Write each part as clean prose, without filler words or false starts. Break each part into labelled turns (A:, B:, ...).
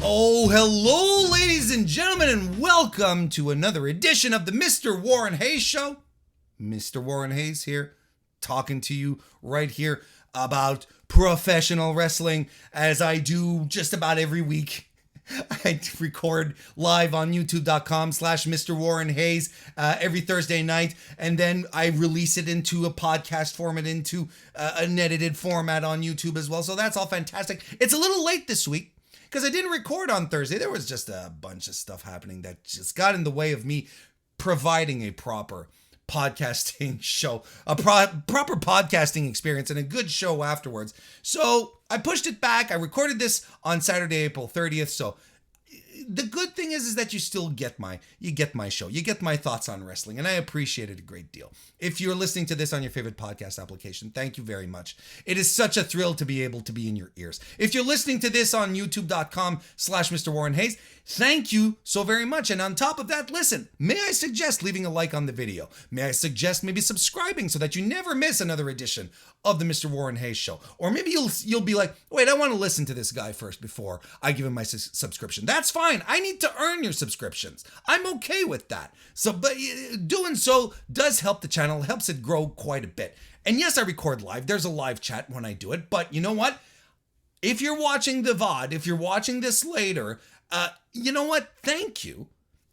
A: Oh, hello, ladies and gentlemen, and welcome to another edition of the MrWarrenHayes Show. Mr. Warren Hayes here, talking to you right here about professional wrestling, as I do just about every week. I record live on youtube.com/MrWarrenHayes every Thursday night, and then I release it into a podcast format, into an edited format on YouTube as well. So that's all fantastic. It's a little late this week, because I didn't record on Thursday. There was just a bunch of stuff happening that just got in the way of me providing a proper podcasting show, a proper podcasting experience, and a good show afterwards. So I pushed it back. I recorded this on Saturday, April 30th. So the good thing is that you still get my show. You get my thoughts on wrestling, and I appreciate it a great deal. If you're listening to this on your favorite podcast application, thank you very much. It is such a thrill to be able to be in your ears. If you're listening to this on youtube.com/MrWarrenHayes, thank you so very much. And on top of that, listen, may I suggest leaving a like on the video? May I suggest maybe subscribing so that you never miss another edition of the Mr. Warren Hayes Show? Or maybe you'll be like, wait, I want to listen to this guy first before I give him my subscription. That's fine. I need to earn your subscriptions. I'm okay with that. So, but doing so does help the channel, helps it grow quite a bit. And yes, I record live. There's a live chat when I do it. But you know what? If you're watching the VOD, if you're watching this later, you know what? Thank you.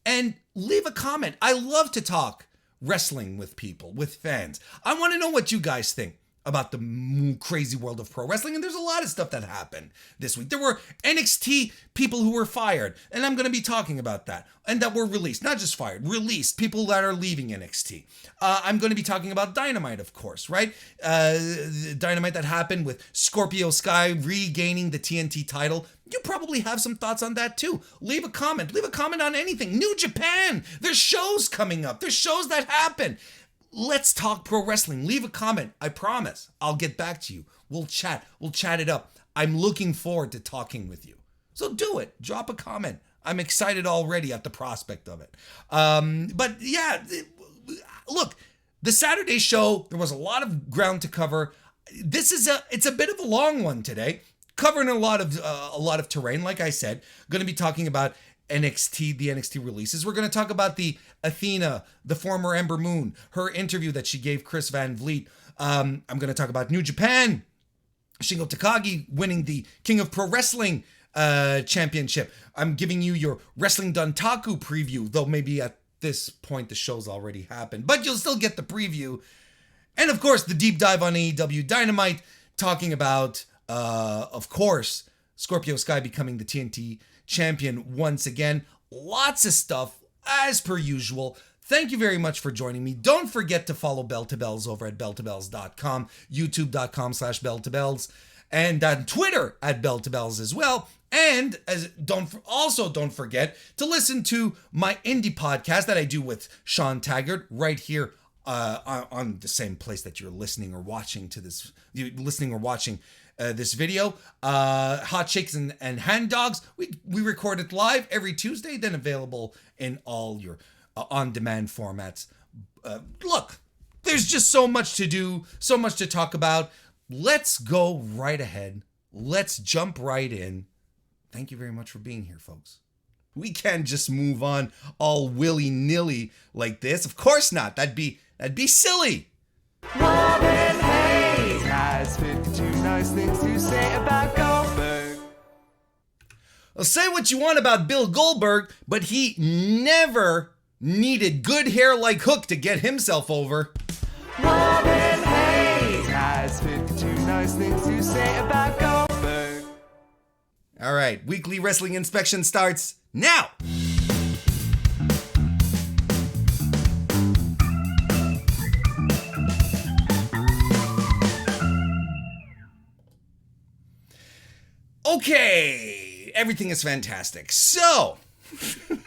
A: And leave a comment. I love to talk wrestling with people, with fans. I want to know what you guys think about the crazy world of pro wrestling. And there's a lot of stuff that happened this week. There were NXT people who were fired, and I'm going to be talking about that, and that were released, not just fired, released, people that are leaving NXT. I'm going to be talking about Dynamite, of course, right? Dynamite that happened with Scorpio Sky regaining the TNT title. You probably have some thoughts on that too. Leave a comment on anything. New Japan, there's shows coming up. There's shows that happen. Let's talk pro wrestling. Leave a comment. I promise I'll get back to you. We'll chat it up. I'm looking forward to talking with you. So do it. Drop a comment. I'm excited already at the prospect of it. But yeah, look, the Saturday show, there was a lot of ground to cover. It's a bit of a long one today, covering a lot of terrain. Like I said, going to be talking about the NXT releases. We're going to talk about the Athena, the former Ember Moon, her interview that she gave Chris Van Vliet. I'm going to talk about New Japan, Shingo Takagi winning the King of Pro Wrestling championship. I'm giving you your Wrestling Dontaku preview, though maybe at this point the show's already happened, but you'll still get the preview. And of course, the deep dive on AEW Dynamite, talking about, of course, Scorpio Sky becoming the TNT champion once again. Lots of stuff as per usual. Thank you very much for joining me. Don't forget to follow Bell to Bells over at belltobells.com, youtube.com/belltobells, and on Twitter at Bell to Bells as well. And don't forget to listen to my indie podcast that I do with Sean Taggart right here on the same place that you're listening or watching this video. Hot Shakes and Hand Dogs. We record it live every Tuesday, then available in all your on-demand formats. Look, there's just so much to do, so much to talk about. Let's go right ahead. Let's jump right in. Thank you very much for being here, folks. We can't just move on all willy-nilly like this. Of course not. That'd be silly.
B: Warren Hayes has 52 nice things to say about Goldberg.
A: Well, say what you want about Bill Goldberg, but he never needed good hair like Hook to get himself over.
B: Warren Hayes has 52 nice things to say about Goldberg.
A: All right, weekly wrestling inspection starts now. Okay, everything is fantastic. So,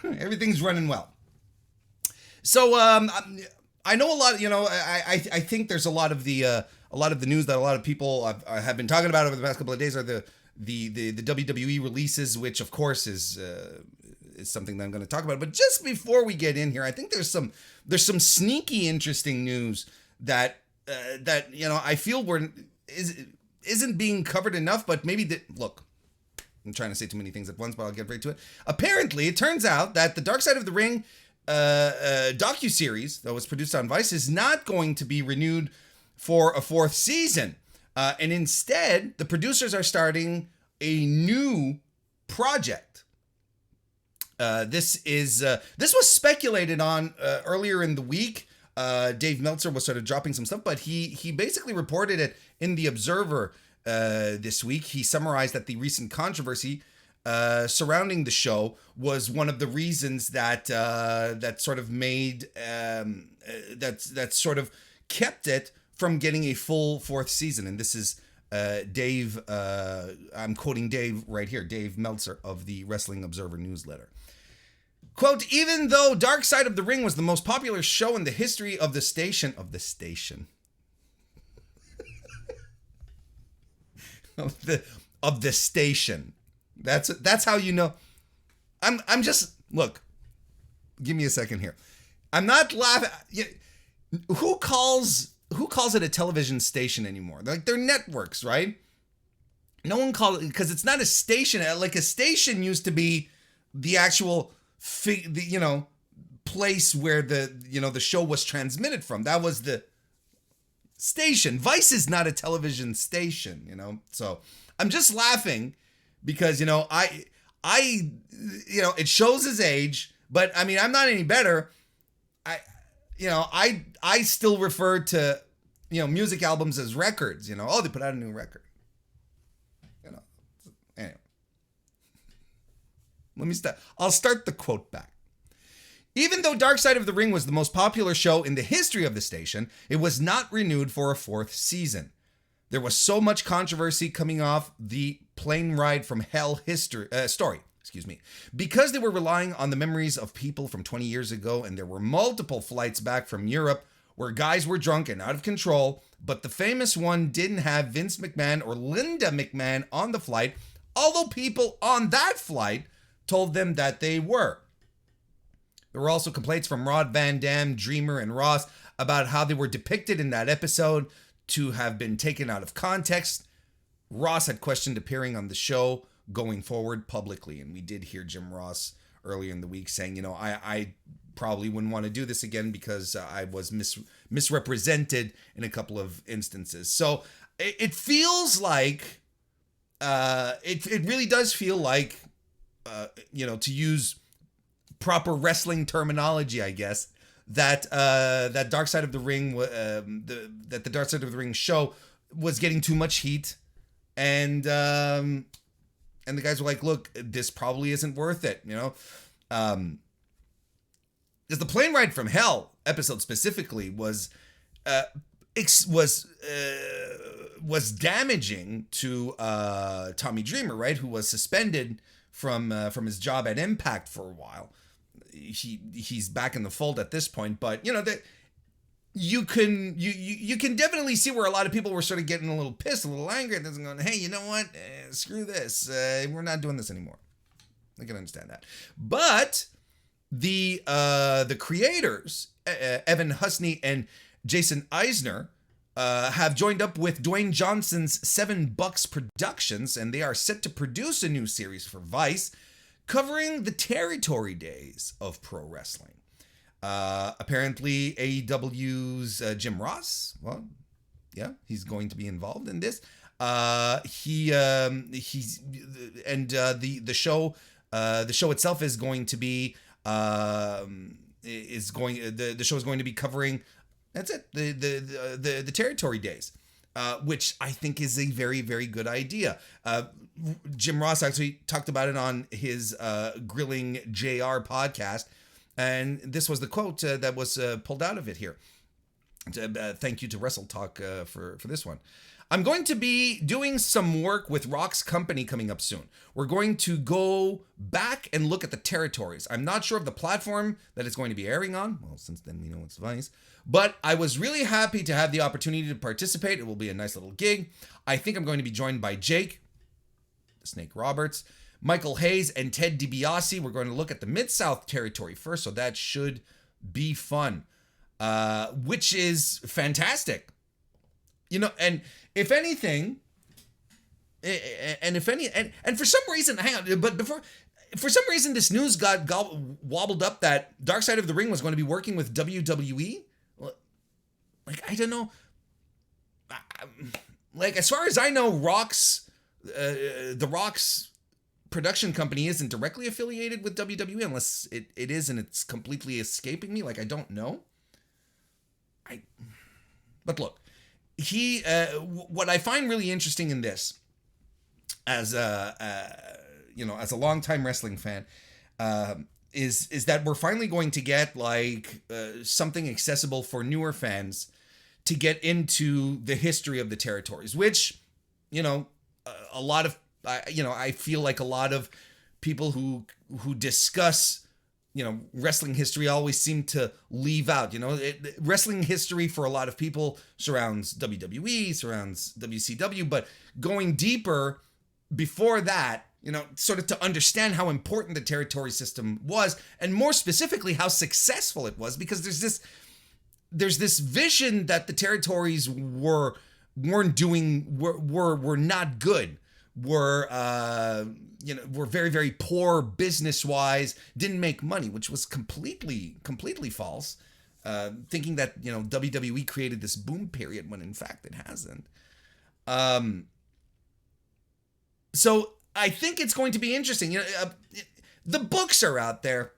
A: everything's running well. So, I know a lot. I think there's a lot of the news that a lot of people have been talking about over the past couple of days are the WWE releases, which of course is something that I'm going to talk about. But just before we get in here, I think there's some sneaky interesting news that I feel isn't being covered enough. But maybe look, I'm trying to say too many things at once, but I'll get right to it. Apparently, it turns out that the Dark Side of the Ring docuseries that was produced on Vice is not going to be renewed for a 4th season. And instead, the producers are starting a new project. This was speculated on earlier in the week. Dave Meltzer was sort of dropping some stuff, but he basically reported it in The Observer this week. He summarized that the recent controversy surrounding the show was one of the reasons that sort of made that sort of kept it from getting a full 4th season. And this is Dave. I'm quoting Dave right here, Dave Meltzer of the Wrestling Observer newsletter. Quote, even though Dark Side of the Ring was the most popular show in the history of the station, of the station, That's how you know. I'm just, look, give me a second here. I'm not laughing. Who calls it a television station anymore? Like, they're networks, right? No one calls it, because it's not a station. Like, a station used to be the actual place where the show was transmitted from. That was the station. Vice is not a television station, So I'm just laughing because, it shows his age, but I mean, I'm not any better. I still refer to, music albums as records, oh, they put out a new record. Anyway. Let me start. I'll start the quote back. Even though Dark Side of the Ring was the most popular show in the history of the station, it was not renewed for a 4th season. There was so much controversy coming off the plane ride from hell story. Because they were relying on the memories of people from 20 years ago, and there were multiple flights back from Europe where guys were drunk and out of control, but the famous one didn't have Vince McMahon or Linda McMahon on the flight, although people on that flight told them that they were. There were also complaints from Rod Van Dam, Dreamer, and Ross about how they were depicted in that episode to have been taken out of context. Ross had questioned appearing on the show going forward publicly, and we did hear Jim Ross earlier in the week saying, I probably wouldn't want to do this again because I was misrepresented in a couple of instances. So it feels like, it really does feel like, to use proper wrestling terminology, I guess, that Dark Side of the Ring, that the Dark Side of the Ring show was getting too much heat, and the guys were like, "Look, this probably isn't worth it," because the plane ride from hell episode specifically was damaging to Tommy Dreamer, right, who was suspended from his job at Impact for a while. He's back in the fold at this point, but that you can definitely see where a lot of people were sort of getting a little pissed, a little angry, and going, "Hey, you know what? Screw this. We're not doing this anymore." I can understand that, but the creators, Evan Husney and Jason Eisner, have joined up with Dwayne Johnson's $7 Productions, and they are set to produce a new series for Vice covering the territory days of pro wrestling. Apparently AEW's Jim Ross, well, yeah, he's going to be involved in this. The show itself is going to be the show is going to be covering, that's it, the territory days, which I think is a very, very good idea. Jim Ross actually talked about it on his Grilling JR podcast, and this was the quote that was pulled out of it here. Thank you to Wrestle Talk for this one. "I'm going to be doing some work with Rock's company coming up soon. We're going to go back and look at the territories. I'm not sure of the platform that it's going to be airing on. Well, since then we know it's Vice. But I was really happy to have the opportunity to participate. It will be a nice little gig. I think I'm going to be joined by Jake, the Snake Roberts, Michael Hayes, and Ted DiBiase. We're going to look at the Mid-South territory first, so that should be fun, which is fantastic. And if anything, And if any, and for some reason, hang on, but for some reason, this news got wobbled up that Dark Side of the Ring was going to be working with WWE. Like, I don't know. Like, as far as I know, The Rock's production company isn't directly affiliated with WWE, unless it is, and it's completely escaping me. Like, I don't know. But look, what I find really interesting in this, as a longtime wrestling fan, is that we're finally going to get like something accessible for newer fans to get into the history of the territories, which, a lot of, I feel like a lot of people who discuss, wrestling history always seem to leave out. Wrestling history for a lot of people surrounds WWE, surrounds WCW, but going deeper before that, sort of to understand how important the territory system was, and more specifically how successful it was, because there's this vision that the territories were not good, were very, very poor business wise, didn't make money, which was completely false. Thinking that WWE created this boom period when in fact it hasn't. So I think it's going to be interesting. The books are out there.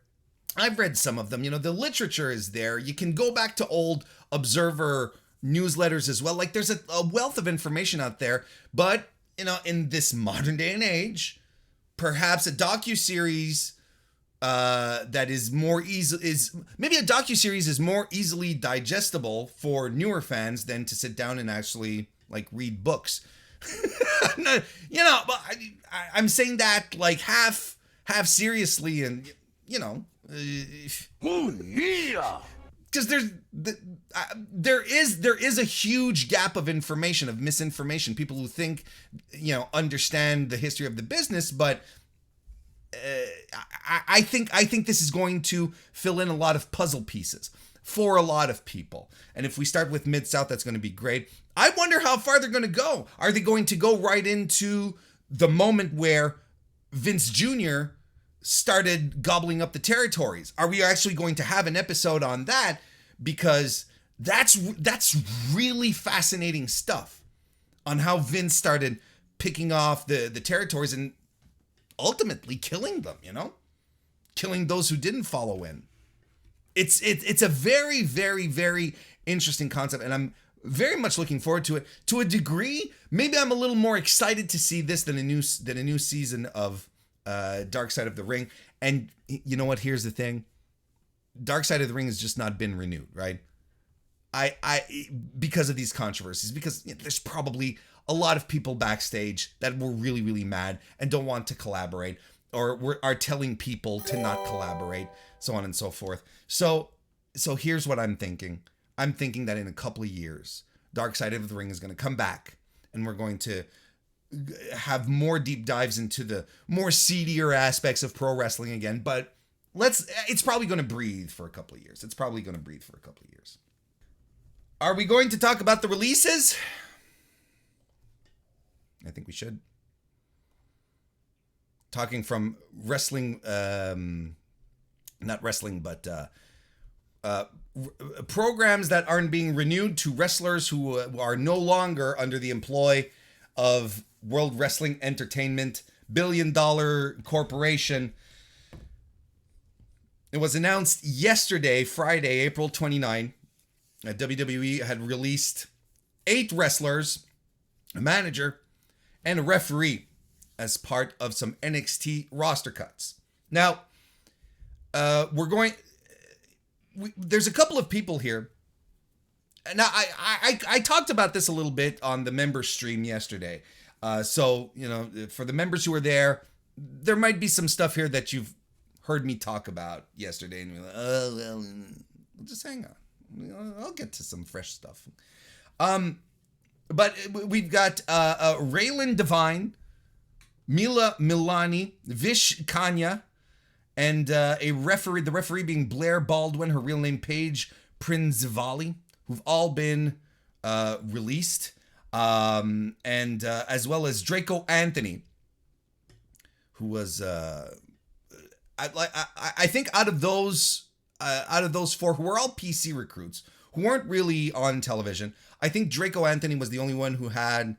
A: I've read some of them. The literature is there. You can go back to old Observer newsletters as well. Like, there's a wealth of information out there. But, in this modern day and age, perhaps a docuseries that is more easily digestible for newer fans than to sit down and actually like read books. But I'm saying that like half seriously, and because there is a huge gap of information, of misinformation. People who think understand the history of the business, but I think this is going to fill in a lot of puzzle pieces for a lot of people. And if we start with Mid-South, that's going to be great. I wonder how far they're going to go. Are they going to go right into the moment where Vince Jr. started gobbling up the territories? Are we actually going to have an episode on that? Because that's really fascinating stuff on how Vince started picking off the territories and ultimately killing them, killing those who didn't follow in. It's a very, very, very interesting concept, and I'm very much looking forward to it. To a degree, maybe I'm a little more excited to see this than a new season of Dark Side of the Ring. And you know what? Here's the thing: Dark Side of the Ring has just not been renewed, right? Because of these controversies, because there's probably a lot of people backstage that were really, really mad and don't want to collaborate, or are telling people to not collaborate, so on and so forth. So here's what I'm thinking. I'm thinking that in a couple of years, Dark Side of the Ring is going to come back, and we're going to have more deep dives into the more seedier aspects of pro wrestling again. But it's probably going to breathe for a couple of years. Are we going to talk about the releases? I think we should. Talking from wrestling, not wrestling, but programs that aren't being renewed, to wrestlers who are no longer under the employ of World Wrestling Entertainment, billion-dollar corporation. It was announced yesterday, Friday, April 29, that WWE had released 8 wrestlers, a manager, and a referee as part of some NXT roster cuts. Now, there's a couple of people here. Now, I talked about this a little bit on the member stream yesterday. So, for the members who are there might be some stuff here that you've heard me talk about yesterday. And you're like, oh, well, just hang on. I'll get to some fresh stuff. But we've got Raylan Devine, Mila Milani, Vish Kanya, and the referee being Blair Baldwin, her real name Paige Prinzivali, who've all been released. and as well as Draco Anthony, who was I think out of those four, who were all PC recruits, who weren't really on television, I think Draco Anthony was the only one who had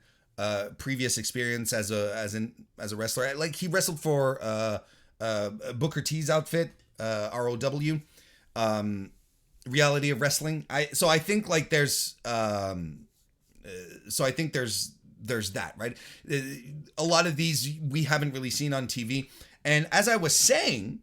A: previous experience as a wrestler. Like, he wrestled for Booker T's outfit, ROW, Reality of Wrestling. I think there's that, right? A lot of these we haven't really seen on TV. And as I was saying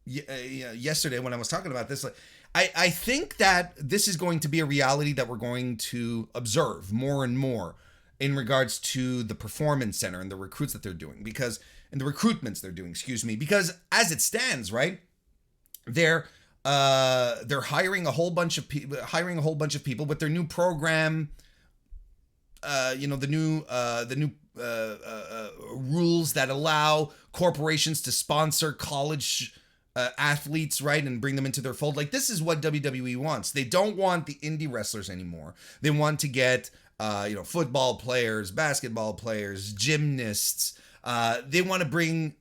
A: yesterday when I was talking about this, I think that this is going to be a reality that we're going to observe more and more in regards to the Performance Center and the recruits that they're doing, because as it stands, right, they're hiring a whole bunch of people with their new program. The new rules that allow corporations to sponsor college athletes, right, and bring them into their fold. Like, this is what WWE wants. They don't want the indie wrestlers anymore. They want to get football players, basketball players, gymnasts. They want to bring,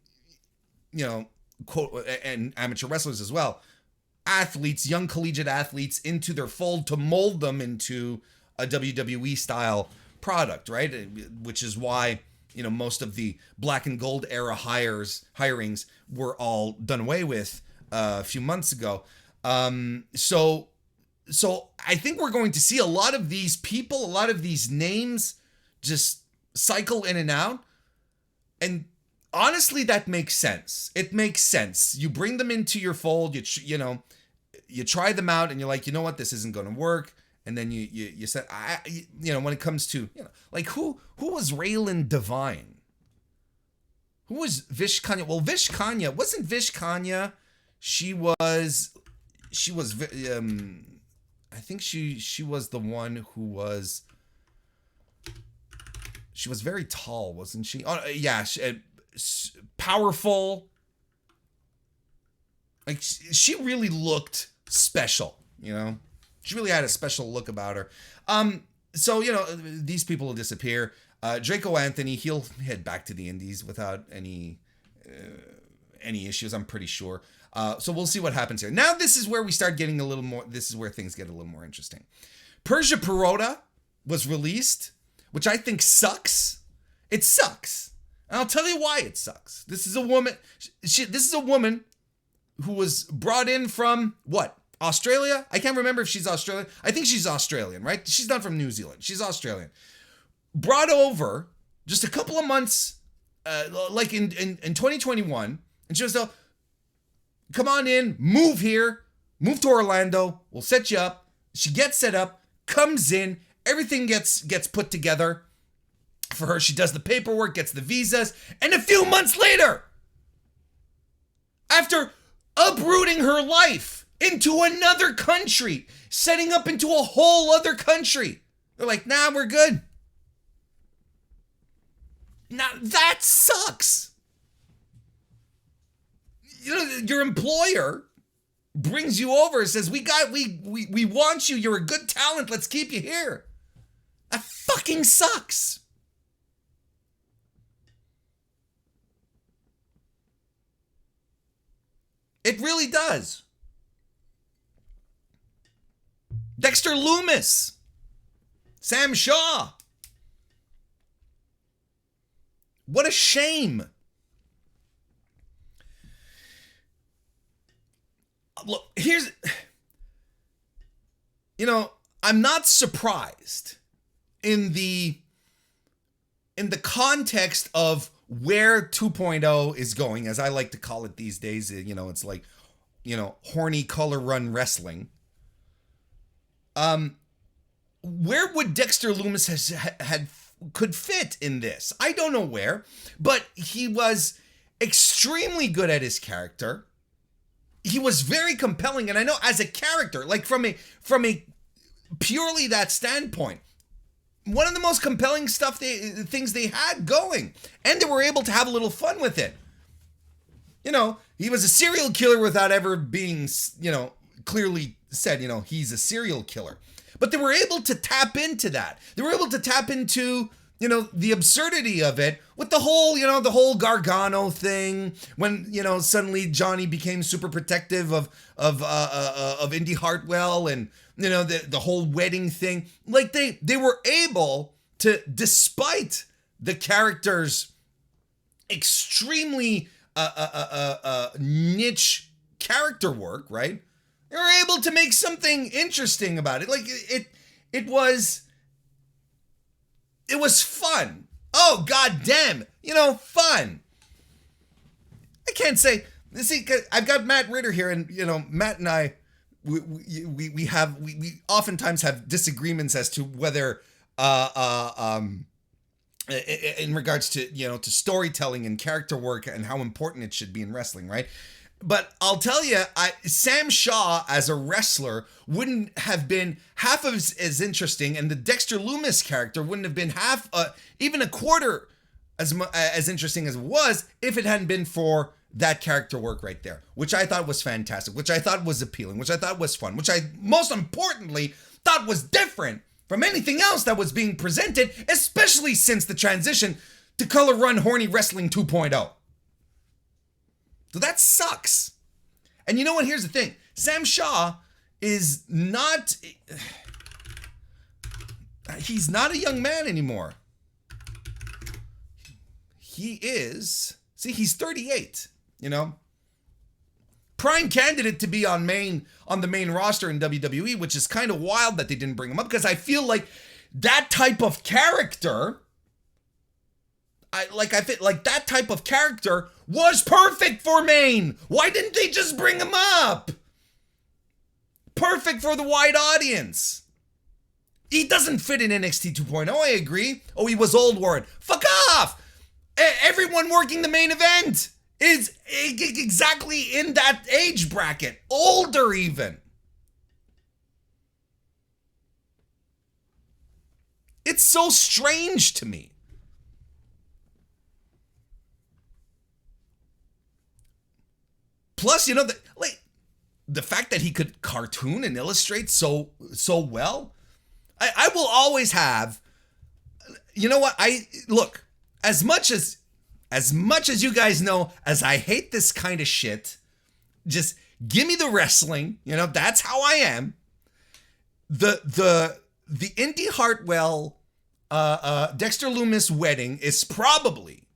A: quote, and amateur wrestlers as well, athletes, young collegiate athletes, into their fold to mold them into a WWE style product, right? Which is why, most of the black and gold era hirings were all done away with a few months ago. So I think we're going to see a lot of these people, a lot of these names just cycle in and out. And honestly, that makes sense. It makes sense. You bring them into your fold, you try them out, and you're like, you know what, this isn't going to work. And then you said, when it comes to, who was Raylan Devine? Who was Vish Kanya? Well, wasn't Vish Kanya? She was, I think she was the one who was, she was very tall, wasn't she? Oh, yeah. Powerful. Like, she really looked special, She really had a special look about her. So, these people will disappear. Draco Anthony, he'll head back to the Indies without any issues, I'm pretty sure. So we'll see what happens here. Now, this is where we start getting a little more, this is where things get a little more interesting. Persia Perota was released, which I think sucks. It sucks. And I'll tell you why it sucks. This is a woman, this is a woman who was brought in from, what? Australia? I can't remember if she's Australian. I think she's Australian, right? She's not from New Zealand. She's Australian. Brought over just a couple of months, like in 2021, and she was like, come on in, move here, move to Orlando, we'll set you up. She gets set up, comes in, everything gets put together for her. She does the paperwork, gets the visas, and a few months later, after uprooting her life into another country, setting up into a whole other country, they're like, nah, we're good. Now, that sucks. Your employer brings you over and says, we want you, you're a good talent, let's keep you here. That fucking sucks. It really does. Dexter Lumis, Sam Shaw. What a shame. Look, I'm not surprised in the context of where 2.0 is going, as I like to call it these days. It's like, horny color run wrestling. Where would Dexter Lumis could fit in this? I don't know where, but he was extremely good at his character. He was very compelling, and I know as a character, like from a purely that standpoint, one of the most compelling things they had going, and they were able to have a little fun with it. He was a serial killer without ever being, clearly said, he's a serial killer. But they were able to tap into that. They were able to tap into, the absurdity of it with the whole Gargano thing when, suddenly Johnny became super protective of Indy Hartwell and, the whole wedding thing. Like they were able to, despite the character's extremely niche character work, right? They were able to make something interesting about it. Like it was fun. Oh, goddamn. Fun. I can't say, see, I've got Matt Ritter here, and, Matt and I, we oftentimes have disagreements as to whether, in regards to, to storytelling and character work and how important it should be in wrestling, right? But I'll tell you, Sam Shaw as a wrestler wouldn't have been half as interesting, and the Dexter Lumis character wouldn't have been even a quarter as interesting as it was if it hadn't been for that character work right there, which I thought was fantastic, which I thought was appealing, which I thought was fun, which I most importantly thought was different from anything else that was being presented, especially since the transition to Color Run Horny Wrestling 2.0. So that sucks. And you know what? Here's the thing. Sam Shaw is not... He's not a young man anymore. He is... See, he's 38, Prime candidate to be on the main roster in WWE, which is kind of wild that they didn't bring him up, because I feel like that type of character... that type of character was perfect for Maine. Why didn't they just bring him up? Perfect for the wide audience. He doesn't fit in NXT 2.0, I agree. Oh, he was old, Warren. Fuck off! Everyone working the main event is exactly in that age bracket. Older even. It's so strange to me. Plus, the fact that he could cartoon and illustrate so well, I will always have, look, as much as you guys know, as I hate this kind of shit, just give me the wrestling, that's how I am. The Indy Hartwell, Dexter Lumis wedding is probably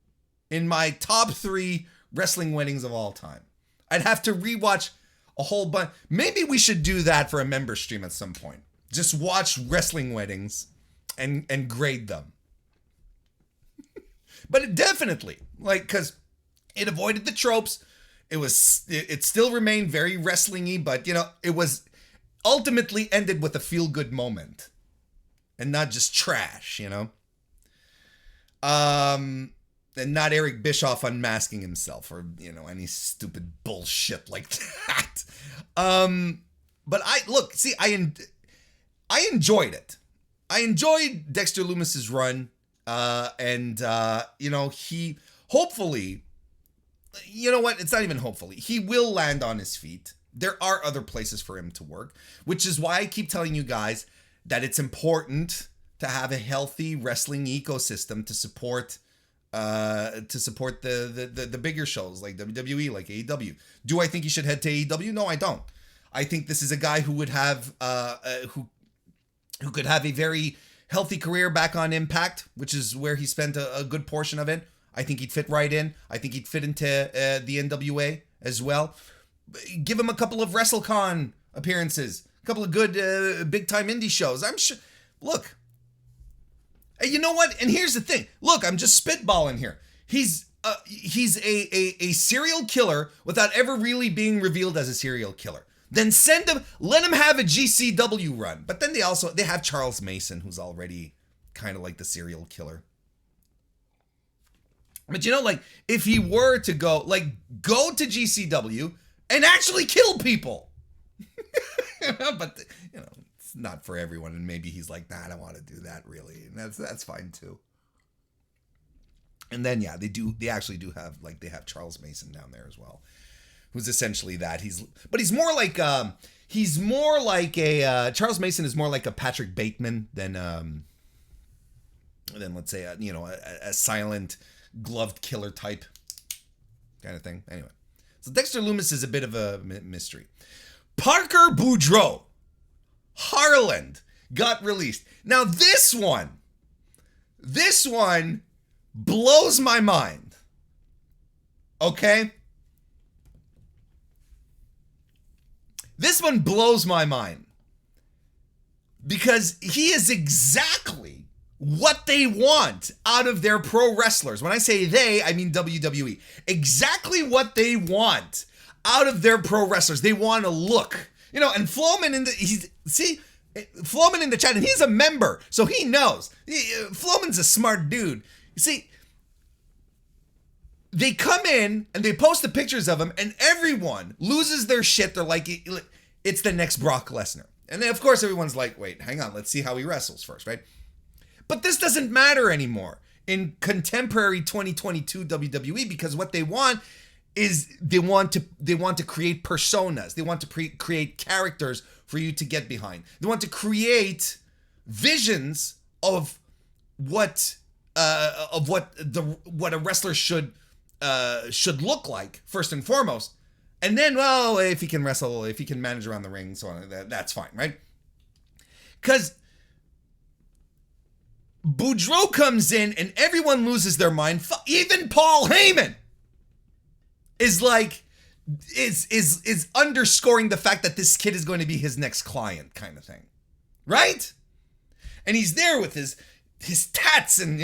A: in my top 3 wrestling weddings of all time. I'd have to rewatch a whole bunch. Maybe we should do that for a member stream at some point. Just watch wrestling weddings and grade them. But it definitely, because it avoided the tropes. It still remained very wrestling-y, but, it was ultimately ended with a feel-good moment. And not just trash, And not Eric Bischoff unmasking himself or, any stupid bullshit like that. But I enjoyed it. I enjoyed Dexter Lumis's run. He hopefully, it's not even hopefully, he will land on his feet. There are other places for him to work, which is why I keep telling you guys that it's important to have a healthy wrestling ecosystem to support the bigger shows like WWE, like AEW. Do I think he should head to AEW? No, I don't. I think this is a guy who would have who could have a very healthy career back on Impact, which is where he spent a good portion of it. I think he'd fit right in. I think he'd fit into the NWA as well. Give him a couple of WrestleCon appearances, a couple of good big time indie shows. I'm sure. Look. You know what? And here's the thing. Look, I'm just spitballing here. He's a serial killer without ever really being revealed as a serial killer. Then let him have a GCW run. But then they have Charles Mason, who's already kind of like the serial killer. But if he were to go to GCW and actually kill people. But it's not for everyone, and maybe he's like, nah, I don't want to do that really, and that's fine too. And then they actually do have they have Charles Mason down there as well. who's essentially that. He's more like a Charles Mason is more like a Patrick Bateman than let's say a silent gloved killer type kind of thing. Anyway, so Dexter Lumis is a bit of a mystery. Parker Boudreaux, Harland, got released. Now this one blows my mind. Okay? This one blows my mind. Because he is exactly what they want out of their pro wrestlers. When I say they, I mean WWE. Exactly what they want out of their pro wrestlers. They want to look. And Floman Floman in the chat, and he's a member, so he knows. Floman's a smart dude. You see, they come in and they post the pictures of him, and everyone loses their shit. They're like, it's the next Brock Lesnar. And then, of course, everyone's like, wait, hang on, let's see how he wrestles first, right? But this doesn't matter anymore in contemporary 2022 WWE, because what they want is they want to create personas. They want to create characters for you to get behind. They want to create visions of what a wrestler should look like first and foremost. And then, well, if he can wrestle, if he can manage around the ring, so on, that's fine, right? Because Boudreaux comes in and everyone loses their mind. Even Paul Heyman is underscoring the fact that this kid is going to be his next client, kind of thing, right? And he's there with his tats and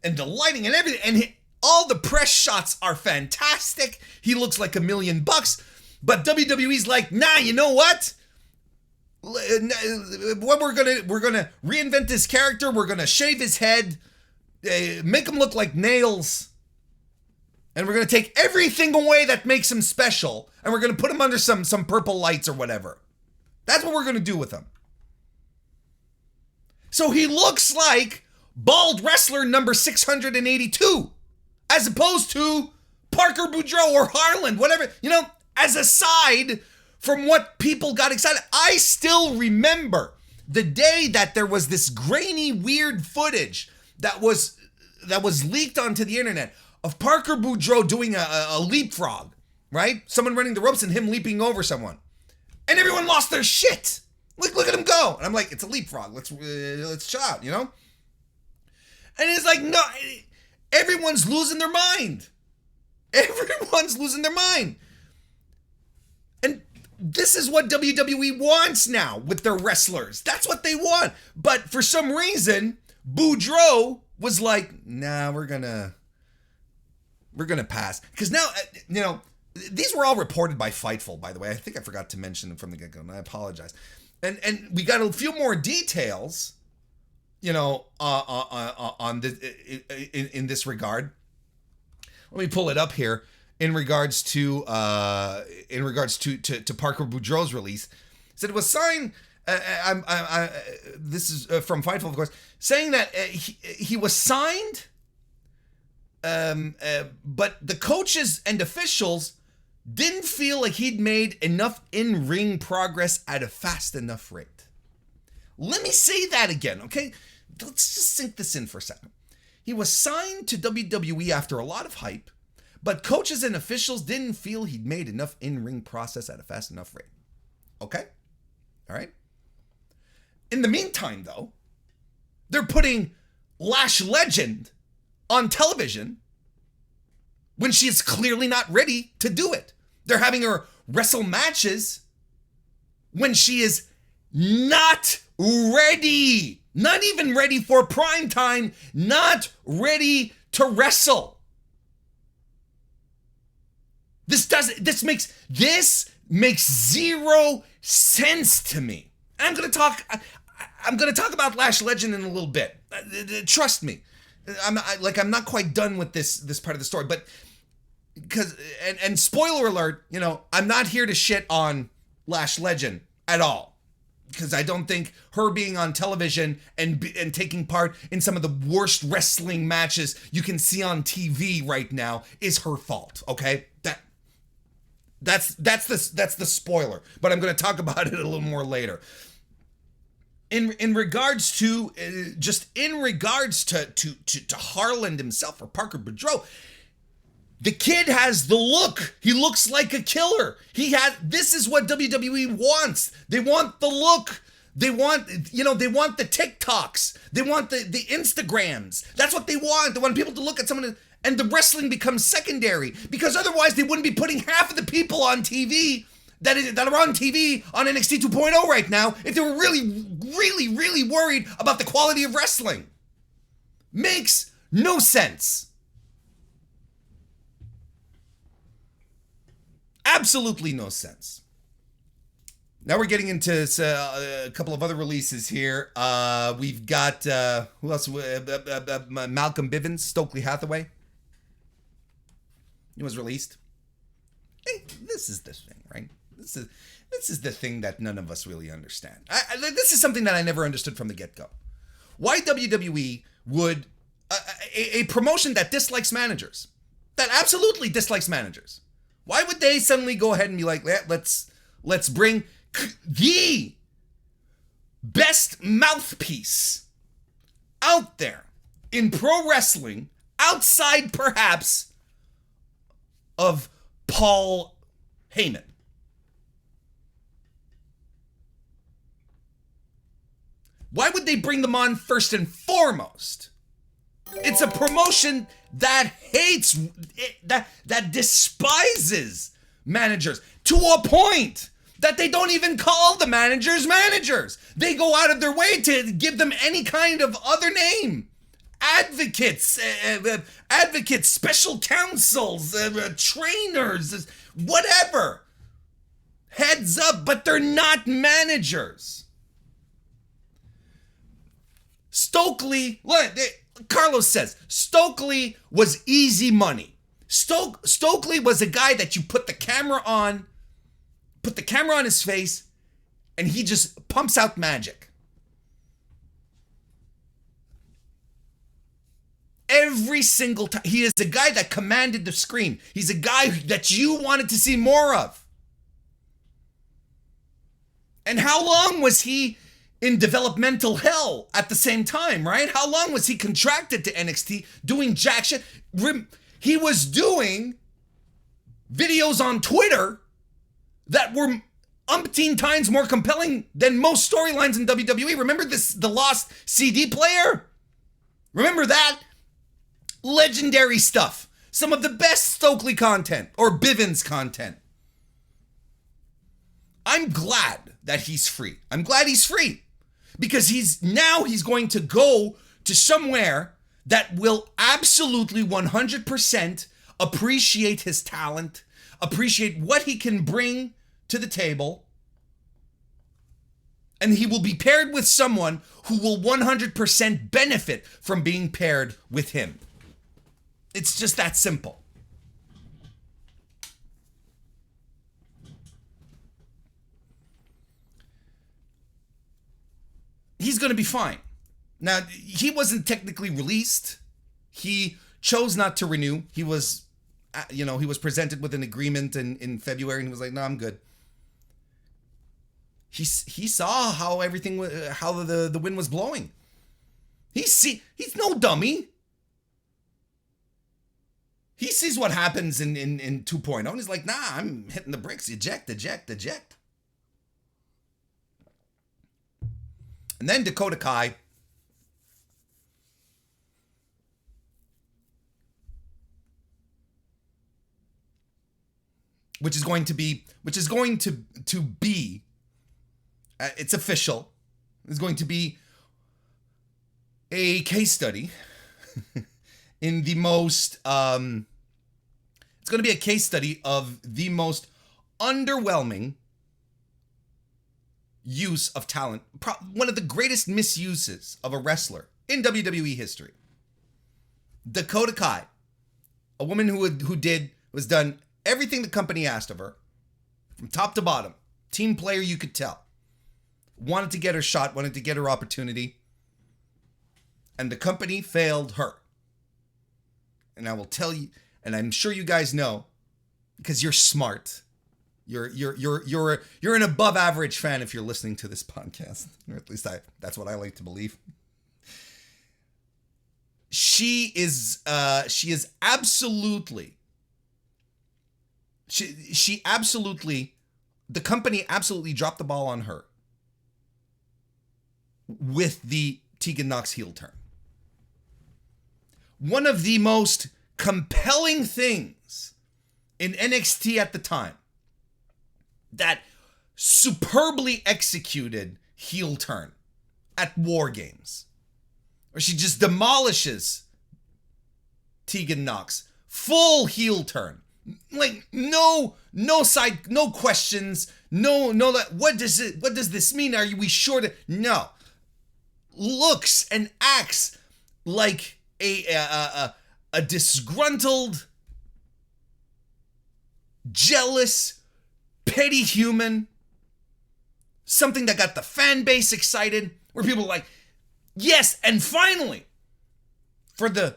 A: and the lighting and everything, and all the press shots are fantastic. He looks like $1 million, but WWE's like, nah, you know what? We're gonna reinvent this character. We're gonna shave his head, make him look like nails, and we're gonna take everything away that makes him special, and we're gonna put him under some purple lights or whatever. That's what we're gonna do with him. So he looks like bald wrestler number 682, as opposed to Parker Boudreaux or Harland, whatever, as a side from what people got excited. I still remember the day that there was this grainy, weird footage that was leaked onto the internet of Parker Boudreaux doing a leapfrog, right? Someone running the ropes and him leaping over someone. And everyone lost their shit. Look at him go. And I'm like, it's a leapfrog. Let's chill out, And it's like, no, everyone's losing their mind. Everyone's losing their mind. And this is what WWE wants now with their wrestlers. That's what they want. But for some reason, Boudreaux was like, nah, we're gonna pass. Because now, these were all reported by Fightful, by the way. I think I forgot to mention them from the get-go, and I apologize. And we got a few more details, on this, in this regard. Let me pull it up here. In regards to Parker Boudreaux's release, said it was signed. This is from Fightful, of course, saying that he was signed, but the coaches and officials didn't feel like he'd made enough in-ring progress at a fast enough rate. Let me say that again, okay? Let's just sink this in for a second. He was signed to WWE after a lot of hype, but coaches and officials didn't feel he'd made enough in-ring process at a fast enough rate. Okay? All right? In the meantime, though, they're putting Lash Legend on television when she is clearly not ready to do it. They're having her wrestle matches when she is not ready. Not even ready for prime time. Not ready to wrestle. This makes zero sense to me. I'm gonna talk about Lash Legend in a little bit. Trust me. I'm not quite done with this part of the story, but because and spoiler alert, I'm not here to shit on Lash Legend at all, because I don't think her being on television and taking part in some of the worst wrestling matches you can see on TV right now is her fault. Okay, That's the spoiler, but I'm going to talk about it a little more later. In regards to to Harland himself, or Parker Boudreaux, the kid has the look. He looks like a killer. This is what WWE wants. They want the look. They want the TikToks. They want the Instagrams. That's what they want. They want people to look at someone, and the wrestling becomes secondary, because otherwise they wouldn't be putting half of the people on TV that are on TV on NXT 2.0 right now if they were really, really, really worried about the quality of wrestling. Makes no sense. Absolutely no sense. Now we're getting into a couple of other releases here. We've got, who else? Malcolm Bivens, Stokely Hathaway. It was released. Hey, this is the thing, right? This is the thing that none of us really understand. This is something that I never understood from the get-go. Why WWE would, a promotion that dislikes managers, that absolutely dislikes managers, why would they suddenly go ahead and be like, let's bring the best mouthpiece out there in pro wrestling, outside perhaps of Paul Heyman? Why would they bring them on first and foremost? It's a promotion that hates, that despises managers to a point that they don't even call the managers managers. They go out of their way to give them any kind of other name. Advocates, special counsels, trainers, whatever. Heads up, but they're not managers. Stokely, look, Carlos says, Stokely was easy money. Stokely was a guy that you put the camera on his face, and he just pumps out magic. Every single time. He is a guy that commanded the screen. He's a guy that you wanted to see more of. And how long was he in developmental hell at the same time, right? How long was he contracted to NXT doing jack shit? He was doing videos on Twitter that were umpteen times more compelling than most storylines in WWE. Remember the lost CD player? Remember that? Legendary stuff. Some of the best Stokely content, or Bivens content. I'm glad that he's free. I'm glad he's free. Because he's going to go to somewhere that will absolutely 100% appreciate his talent, appreciate what he can bring to the table, and he will be paired with someone who will 100% benefit from being paired with him. It's just that simple. He's going to be fine. Now, he wasn't technically released. He chose not to renew. He was, he was presented with an agreement in February, and he was like, no, I'm good. He saw how the wind was blowing. He's no dummy. He sees what happens in 2.0, and he's like, nah, I'm hitting the bricks. Eject. And then Dakota Kai. Which is going to be, it's official. It's going to be a case study in the most, it's going to be a case study of the most underwhelming use of talent, one of the greatest misuses of a wrestler in WWE history. Dakota Kai, a woman who was done everything the company asked of her, from top to bottom, team player you could tell, wanted to get her shot, wanted to get her opportunity, and the company failed her. And I will tell you, and I'm sure you guys know, because you're smart, You're an above average fan if you're listening to this podcast, or at least that's what I like to believe. She is absolutely. She absolutely, the company absolutely dropped the ball on her with the Tegan Nox heel turn. One of the most compelling things in NXT at the time, that superbly executed heel turn at War Games, where she just demolishes Tegan Nox, full heel turn. Like no side, no questions, no. What does this mean? Are we sure to? No. Looks and acts like a disgruntled, jealous, petty human. Something that got the fan base excited, where people were like, yes, and finally, for the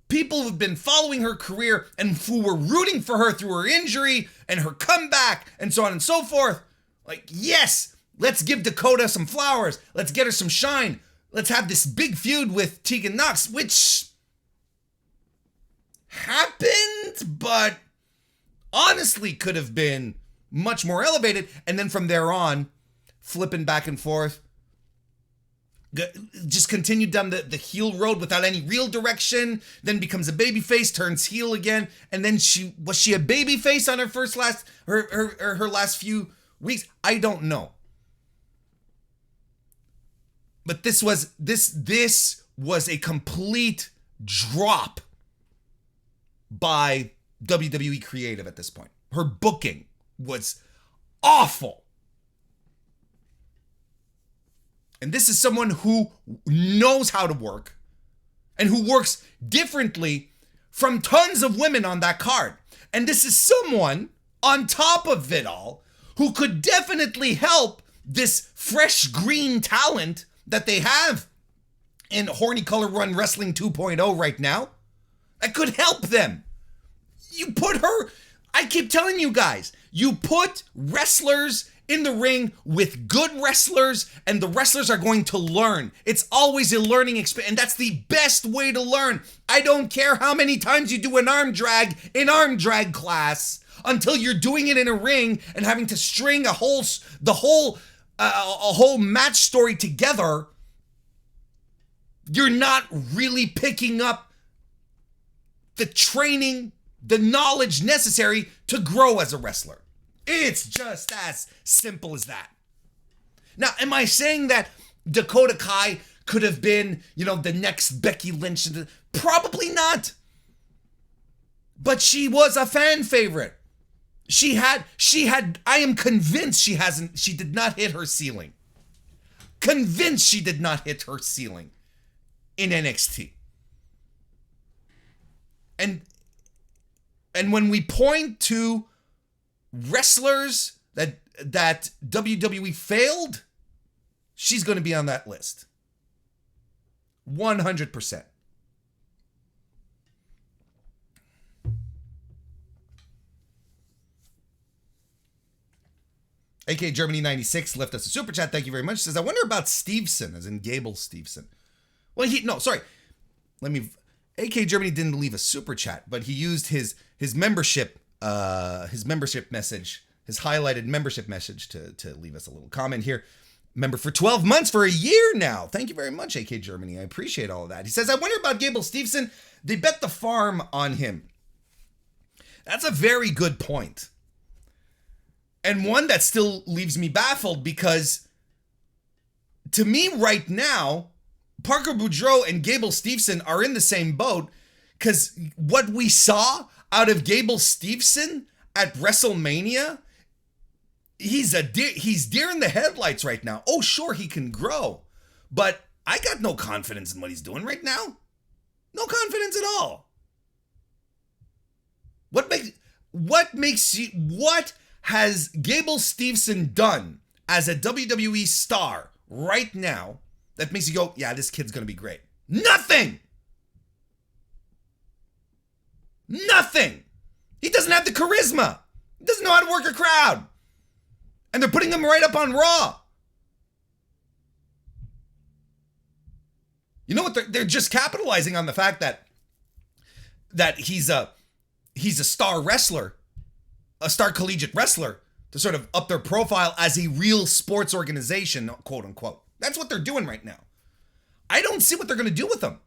A: people who've been following her career and who were rooting for her through her injury and her comeback and so on and so forth. Like, yes, let's give Dakota some flowers. Let's get her some shine. Let's have this big feud with Tegan Nox, which happened, but honestly could have been much more elevated. And then from there on, flipping back and forth, just continued down the heel road without any real direction, then becomes a babyface, turns heel again, and then was she a babyface on her last few weeks? I don't know. But this was a complete drop by WWE Creative at this point. Her booking was awful. And this is someone who knows how to work and who works differently from tons of women on that card. And this is someone, on top of it all, who could definitely help this fresh green talent that they have in Horny Color Run Wrestling 2.0 right now. That could help them. You put her, I keep telling you guys, you put wrestlers in the ring with good wrestlers, and the wrestlers are going to learn. It's always a learning experience, and that's the best way to learn. I don't care how many times you do an arm drag in arm drag class, until you're doing it in a ring and having to string a whole match story together. You're not really picking up the training, the knowledge necessary to grow as a wrestler. It's just as simple as that. Now, am I saying that Dakota Kai could have been, the next Becky Lynch? Probably not. But she was a fan favorite. I am convinced she did not hit her ceiling. Convinced she did not hit her ceiling in NXT. And when we point to wrestlers that WWE failed, she's going to be on that list. 100%. AK Germany 96 left us a super chat. Thank you very much. Says, I wonder about Steveson, as in Gable Steveson. Well, AK Germany didn't leave a super chat, but he used his membership message, his highlighted membership message to leave us a little comment here. Member for 12 months, for a year now. Thank you very much, AK Germany. I appreciate all of that. He says, I wonder about Gable Steveson. They bet the farm on him. That's a very good point. And one that still leaves me baffled, because to me right now, Parker Boudreaux and Gable Steveson are in the same boat, because what we saw out of Gable Steveson at WrestleMania, he's deer in the headlights right now. Oh, sure, he can grow, but I got no confidence in what he's doing right now. No confidence at all. What has Gable Steveson done as a WWE star right now that makes you go, yeah, this kid's going to be great? Nothing. He doesn't have the charisma. He doesn't know how to work a crowd. And they're putting him right up on Raw. You know what? They're just capitalizing on the fact that he's a star wrestler, a star collegiate wrestler, to sort of up their profile as a real sports organization, quote unquote. That's what they're doing right now. I don't see what they're going to do with him.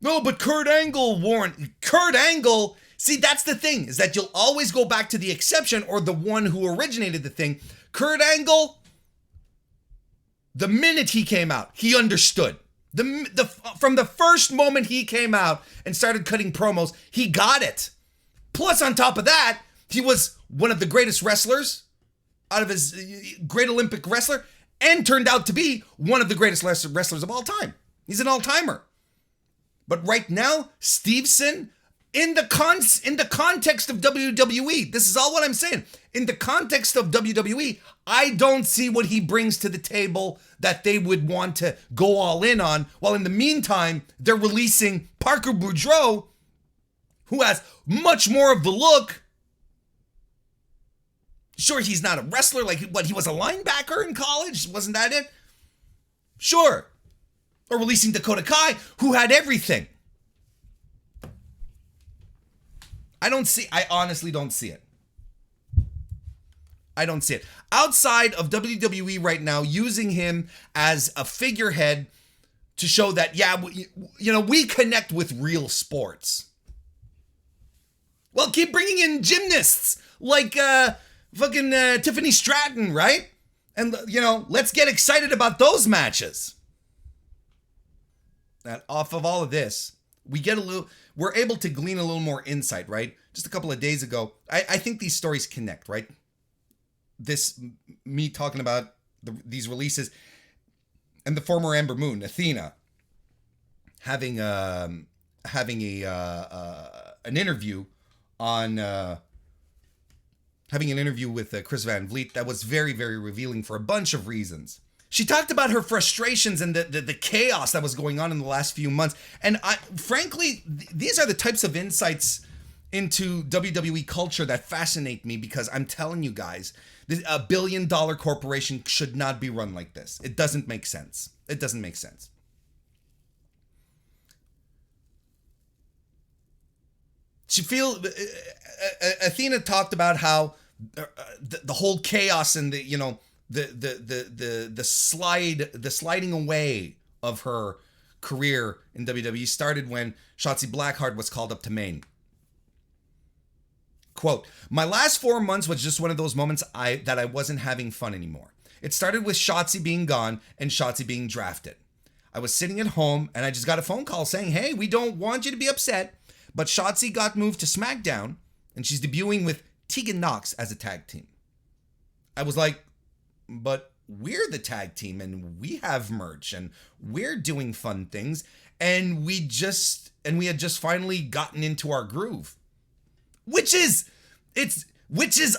A: No, but Kurt Angle, Warren. Kurt Angle, see, that's the thing, is that you'll always go back to the exception or the one who originated the thing. Kurt Angle, the minute he came out, he understood. From the first moment he came out and started cutting promos, he got it. Plus, on top of that, he was one of the greatest wrestlers out of his great Olympic wrestler, and turned out to be one of the greatest wrestlers of all time. He's an all-timer. But right now, Stevenson, in the context of WWE, this is all what I'm saying. In the context of WWE, I don't see what he brings to the table that they would want to go all in on. While in the meantime, they're releasing Parker Boudreaux, who has much more of the look. Sure, he's not a wrestler. Like, what, he was a linebacker in college? Wasn't that it? Sure. Or releasing Dakota Kai, who had everything. I honestly don't see it. I don't see it. Outside of WWE right now, using him as a figurehead to show that, yeah, we connect with real sports. Well, keep bringing in gymnasts like Tiffany Stratton, right? And, let's get excited about those matches. And off of all of this, we're able to glean a little more insight, right? Just a couple of days ago, I think these stories connect, right? Me talking about these releases, and the former Ember Moon, Athena, having an interview with Chris Van Vliet that was very, very revealing for a bunch of reasons. She talked about her frustrations and the chaos that was going on in the last few months. And frankly, these are the types of insights into WWE culture that fascinate me, because I'm telling you guys, a $1 billion corporation should not be run like this. It doesn't make sense. It doesn't make sense. Athena talked about how the whole chaos and the sliding away of her career in WWE started when Shotzi Blackheart was called up to Maine. Quote, "My last 4 months was just one of those moments that I wasn't having fun anymore. It started with Shotzi being gone and Shotzi being drafted. I was sitting at home and I just got a phone call saying, hey, we don't want you to be upset, but Shotzi got moved to SmackDown and she's debuting with Tegan Nox as a tag team. I was like, but we're the tag team and we have merch and we're doing fun things, and we had just finally gotten into our groove." Which is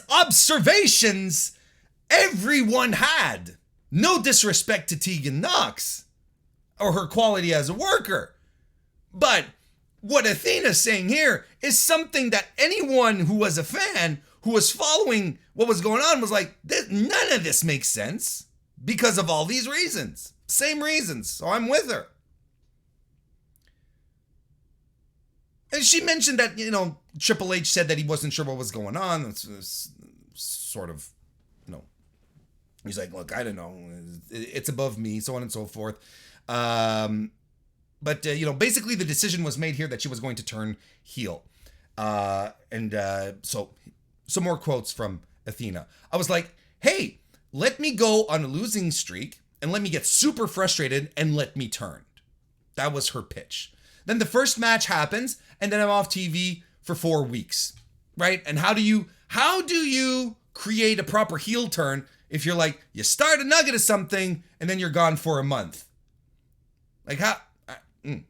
A: observations everyone had. No disrespect to Tegan Nox or her quality as a worker. But what Athena's saying here is something that anyone who was a fan, who was following what was going on, was like, none of this makes sense because of all these reasons. Same reasons. So I'm with her. And she mentioned that, Triple H said that he wasn't sure what was going on. It's sort of, he's like, look, I don't know. It's above me, so on and so forth. But basically the decision was made here that she was going to turn heel. So some more quotes from Athena. I was like, hey, let me go on a losing streak and let me get super frustrated and let me turn. That was her pitch. Then the first match happens, and then I'm off TV for 4 weeks, right? And how do you create a proper heel turn if you're like, you start a nugget of something and then you're gone for a month? Like how? And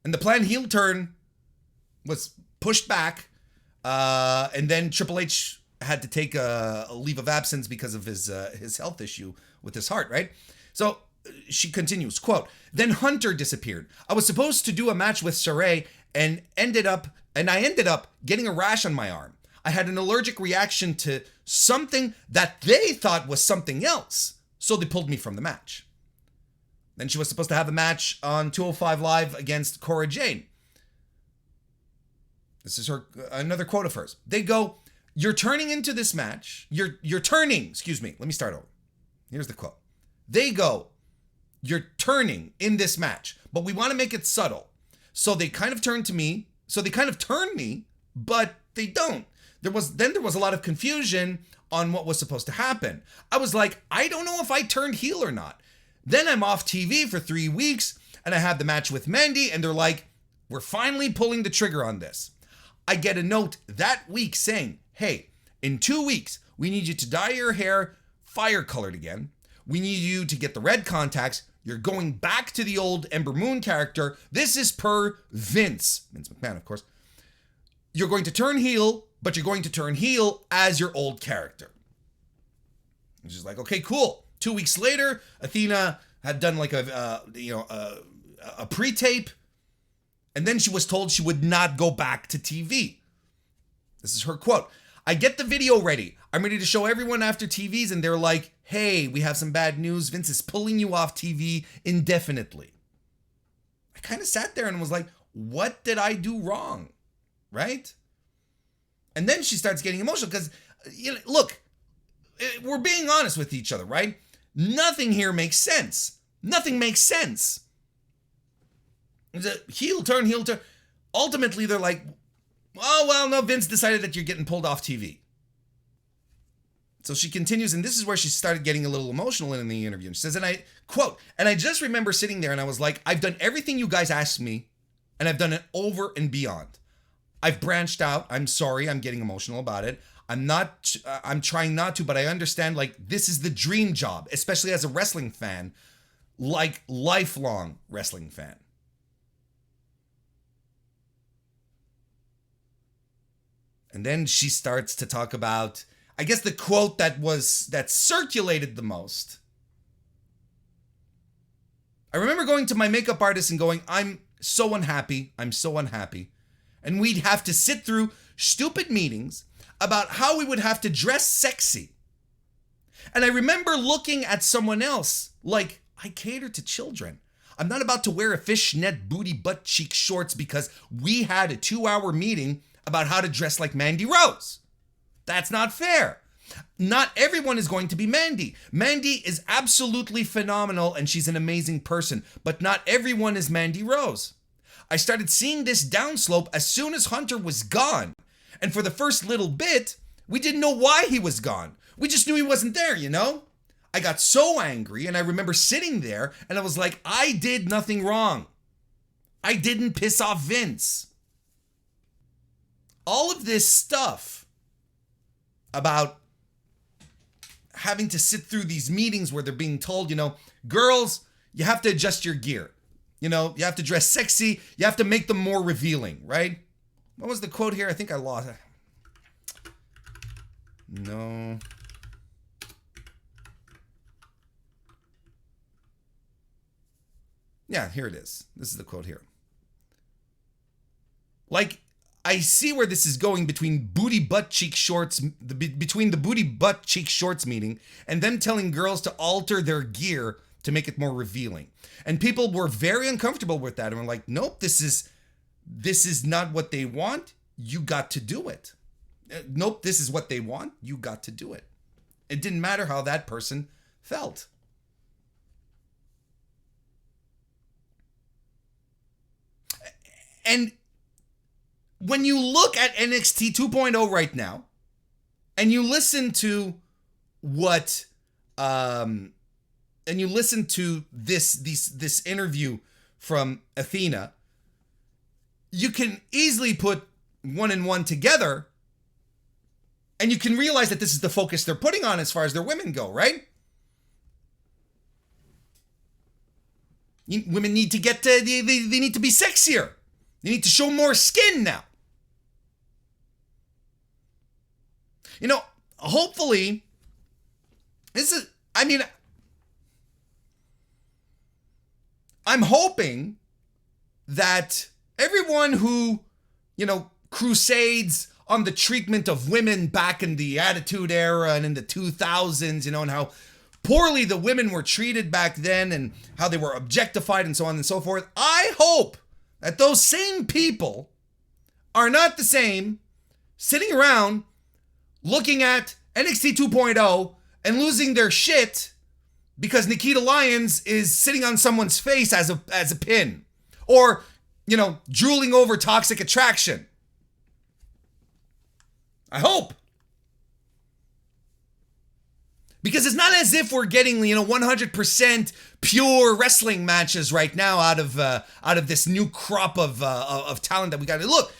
A: the planned heel turn was pushed back, and then Triple H had to take a leave of absence because of his health issue with his heart, right? So she continues, quote, "Then Hunter disappeared. I was supposed to do a match with Saray and ended up And I ended up getting a rash on my arm. I had an allergic reaction to something that they thought was something else. So they pulled me from the match. Then she was supposed to have a match on 205 Live against Cora Jade. This is another quote of hers. They go, you're turning into this match. You're turning, excuse me. Let me start over. Here's the quote. They go, you're turning in this match, but we want to make it subtle. So they kind of turn to me. So they kind of turn me, but they don't. There was a lot of confusion on what was supposed to happen. I was like, I don't know if I turned heel or not. Then I'm off TV for 3 weeks and I have the match with Mandy and they're like, we're finally pulling the trigger on this. I get a note that week saying, hey, in 2 weeks, we need you to dye your hair fire colored again. We need you to get the red contacts. You're going back to the old Ember Moon character. This is per Vince McMahon, of course. You're going to turn heel, but you're going to turn heel as your old character. And she's like, okay, cool. 2 weeks later, Athena had done like a pre-tape, and then she was told she would not go back to TV. This is her quote. I get the video ready. I'm ready to show everyone after TVs, and they're like, hey, we have some bad news. Vince is pulling you off TV indefinitely. I kind of sat there and was like, what did I do wrong? Right? And then she starts getting emotional because, look, we're being honest with each other, right? Nothing here makes sense. Nothing makes sense. It's a heel turn. Ultimately, they're like, oh, well, no, Vince decided that you're getting pulled off TV. So she continues, and this is where she started getting a little emotional in the interview. And she says, and I quote, and I just remember sitting there and I was like, I've done everything you guys asked me, and I've done it over and beyond. I've branched out. I'm sorry. I'm getting emotional about it. I'm trying not to, but I understand, like, this is the dream job, especially as a wrestling fan, like lifelong wrestling fan. And then she starts to talk about, I guess, the quote that circulated the most. I remember going to my makeup artist and going, I'm so unhappy. And we'd have to sit through stupid meetings about how we would have to dress sexy. And I remember looking at someone else like, I cater to children. I'm not about to wear a fishnet booty butt cheek shorts because we had a 2-hour meeting about how to dress like Mandy Rose. That's not fair. Not everyone is going to be Mandy. Mandy is absolutely phenomenal and she's an amazing person, but not everyone is Mandy Rose. I started seeing this downslope as soon as Hunter was gone. And for the first little bit, we didn't know why he was gone. We just knew he wasn't there, you know? I got so angry and I remember sitting there and I was like, I did nothing wrong. I didn't piss off Vince. All of this stuff about having to sit through these meetings where they're being told, girls, you have to adjust your gear. You have to dress sexy. You have to make them more revealing, right? What was the quote here? I think I lost it. No. Yeah, here it is. This is the quote here. Like, I see where this is going between booty butt cheek shorts, between the booty butt cheek shorts meeting and them telling girls to alter their gear to make it more revealing. And people were very uncomfortable with that and were like, nope, this is not what they want. You got to do it. Nope, this is what they want. You got to do it. It didn't matter how that person felt. And when you look at NXT 2.0 right now, and you listen to what, and you listen to this interview from Athena, you can easily put one and one together, and you can realize that this is the focus they're putting on as far as their women go, right? Women need to get to, they need to be sexier. They need to show more skin now. Hopefully, I'm hoping that everyone who, crusades on the treatment of women back in the Attitude Era and in the 2000s, and how poorly the women were treated back then and how they were objectified and so on and so forth. I hope that those same people are not the same sitting around looking at NXT 2.0 and losing their shit because Nikita Lyons is sitting on someone's face as a pin, or, drooling over Toxic Attraction. I hope. Because it's not as if we're getting, 100% pure wrestling matches right now out of this new crop of talent that we got. Look,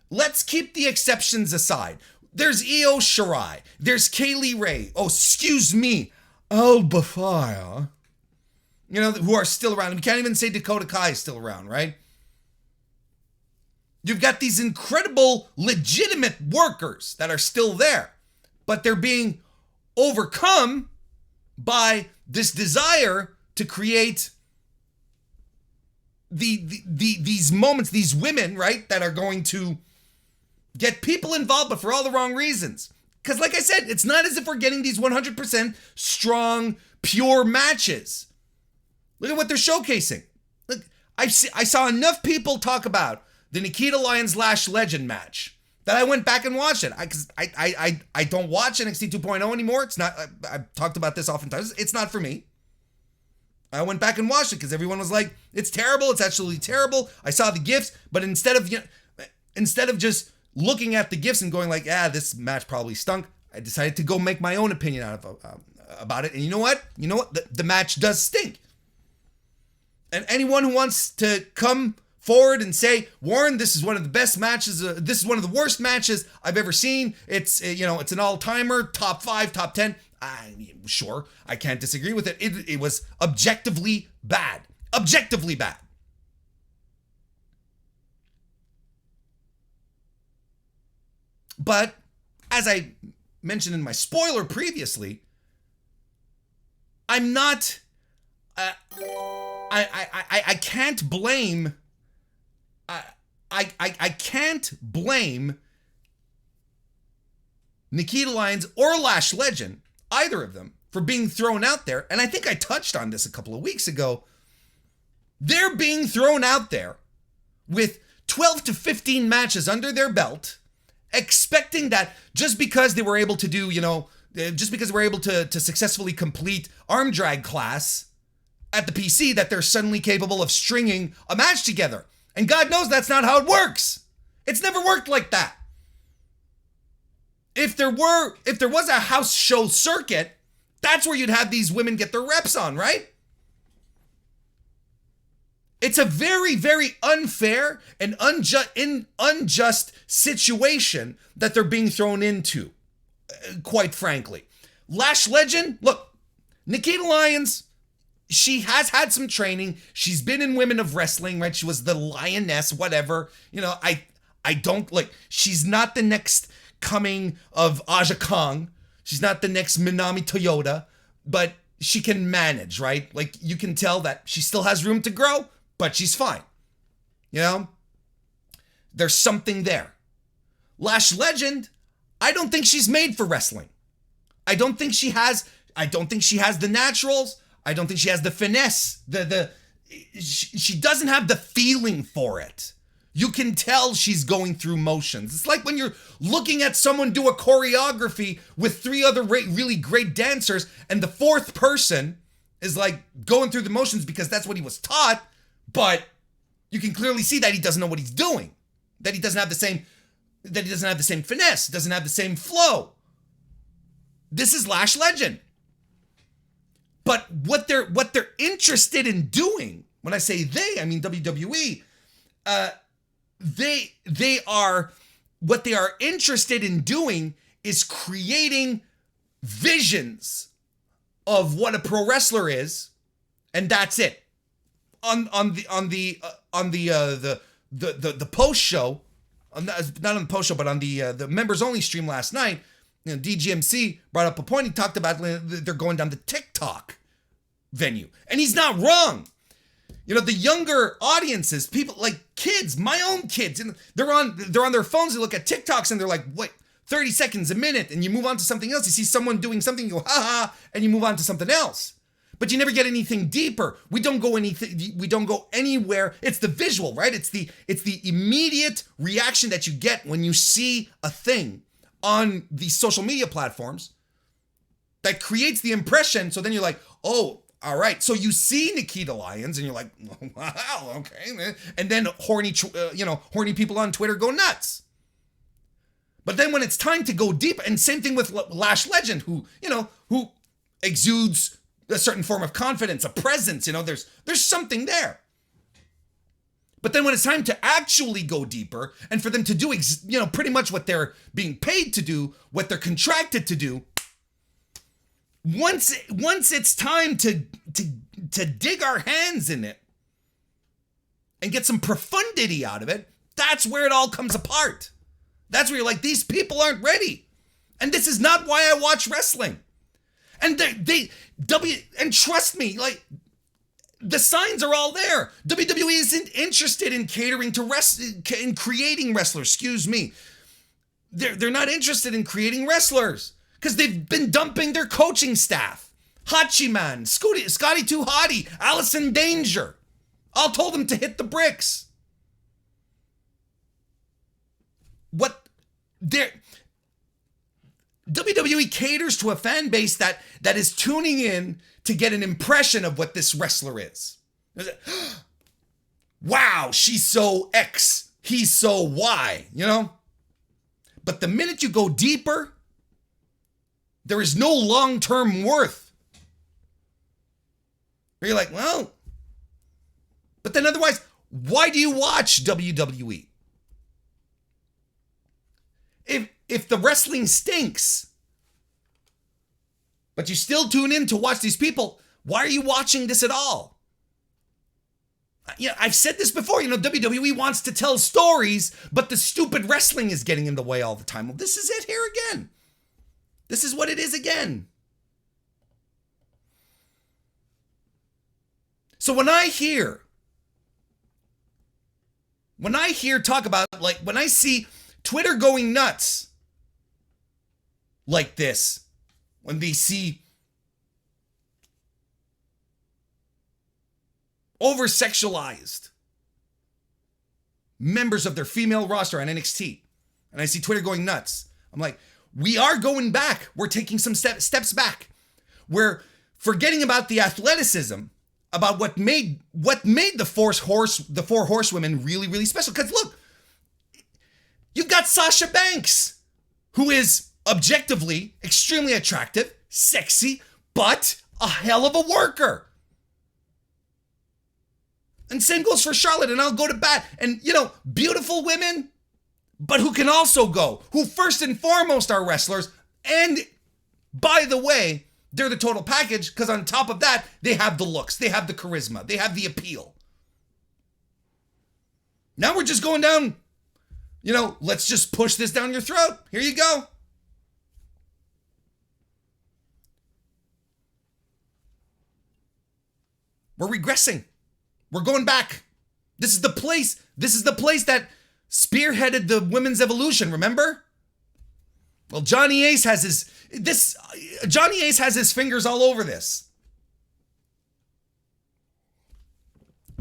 A: let's keep the exceptions aside. There's Io Shirai. There's Kaylee Ray. Oh, excuse me, Alba Fire. Who are still around. We can't even say Dakota Kai is still around, right? You've got these incredible, legitimate workers that are still there, but they're being overcome by this desire to create these moments, these women, right, that are going to get people involved, but for all the wrong reasons. Because like I said, it's not as if we're getting these 100% strong, pure matches. Look at what they're showcasing. Look, I saw enough people talk about the Nikita Lyons Lash Legend match that I went back and watched it. I don't watch NXT 2.0 anymore. It's not, I've talked about this oftentimes. It's not for me. I went back and watched it because everyone was like, it's terrible. It's absolutely terrible. I saw the GIFs, but instead of just looking at the GIFs and going like, this match probably stunk, I decided to go make my own opinion about it. And you know what? The match does stink. And anyone who wants to come forward and say, Warren, this is one of the best matches, this is one of the worst matches I've ever seen. It's, it's an all-timer, top 5, top 10. Sure, I can't disagree with it. It was objectively bad. Objectively bad. But as I mentioned in my spoiler previously, I'm not, I can't blame, I can't blame Nikita Lyons or Lash Legend, either of them, for being thrown out there. And I think I touched on this a couple of weeks ago. They're being thrown out there with 12 to 15 matches under their belt, expecting that just because they were able to do, just because they were able to successfully complete arm drag class at the PC, that they're suddenly capable of stringing a match together. And God knows that's not how it works. It's never worked like that. If there was a house show circuit, that's where you'd have these women get their reps on, right? It's a very, very unfair and unjust situation that they're being thrown into, quite frankly. Lash Legend, look, Nikita Lyons, she has had some training. She's been in Women of Wrestling, right? She was the Lioness, whatever. I don't, like, she's not the next coming of Aja Kong. She's not the next Minami Toyota, but she can manage, right? Like, you can tell that she still has room to grow, but she's fine. There's something there. Lash Legend, I don't think she's made for wrestling. I don't think she has the naturals. I don't think she has the finesse. She doesn't have the feeling for it. You can tell she's going through motions. It's like when you're looking at someone do a choreography with 3 other really great dancers, and the 4th person is like going through the motions because that's what he was taught, but you can clearly see that he doesn't know what he's doing, that he doesn't have the same finesse, doesn't have the same flow. This is Lash Legend. But what they're interested in doing, when I say they, I mean WWE, what they are interested in doing is creating visions of what a pro wrestler is, and that's it. On the post show, not on the post show, but on the members only stream last night, DGMC brought up a point. He talked about they're going down the TikTok venue, and he's not wrong. the younger audiences, people like kids, my own kids, and they're on their phones, they look at TikToks and they're like, what, 30 seconds, a minute, and you move on to something else. You see someone doing something, you go, ha ha, and you move on to something else. But you never get anything deeper. We don't go anywhere. It's the visual, right? It's the immediate reaction that you get when you see a thing on these social media platforms that creates the impression. So then you're like, oh, all right. So you see Nikita Lyons and you're like, wow, okay. And then horny people on Twitter go nuts. But then when it's time to go deep, and same thing with Lash Legend, who exudes a certain form of confidence, a presence, there's something there. But then when it's time to actually go deeper and for them to do, pretty much what they're being paid to do, what they're contracted to do, once it's time to dig our hands in it and get some profundity out of it, that's where it all comes apart. That's where you're like, these people aren't ready. And this is not why I watch wrestling. And and trust me, like, the signs are all there. WWE isn't interested in catering to in creating wrestlers, excuse me. They're not interested in creating wrestlers because they've been dumping their coaching staff. Hachiman, Scotty Too Hottie, Allison Danger, all told them to hit the bricks. WWE caters to a fan base that is tuning in to get an impression of what this wrestler is. Wow, she's so X, he's so Y, But the minute you go deeper, there is no long-term worth. You're like, well, but then otherwise, why do you watch WWE? If the wrestling stinks, but you still tune in to watch these people, why are you watching this at all? I've said this before, WWE wants to tell stories, but the stupid wrestling is getting in the way all the time. Well, this is it here again. This is what it is again. So when I hear talk about, like, when I see Twitter going nuts like this, when they see over-sexualized members of their female roster on NXT, and I see Twitter going nuts, I'm like, we are going back. We're taking some steps back. We're forgetting about the athleticism, about what made the four horsewomen really, really special. Because look, you've got Sasha Banks, who is objectively extremely attractive, sexy, but a hell of a worker. And same goes for Charlotte, and I'll go to bat. And, beautiful women, but who can also go, who first and foremost are wrestlers. And by the way, they're the total package, because on top of that, they have the looks, they have the charisma, they have the appeal. Now we're just going down, let's just push this down your throat. Here you go. We're regressing. We're going back. This is the place that spearheaded the women's evolution, remember? Well, Johnny Ace has his fingers all over this.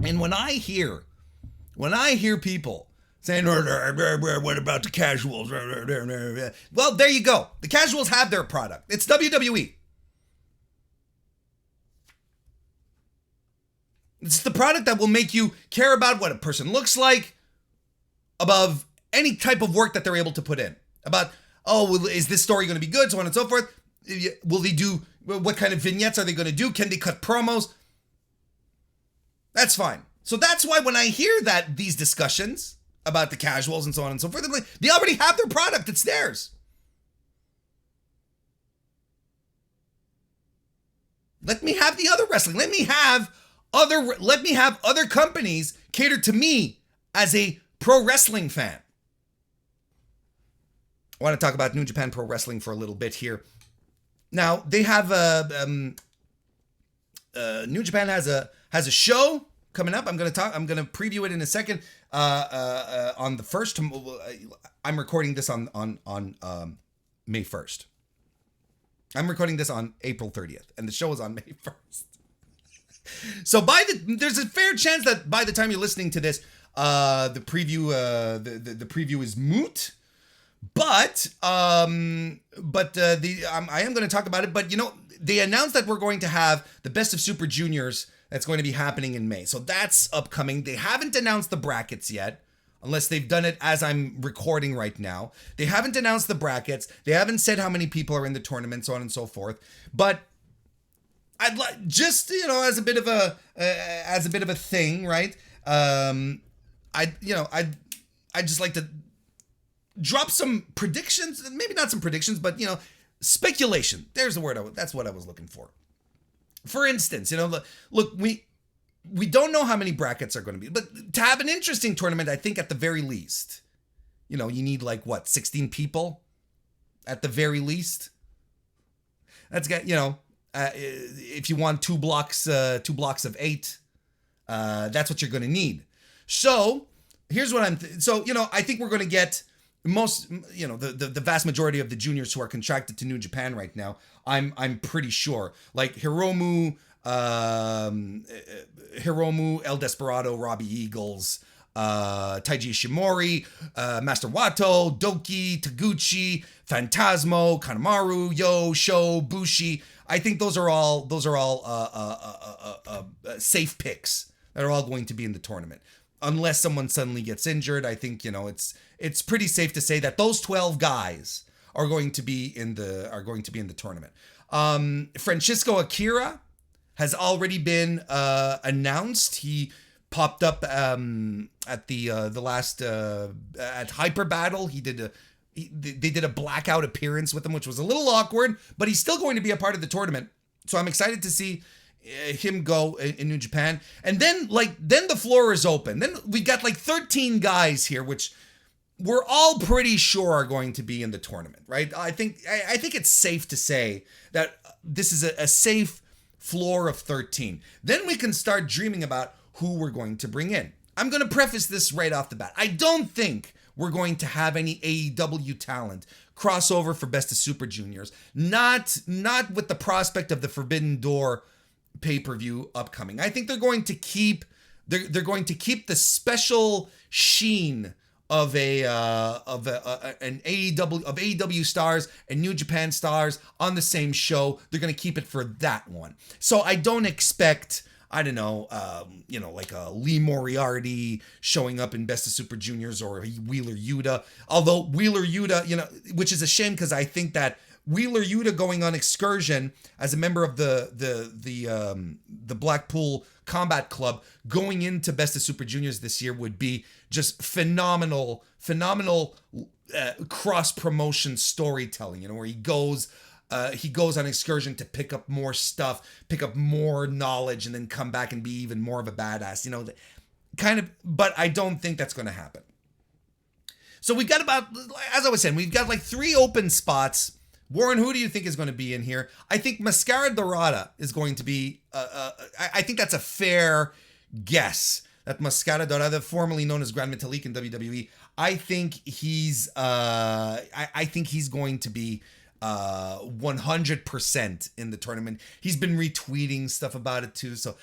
A: And when I hear people saying, what about the casuals? Well, there you go. The casuals have their product. It's WWE. It's the product that will make you care about what a person looks like above any type of work that they're able to put in. About, is this story going to be good? So on and so forth. Will they do, what kind of vignettes are they going to do? Can they cut promos? That's fine. So that's why when I hear these discussions about the casuals and so on and so forth, I'm like, they already have their product. It's theirs. Let me have the other wrestling. Let me have other companies cater to me as a pro wrestling fan. I want to talk about New Japan Pro Wrestling for a little bit here. Now, they have New Japan has a show coming up. I'm going to preview it in a second. On the first, I'm recording this on May 1st. I'm recording this on April 30th, and the show is on May 1st. So there's a fair chance that by the time you're listening to this, the preview is moot. But I am going to talk about it. But they announced that we're going to have the Best of Super Juniors that's going to be happening in May. So that's upcoming. They haven't announced the brackets yet, unless they've done it as I'm recording right now. They haven't announced the brackets. They haven't said how many people are in the tournament, so on and so forth. But I'd like just as a bit of a thing, right? I'd just like to drop some predictions, maybe not some predictions, but speculation. There's the word. That's what I was looking for. For instance, look, we don't know how many brackets are going to be, but to have an interesting tournament, I think at the very least, you need 16 people at the very least. That's got, if you want two blocks of 8, that's what you're going to need. So here's what I think we're going to get the vast majority of the juniors who are contracted to New Japan right now. I'm pretty sure, like Hiromu, El Desperado, Robbie Eagles, Taiji Ishimori, Master Wato, Doki, Taguchi, Phantasmo, Kanemaru, Yo, Sho, Bushi. I think those are all safe picks that are all going to be in the tournament. Unless someone suddenly gets injured, I think it's pretty safe to say that those 12 guys are going to be in the tournament. Francisco Akira has already been announced. He popped up at the last at Hyper Battle. They did a blackout appearance with him, which was a little awkward, but he's still going to be a part of the tournament. So I'm excited to see him go in New Japan. And then the floor is open. Then we got 13 guys here, which we're all pretty sure are going to be in the tournament, right? I think it's safe to say that this is a safe floor of 13. Then we can start dreaming about who we're going to bring in. I'm going to preface this right off the bat. I don't think we're going to have any AEW talent crossover for Best of Super Juniors. Not with the prospect of the Forbidden Door pay-per-view upcoming. I think they're going to keep the special sheen of an AEW stars and New Japan stars on the same show. They're going to keep it for that one. So I don't expect, I don't know, like a Lee Moriarty showing up in Best of Super Juniors or Wheeler Yuta. Although Wheeler Yuta, which is a shame because I think that Wheeler Yuta going on excursion as a member of the Blackpool Combat Club going into Best of Super Juniors this year would be just phenomenal cross promotion storytelling. Where he goes on excursion to pick up more stuff, pick up more knowledge, and then come back and be even more of a badass. But I don't think that's going to happen. So we've got as I was saying, we've got 3 open spots. Warren, who do you think is going to be in here? I think Mascara Dorada is going to be, I think that's a fair guess, that Mascara Dorada, formerly known as Grand Metalik in WWE, I think he's going to be 100% in the tournament. He's been retweeting stuff about it too, so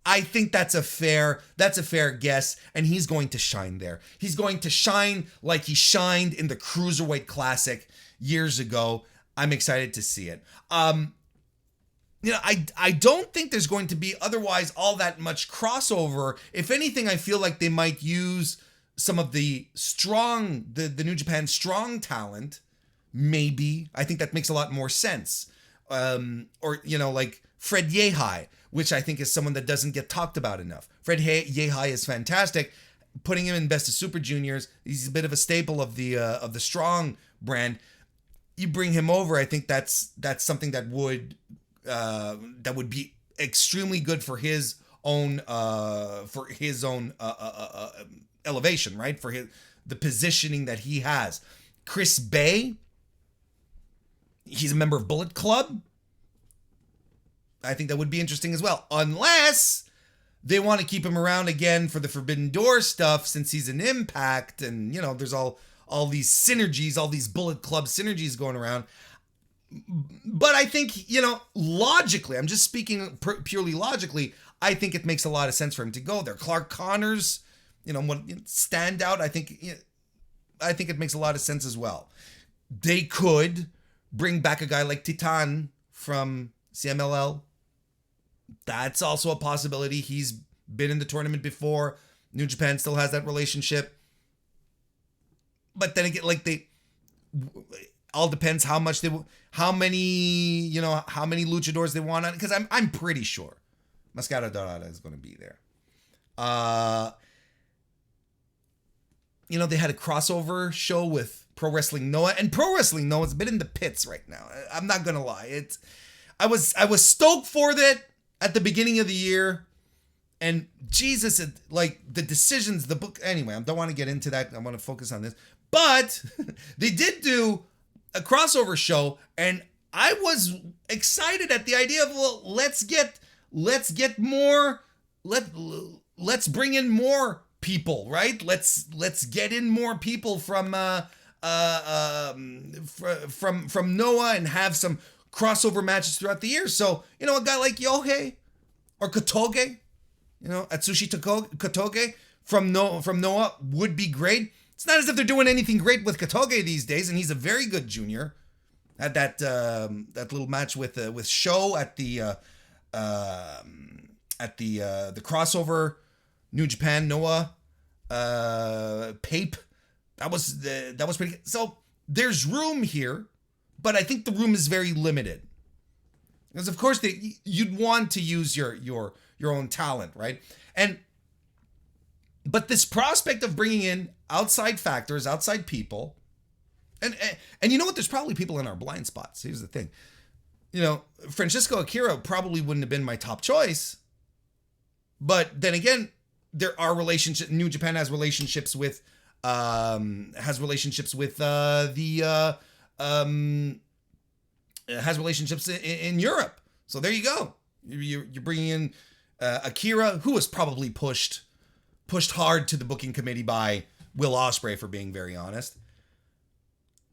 A: I think that's a fair guess, and he's going to shine there. He's going to shine like he shined in the Cruiserweight Classic years ago. I'm excited to see it. I don't think there's going to be otherwise all that much crossover. If anything, I feel like they might use some of the New Japan strong talent. Maybe. I think that makes a lot more sense. Like Fred Yehai, which I think is someone that doesn't get talked about enough. Fred Yehai is fantastic. Putting him in Best of Super Juniors, he's a bit of a staple of the strong brand. You bring him over, I think that's something that would be extremely good for his own elevation, right? For the positioning that he has. Chris Bay, he's a member of Bullet Club. I think that would be interesting as well, unless they want to keep him around again for the Forbidden Door stuff since he's an Impact, and there's all these synergies, all these Bullet Club synergies going around. But I think, logically, I'm just speaking purely logically, I think it makes a lot of sense for him to go there. Clark Connors, stand out. I think it makes a lot of sense as well. They could bring back a guy like Titan from CMLL. That's also a possibility. He's been in the tournament before. New Japan still has that relationship. But then again, all depends how many luchadors they want on, because I'm pretty sure Mascara Dorada is going to be there. They had a crossover show with Pro Wrestling Noah, and Pro Wrestling Noah's been in the pits right now. I'm not gonna lie. I was stoked for that at the beginning of the year, and Jesus, the decisions, the book. Anyway, I don't want to get into that. I want to focus on this. But they did do a crossover show, and I was excited at the idea of, well, let's get more. Let's bring in more people, right? Let's get in more people from Noah and have some crossover matches throughout the year. So, a guy like Yohei or Kotoge, Atsushi Kotoge from Noah would be great. It's not as if they're doing anything great with Kotoge these days, and he's a very good junior. Had that little match with Sho at the crossover New Japan Noah Pape. That was pretty good. So there's room here, but I think the room is very limited. Because of course you'd want to use your own talent, right? But this prospect of bringing in outside factors, outside people, and you know what? There's probably people in our blind spots. Here's the thing. Francisco Akira probably wouldn't have been my top choice. But then again, there are relationships. New Japan has relationships with has relationships in Europe. So there you go. You're bringing in Akira, who was probably pushed hard to the booking committee by Will Ospreay, for being very honest.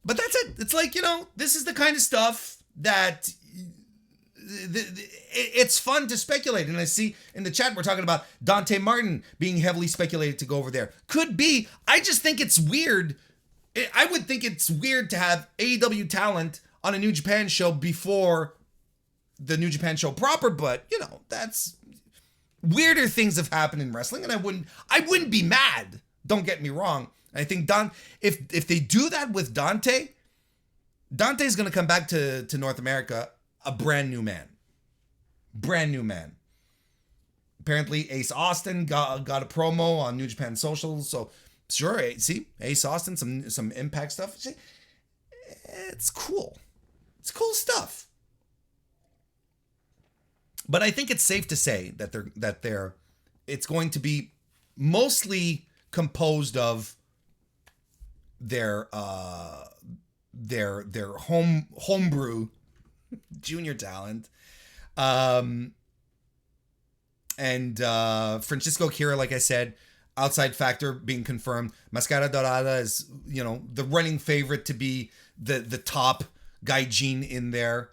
A: But that's it. It's this is the kind of stuff that it's fun to speculate. And I see in the chat we're talking about Dante Martin being heavily speculated to go over there. Could be. I just think it's weird. I would think it's weird to have AEW talent on a New Japan show before the New Japan show proper, but that's weirder things have happened in wrestling, and I wouldn't be mad. Don't get me wrong. I think if they do that with Dante's going to come back to North America a brand new man. Apparently Ace Austin got a promo on New Japan Social, so sure, see, Ace Austin, some Impact stuff. See, it's cool. It's cool stuff. But I think it's safe to say that it's going to be mostly composed of their homebrew junior talent, and Francisco Akira, like I said, outside factor being confirmed. Mascara Dorada is the running favorite to be the top gaijin in there.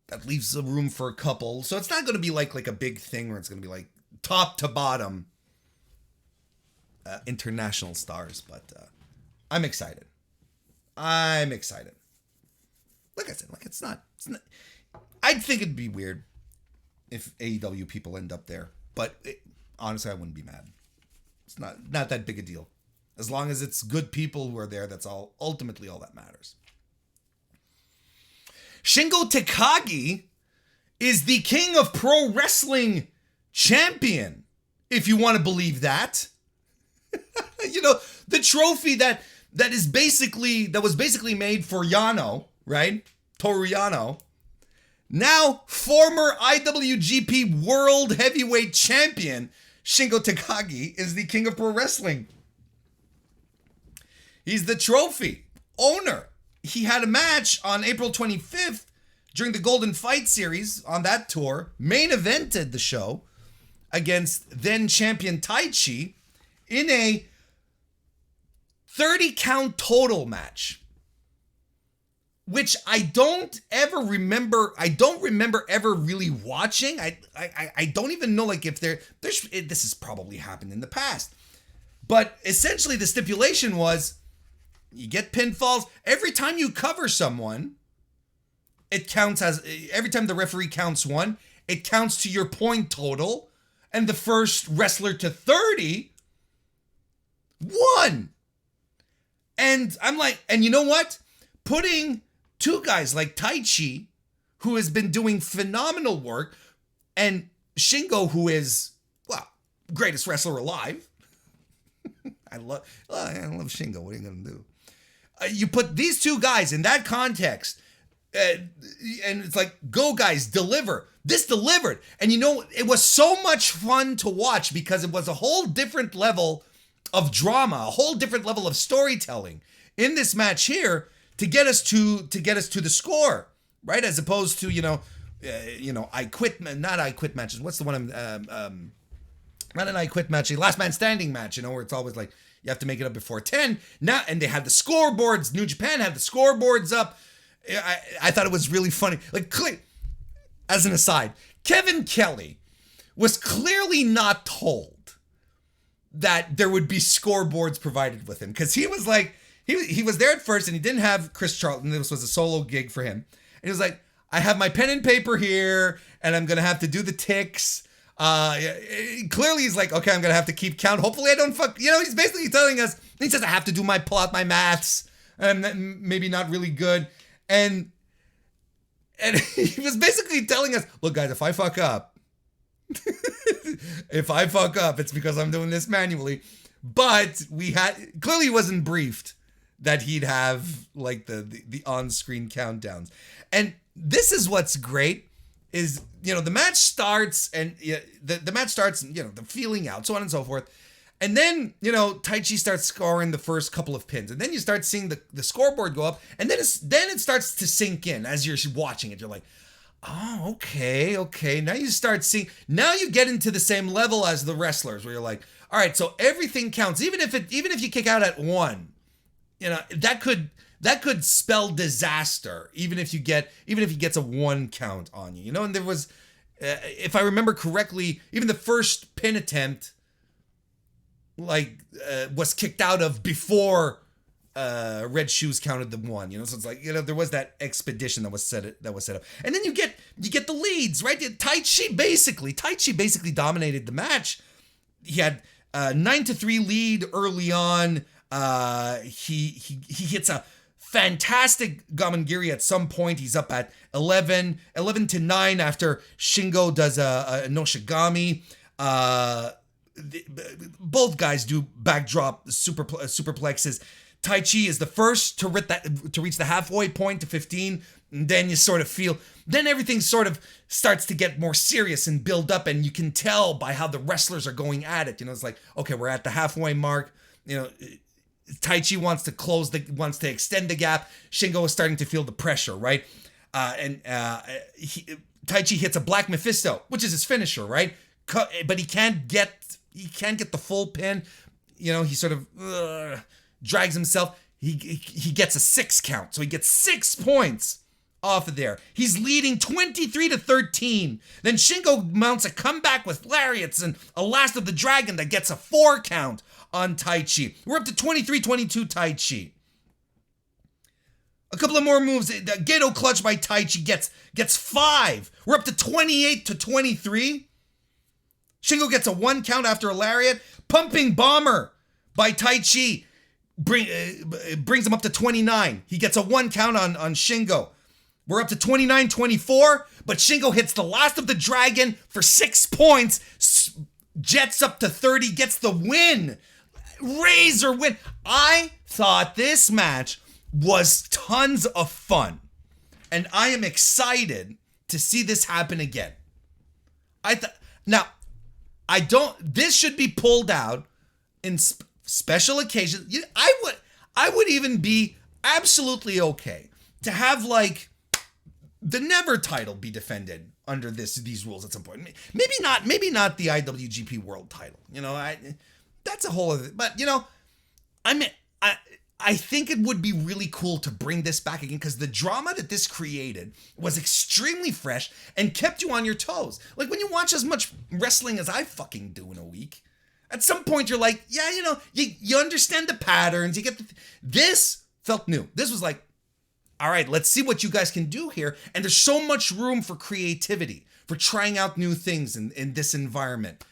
A: That leaves a room for a couple. So it's not going to be like a big thing where it's going to be like top to bottom international stars. But I'm excited. Like I said, it's not. I'd think it'd be weird if AEW people end up there. But honestly, I wouldn't be mad. It's not that big a deal. As long as it's good people who are there, that's ultimately all that matters. Shingo Takagi is the King of Pro Wrestling champion, if you want to believe that. The trophy that was basically made for Yano, right? Toru Yano. Now, former IWGP World Heavyweight Champion Shingo Takagi is the King of Pro Wrestling. He's the trophy owner. He had a match on April 25th during the Golden Fight series on that tour, main evented the show against then champion Taichi in a 30 count total match, which I don't remember ever really watching. I don't even know like if this has probably happened in the past. But essentially the stipulation was you get pinfalls. Every time you cover someone, it counts as, every time the referee counts one, it counts to your point total. And the first wrestler to 30 won. And I'm like, and you know what? Putting two guys like Taichi, who has been doing phenomenal work, and Shingo, who is, well, greatest wrestler alive. I love Shingo. What are you going to do? You put these two guys in that context, and it's like, go guys, deliver. This delivered. And you know, it was so much fun to watch because it was a whole different level of drama, a whole different level of storytelling in this match here to get us to the score, right? As opposed to, not I quit matches. What's the one not an I quit match, a last man standing match, where it's always like you have to make it up before 10. Now, and they had the scoreboards. New Japan had the scoreboards up. I thought it was really funny. Like, as an aside, Kevin Kelly was clearly not told that there would be scoreboards provided with him, because he was like, he was there at first and he didn't have Chris Charlton. This was a solo gig for him. And he was like, I have my pen and paper here and I'm going to have to do the ticks. Clearly he's like, okay, I'm going to have to keep count. Hopefully I don't fuck, he's basically telling us, he says I have to do my plot, my maths, and maybe not really good. And he was basically telling us, look guys, if I fuck up, it's because I'm doing this manually. But clearly he wasn't briefed that he'd have like the on-screen countdowns. And this is what's great is, the match starts and the match starts, the feeling out, so on and so forth. And then, Taichi starts scoring the first couple of pins. And then you start seeing the scoreboard go up. And then it starts to sink in as you're watching it. You're like, oh, okay. Now you get into the same level as the wrestlers where you're like, all right, so everything counts. Even if you kick out at 1, that could spell disaster. Even if he gets a 1 count on you, and there was, if I remember correctly, even the first pin attempt, was kicked out of before Red Shoes counted the 1. So it's like, there was that expedition that was set up, and then you get the leads, right? Taichi basically dominated the match. He had 9-3 lead early on. He hits a fantastic Gamangiri at some point. He's up at 11-9 after Shingo does a Noshigami. Both guys do backdrop superplexes. Taichi is the first to reach the halfway point to 15. And then you sort of feel, then everything sort of starts to get more serious and build up, and you can tell by how the wrestlers are going at it. It's like, okay, we're at the halfway mark. Taichi wants to extend the gap. Shingo is starting to feel the pressure, right? Taichi hits a Black Mephisto, which is his finisher, right? But he can't get the full pin. He sort of drags himself. He gets a 6 count, so he gets 6 points off of there. He's leading 23-13. Then Shingo mounts a comeback with lariats and a Last of the Dragon that gets a 4 count on Taichi. We're up to 23-22 Taichi. A couple of more moves. The Gedo clutch by Taichi gets 5. We're up to 28-23. Shingo gets a 1 count after a lariat. Pumping Bomber by Taichi brings him up to 29. He gets a 1 count on Shingo. We're up to 29-24, but Shingo hits the Last of the Dragon for 6 points, jets up to 30, gets the win. Razor win. I thought this match was tons of fun, and I am excited to see this happen again. This should be pulled out in special occasions. I would even be absolutely okay to have the Never title be defended under these rules at some point. Maybe not the IWGP World title. That's a whole other. But I think it would be really cool to bring this back again, because the drama that this created was extremely fresh and kept you on your toes. Like when you watch as much wrestling as I fucking do in a week, at some point you're like, yeah, you understand the patterns. You get this felt new. This was like, all right, let's see what you guys can do here. And there's so much room for creativity, for trying out new things in this environment.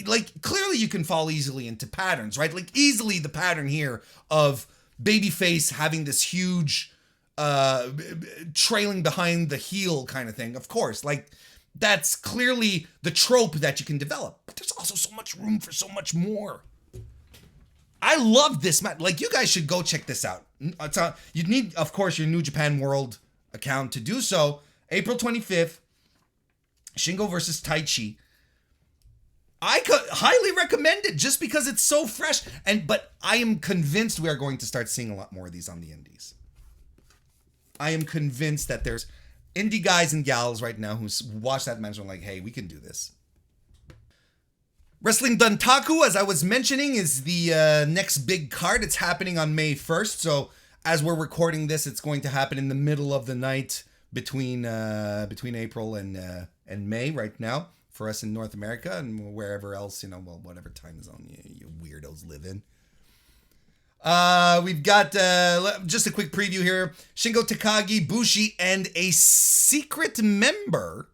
A: Like clearly you can fall easily into patterns, right? Like easily the pattern here of babyface having this huge trailing behind the heel kind of thing. Of course, like that's clearly the trope that you can develop, but there's also so much room for so much more. I love this match. Like you guys should go check this out. You need, of course, your New Japan World account to do so. April 25th, Shingo versus Taichi. I could highly recommend it just because it's so fresh. But I am convinced we are going to start seeing a lot more of these on the indies. I am convinced that there's indie guys and gals right now who watch that match and are like, hey, we can do this. Wrestling Dontaku, as I was mentioning, is the next big card. It's happening on May 1st. So as we're recording this, it's going to happen in the middle of the night between April and May right now for us in North America and wherever else, whatever time zone you weirdos live in. We've got just a quick preview here. Shingo, Takagi, Bushi, and a secret member,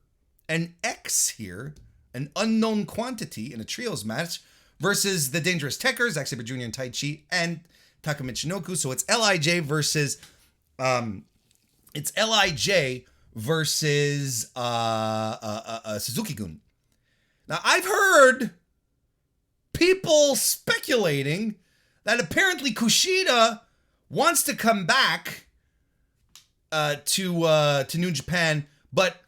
A: an X here, an unknown quantity in a trios match versus the Dangerous Tekkers, Zack Sabre Jr. and Taichi, and Taka Michinoku. So it's LIJ versus Suzuki-gun. Now I've heard people speculating that apparently Kushida wants to come back to New Japan, but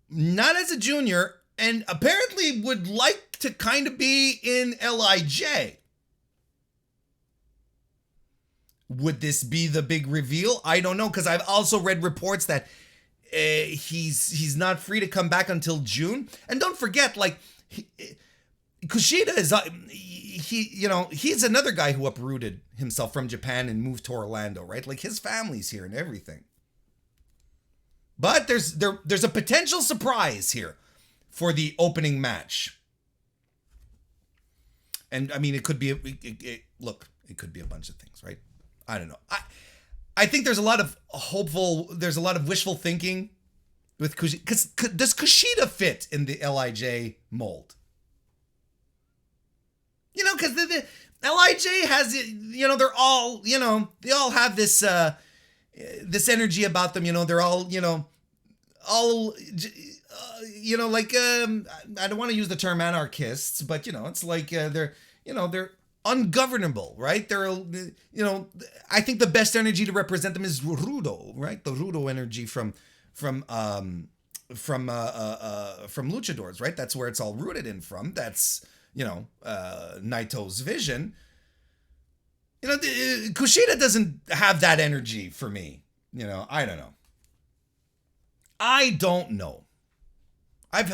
A: not as a junior, and apparently would like to kind of be in LIJ. Would this be the big reveal? I don't know, because I've also read reports that he's not free to come back until June. And don't forget, like, Kushida is he's another guy who uprooted himself from Japan and moved to Orlando, right? Like his family's here and everything. But there's a potential surprise here for the opening match. And I mean, it could be it could be a bunch of things, right? I don't know. I think there's a lot of wishful thinking with Kushida. Because does Kushida fit in the LIJ mold? Because the LIJ has, they're all, they all have this this energy about them. They're all, I don't want to use the term anarchists, but it's like they're ungovernable, right? They're, I think the best energy to represent them is rudo, right? The rudo energy from luchadors, right? That's where it's all rooted in from. That's, Naito's vision. Kushida doesn't have that energy for me. I don't know. I've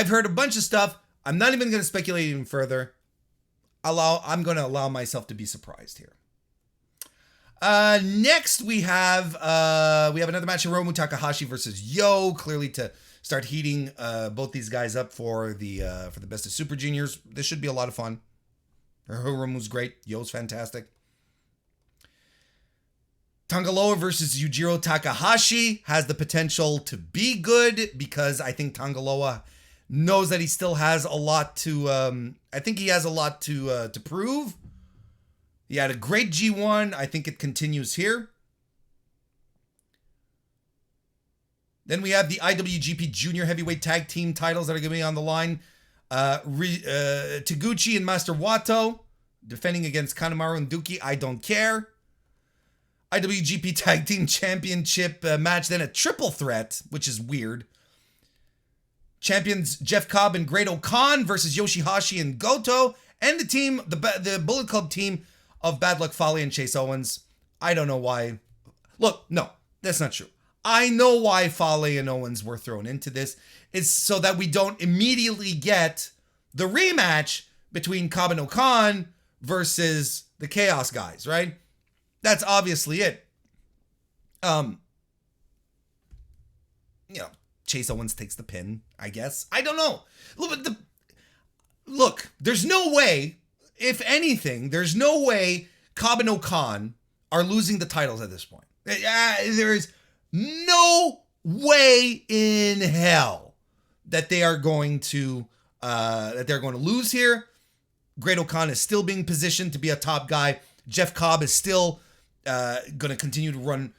A: heard a bunch of stuff. I'm not even going to speculate even further. I'm going to allow myself to be surprised here. Next we have another match of Hiromu Takahashi versus Yo, clearly to start heating both these guys up for the Best of Super Juniors. This should be a lot of fun. Hiromu's great. Yo's fantastic. Tangaloa versus Yujiro Takahashi has the potential to be good because I think Tangaloa knows that he still has a lot to. I think he has a lot to prove. He had a great G1. I think it continues here. Then we have the IWGP Junior Heavyweight Tag Team titles that are going to be on the line. Taguchi and Master Wato defending against Kanemaru and Duki. I don't care. IWGP Tag Team Championship match. Then a triple threat, which is weird. Champions Jeff Cobb and Great Khan versus Yoshihashi and Goto. And the team, the Bullet Club team of Bad Luck Fale and Chase Owens. I don't know why. Look, no, that's not true. I know why Fale and Owens were thrown into this. It's so that we don't immediately get the rematch between Cobb and Khan versus the Chaos guys, right? That's obviously it. Chase Owens takes the pin, I guess. I don't know. Look, there's no way, if anything, there's no way Cobb and Khan are losing the titles at this point. There is no way in hell that they are going to lose here. Great O'Khan is still being positioned to be a top guy. Jeff Cobb is still going to continue to run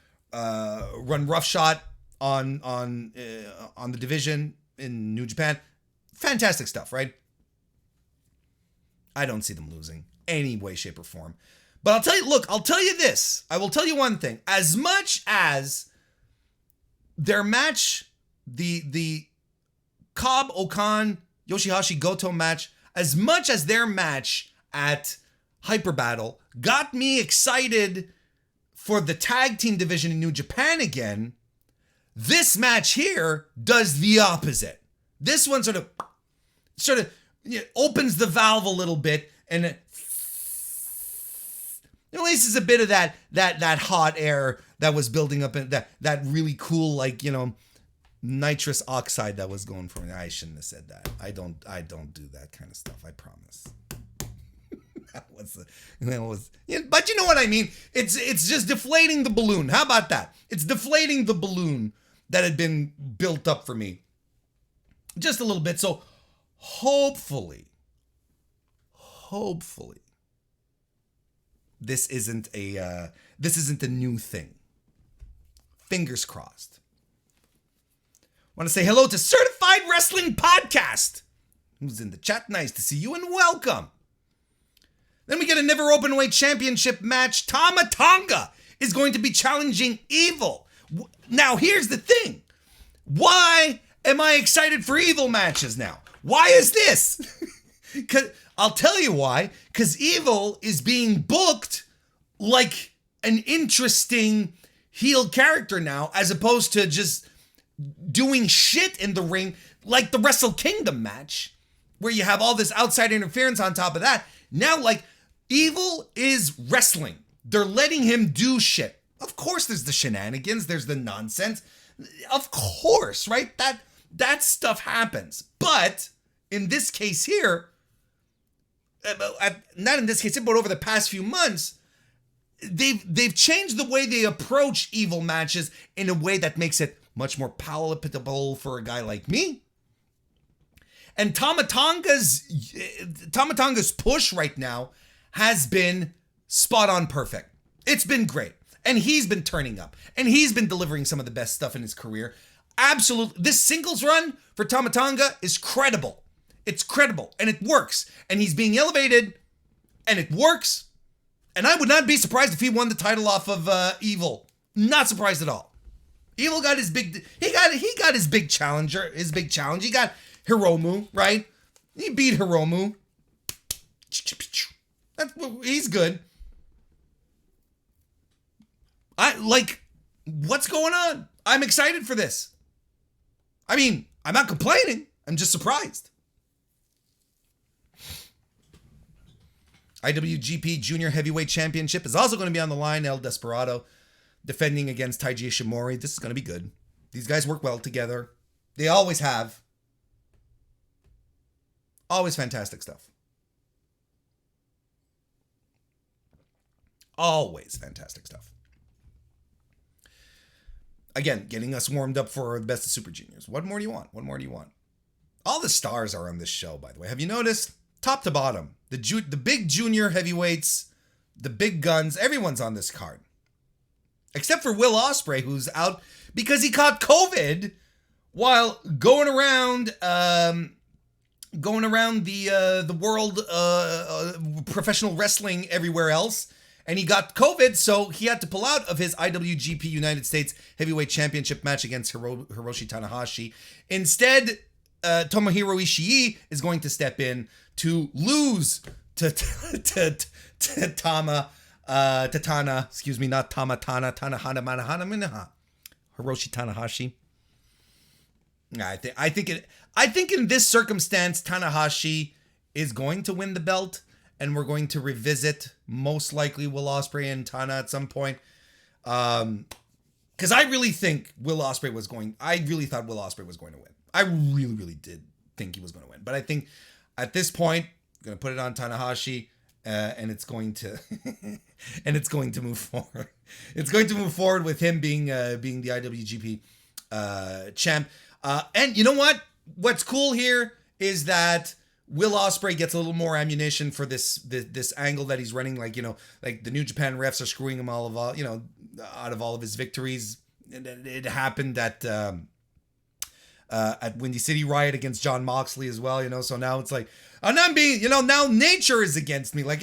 A: roughshod on the division in New Japan. Fantastic stuff, right? I don't see them losing any way, shape, or form. But I'll tell you this. I will tell you one thing. As much as their match, the Cobb, O'Khan, Yoshihashi, Goto match, as much as their match at Hyper Battle got me excited for the tag team division in New Japan again, this match here does the opposite. This one sort of opens the valve a little bit and it releases a bit of that hot air that was building up in that really cool, nitrous oxide that was going for me. I shouldn't have said that. I don't do that kind of stuff. I promise. But you know what I mean? It's just deflating the balloon. How about that? It's deflating the balloon that had been built up for me. Just a little bit. So hopefully, this isn't a new thing. Fingers crossed. Want to say hello to Certified Wrestling Podcast, who's in the chat. Nice to see you and welcome. Then we get a Never Openweight Championship match. Tama Tonga is going to be challenging Evil. Now, here's the thing. Why am I excited for Evil matches now? Why is this? I'll tell you why. Because Evil is being booked like an interesting heel character now, as opposed to just doing shit in the ring like the Wrestle Kingdom match, where you have all this outside interference on top of that. Now, Evil is wrestling. They're letting him do shit. Of course there's the shenanigans, there's the nonsense. Of course, right? That stuff happens. But in this case here, not in this case, but over the past few months, they've changed the way they approach Evil matches in a way that makes it much more palatable for a guy like me. And Tama Tonga's push right now has been spot on perfect. It's been great. And he's been turning up. And he's been delivering some of the best stuff in his career. Absolutely. This singles run for Tama Tonga is credible. It's credible. And it works. And he's being elevated. And it works. And I would not be surprised if he won the title off of Evil. Not surprised at all. Evil got his big... He got his big challenger. His big challenge. He got Hiromu, right? He beat Hiromu. He's good. What's going on? I'm excited for this. I mean, I'm not complaining. I'm just surprised. IWGP Junior Heavyweight Championship is also going to be on the line. El Desperado defending against Taiji Ishimori. This is going to be good. These guys work well together. They always have. Always fantastic stuff. Always fantastic stuff. Again, getting us warmed up for the best of Super Juniors. What more do you want? What more do you want? All the stars are on this show, by the way. Have you noticed? Top to bottom. The big junior heavyweights, the big guns, everyone's on this card. Except for Will Ospreay, who's out because he caught COVID while going around the world, professional wrestling everywhere else. And he got COVID, so he had to pull out of his IWGP United States Heavyweight Championship match against Hiroshi Tanahashi. Instead, Tomohiro Ishii is going to step in to lose to Tana, excuse me, not Tama, Tana, Tanahana, Manahana, Minaha. Hiroshi Tanahashi. I think in this circumstance, Tanahashi is going to win the belt, and we're going to revisit most likely Will Ospreay and Tana at some point. Because I really think I really thought Will Ospreay was going to win. I really, really did think he was going to win. But I think at this point, I'm going to put it on Tanahashi, and it's going to move forward. It's going to move forward with him being the IWGP champ. And you know what? What's cool here is that Will Ospreay gets a little more ammunition for this angle that he's running. Like the New Japan refs are screwing him out of all of his victories. It happened at Windy City Riot against John Moxley as well. So now it's like, and I'm being, now nature is against me. Like,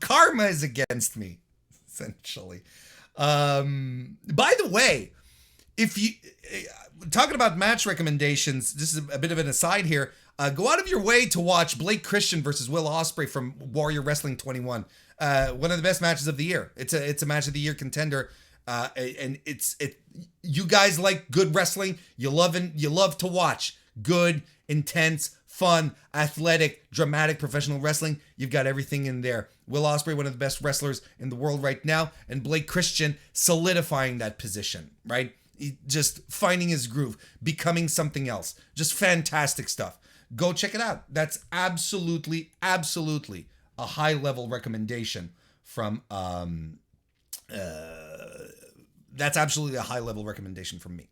A: karma is against me, essentially. By the way, if you talking about match recommendations, this is a bit of an aside here. Go out of your way to watch Blake Christian versus Will Ospreay from Warrior Wrestling 21. One of the best matches of the year. It's a match of the year contender. And you guys like good wrestling. You love to watch good, intense, fun, athletic, dramatic professional wrestling. You've got everything in there. Will Ospreay, one of the best wrestlers in the world right now, and Blake Christian solidifying that position, right? Just finding his groove, becoming something else. Just fantastic stuff. Go check it out. That's absolutely a high-level recommendation from that's absolutely a high-level recommendation from me.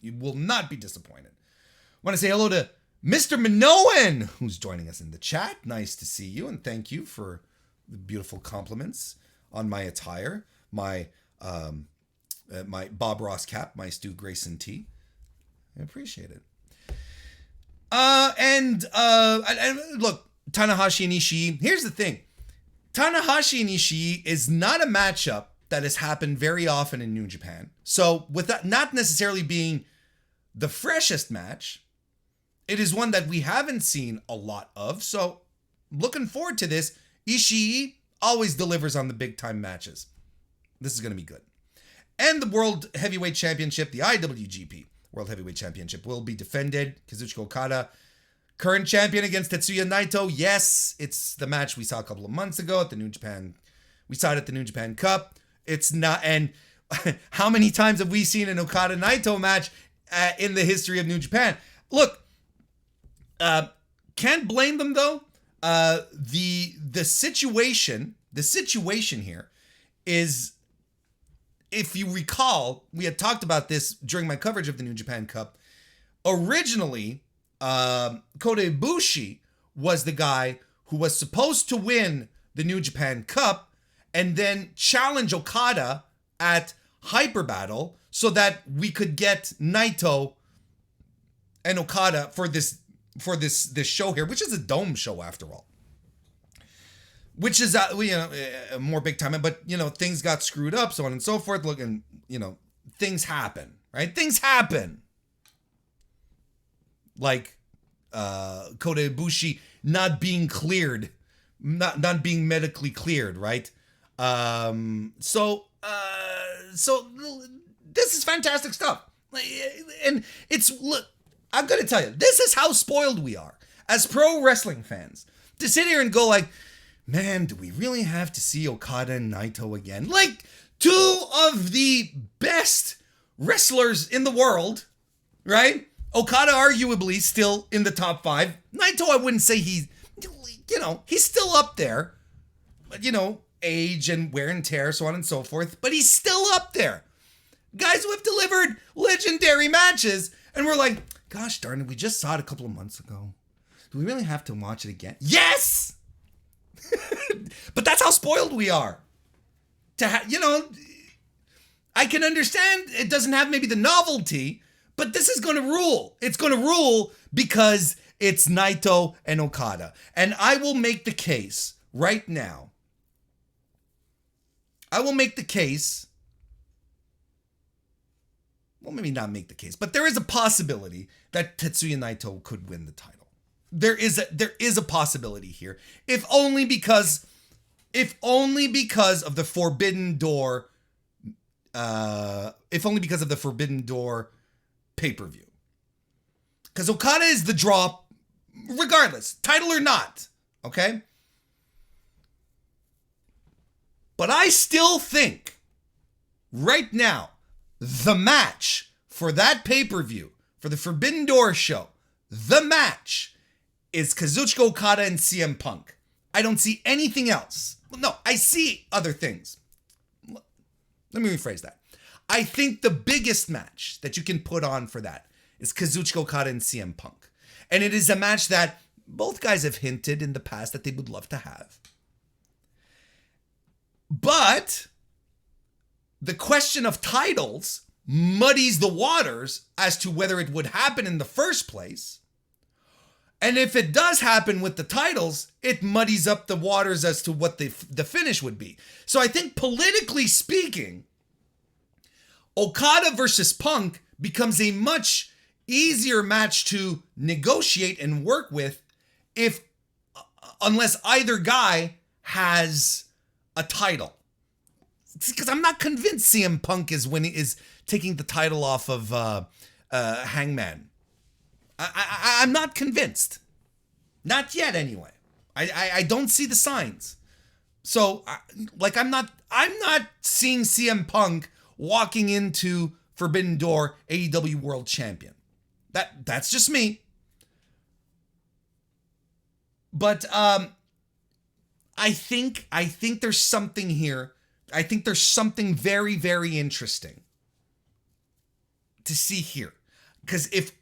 A: You will not be disappointed. I want to say hello to Mr. Minoan, who's joining us in the chat. Nice to see you, and thank you for the beautiful compliments on my attire, my Bob Ross cap, my Stu Grayson tee. I appreciate it. And look, Tanahashi and Ishii. Here's the thing. Tanahashi and Ishii is not a matchup that has happened very often in New Japan. So with that not necessarily being the freshest match, it is one that we haven't seen a lot of. So looking forward to this. Ishii always delivers on the big time matches. This is going to be good. And the World Heavyweight Championship, the IWGP World Heavyweight Championship, will be defended. Kazuchika Okada, current champion against Tetsuya Naito. Yes, it's the match we saw a couple of months ago at the New Japan. We saw it at the New Japan Cup. It's not, and how many times have we seen an Okada Naito match in the history of New Japan? Look, can't blame them though. The situation here is, if you recall, we had talked about this during my coverage of the New Japan Cup. Originally, Kota Ibushi was the guy who was supposed to win the New Japan Cup and then challenge Okada at Hyper Battle so that we could get Naito and Okada for this show here, which is a dome show after all. Which is more big time, but things got screwed up, so on and so forth. Look, and things happen, right? Things happen. Like Kota Ibushi not being cleared, not being medically cleared, right? So this is fantastic stuff. And look, I'm gonna tell you, this is how spoiled we are as pro wrestling fans to sit here and go like, man, do we really have to see Okada and Naito again? Like, two of the best wrestlers in the world, right? Okada arguably still in the top 5. Naito, I wouldn't say he's still up there. But, age and wear and tear, so on and so forth. But he's still up there. Guys who have delivered legendary matches. And we're like, gosh darn it, we just saw it a couple of months ago. Do we really have to watch it again? Yes! But that's how spoiled we are. I can understand it doesn't have maybe the novelty, but this is going to rule. It's going to rule because it's Naito and Okada. And I will make the case right now. Well, maybe not make the case, but there is a possibility that Tetsuya Naito could win the title. There is a possibility here, if only because of the Forbidden Door if only because of the Forbidden Door pay-per-view. Because Okada is the draw, regardless, title or not, okay? But I still think, right now, the match for that pay-per-view, for the Forbidden Door show, the match is Kazuchika Okada and CM Punk. I don't see anything else. No, I see other things. Let me rephrase that. I think the biggest match that you can put on for that is Kazuchika Okada and CM Punk. And it is a match that both guys have hinted in the past that they would love to have. But the question of titles muddies the waters as to whether it would happen in the first place. And if it does happen with the titles, it muddies up the waters as to what the finish would be. So I think politically speaking, Okada versus Punk becomes a much easier match to negotiate and work with unless either guy has a title. Because I'm not convinced CM Punk is taking the title off of Hangman. I'm not convinced. Not yet, anyway. I don't see the signs. So, I'm not seeing CM Punk walking into Forbidden Door AEW World Champion. That's just me. But I think there's something here. I think there's something very, very interesting to see here. Because if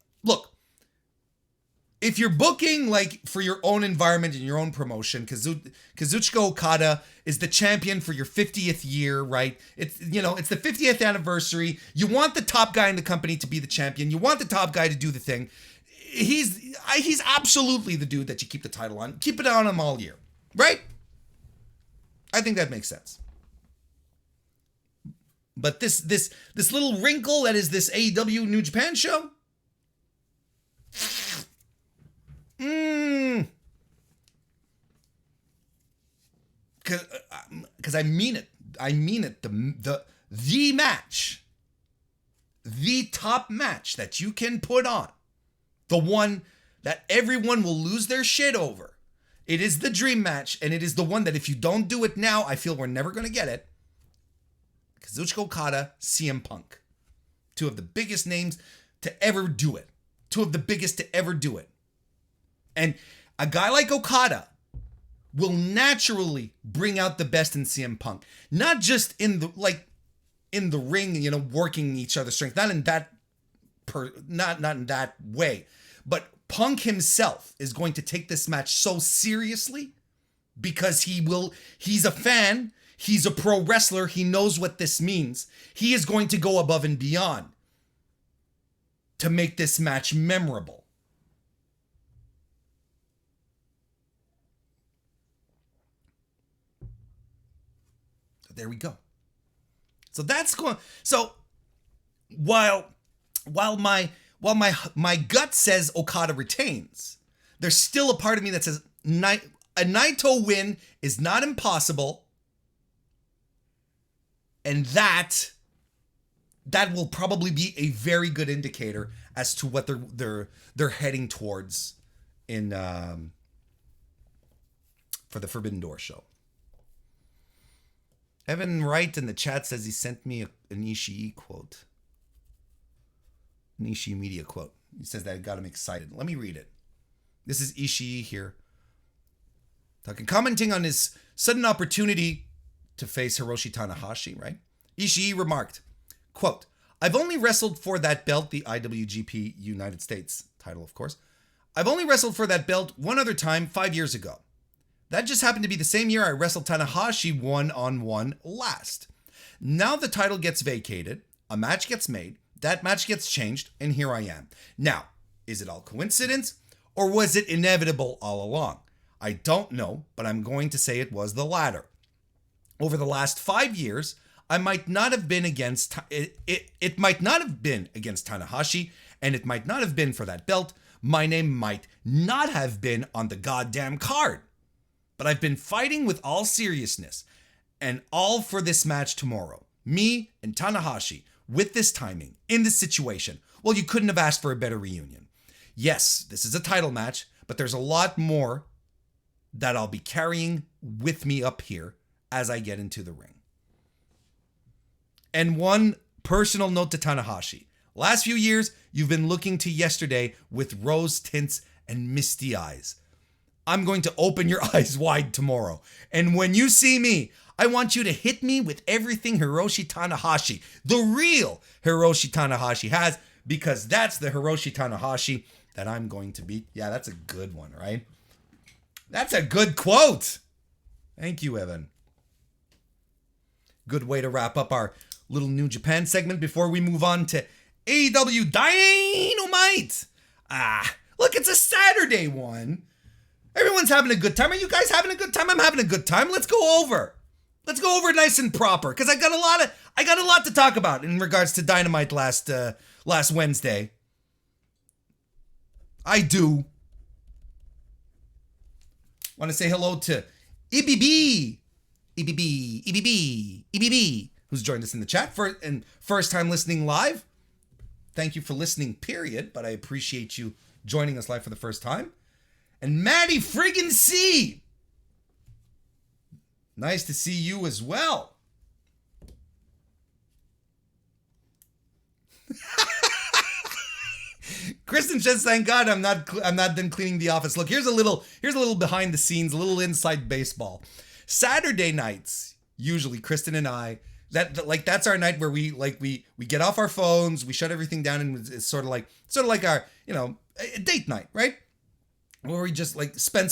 A: you're booking for your own environment and your own promotion, Kazuchika Okada is the champion for your 50th year, right? It's the 50th anniversary. You want the top guy in the company to be the champion. You want the top guy to do the thing. He's absolutely the dude that you keep the title on. Keep it on him all year, right? I think that makes sense. But this little wrinkle that is this AEW New Japan show. Because I mean it. The match, the top match that you can put on, the one that everyone will lose their shit over. It is the dream match, and it is the one that if you don't do it now, I feel we're never going to get it. Kazuchika Okada, CM Punk. Two of the biggest names to ever do it. Two of the biggest to ever do it. And a guy like Okada will naturally bring out the best in CM Punk. Not just in the ring, working each other's strength. Not in that not in that way. But Punk himself is going to take this match so seriously because he's a fan. He's a pro wrestler. He knows what this means. He is going to go above and beyond to make this match memorable. So there we go. So that's going. So while my gut says Okada retains, there's still a part of me that says a Naito win is not impossible. And that will probably be a very good indicator as to what they're heading towards in for the Forbidden Door show. Evan Wright in the chat says he sent me an Ishii quote. An Ishii media quote. He says that it got him excited. Let me read it. This is Ishii here. Commenting on his sudden opportunity to face Hiroshi Tanahashi, right? Ishii remarked, quote, "I've only wrestled for that belt," the IWGP United States title, of course. "I've only wrestled for that belt one other time 5 years ago. That just happened to be the same year I wrestled Tanahashi one-on-one last. Now the title gets vacated, a match gets made, that match gets changed, and here I am. Now, is it all coincidence, or was it inevitable all along? I don't know, but I'm going to say it was the latter. Over the last 5 years, I might not have been against it might not have been against Tanahashi, and it might not have been for that belt. My name might not have been on the goddamn card. But I've been fighting with all seriousness, and all for this match tomorrow. Me and Tanahashi, with this timing, in this situation, well, you couldn't have asked for a better reunion. Yes, this is a title match, but there's a lot more that I'll be carrying with me up here as I get into the ring. And one personal note to Tanahashi. Last few years, you've been looking to yesterday with rose tints and misty eyes. I'm going to open your eyes wide tomorrow. And when you see me, I want you to hit me with everything Hiroshi Tanahashi, the real Hiroshi Tanahashi has, because that's the Hiroshi Tanahashi that I'm going to beat. Yeah, that's a good one, right? That's a good quote. Thank you, Evan. Good way to wrap up our little New Japan segment before we move on to AEW Dynamite. Look, it's a Saturday one. Everyone's having a good time. Are you guys having a good time? I'm having a good time. Let's go over it nice and proper, because I got a lot to talk about in regards to Dynamite last Wednesday. I do want to say hello to EBB, who's joined us in the chat and first time listening live. Thank you for listening, period, but I appreciate you joining us live for the first time. And Maddie friggin' C. Nice to see you as well. Kristen says, "Thank God I'm not done cleaning the office." Look, here's a little behind the scenes, a little inside baseball. Saturday nights, usually Kristen and I, that's our night where we get off our phones, we shut everything down, and it's sort of like our, a date night, right? Where we just spend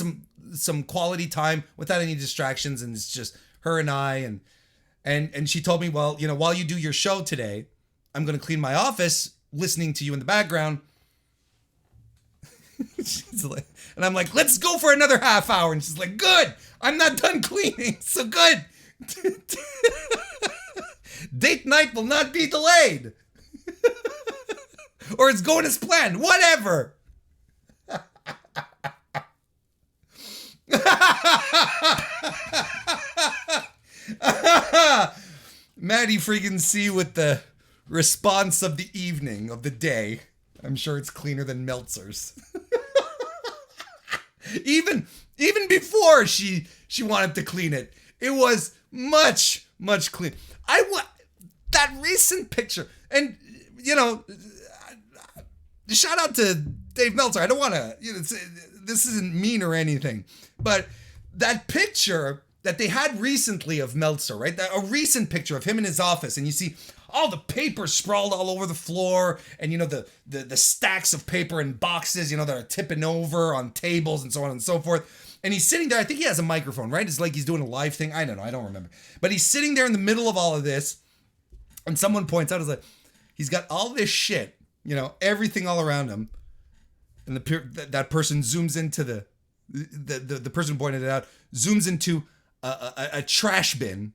A: some quality time without any distractions, and it's just her and I, and she told me, well, while you do your show today, I'm going to clean my office listening to you in the background. And I'm like, let's go for another half hour. And she's like, good, I'm not done cleaning. So good. Date night will not be delayed. Or it's going as planned. Whatever. Maddie freaking C with the response of the evening, of the day. I'm sure it's cleaner than Meltzer's. Even before she wanted to clean it, it was much cleaner. That recent picture, and shout out to Dave Meltzer. I don't want to, this isn't mean or anything, but that picture that they had recently of Meltzer, right? A recent picture of him in his office, and you see all the paper sprawled all over the floor, and the stacks of paper and boxes, that are tipping over on tables and so on and so forth. And he's sitting there. I think he has a microphone, right? It's like he's doing a live thing. I don't know. I don't remember. But he's sitting there in the middle of all of this, and someone points out, he's got all this shit, everything all around him, and that person zooms into the person who pointed it out zooms into a trash bin,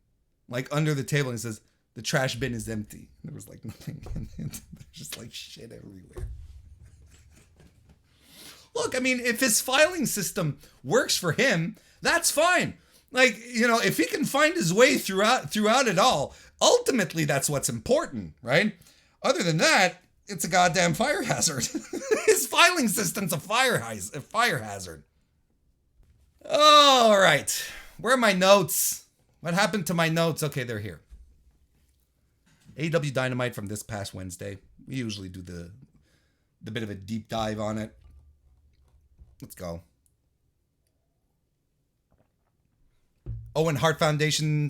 A: under the table, and he says, the trash bin is empty. There was nothing in it. There's just shit everywhere. Look, I mean, if his filing system works for him, that's fine. If he can find his way throughout it all, ultimately that's what's important, right? Other than that, it's a goddamn fire hazard. His filing system's a fire hazard. All right. Where are my notes? What happened to my notes? Okay, they're here. AEW Dynamite from this past Wednesday. We usually do the bit of a deep dive on it. Let's go. Owen Hart Foundation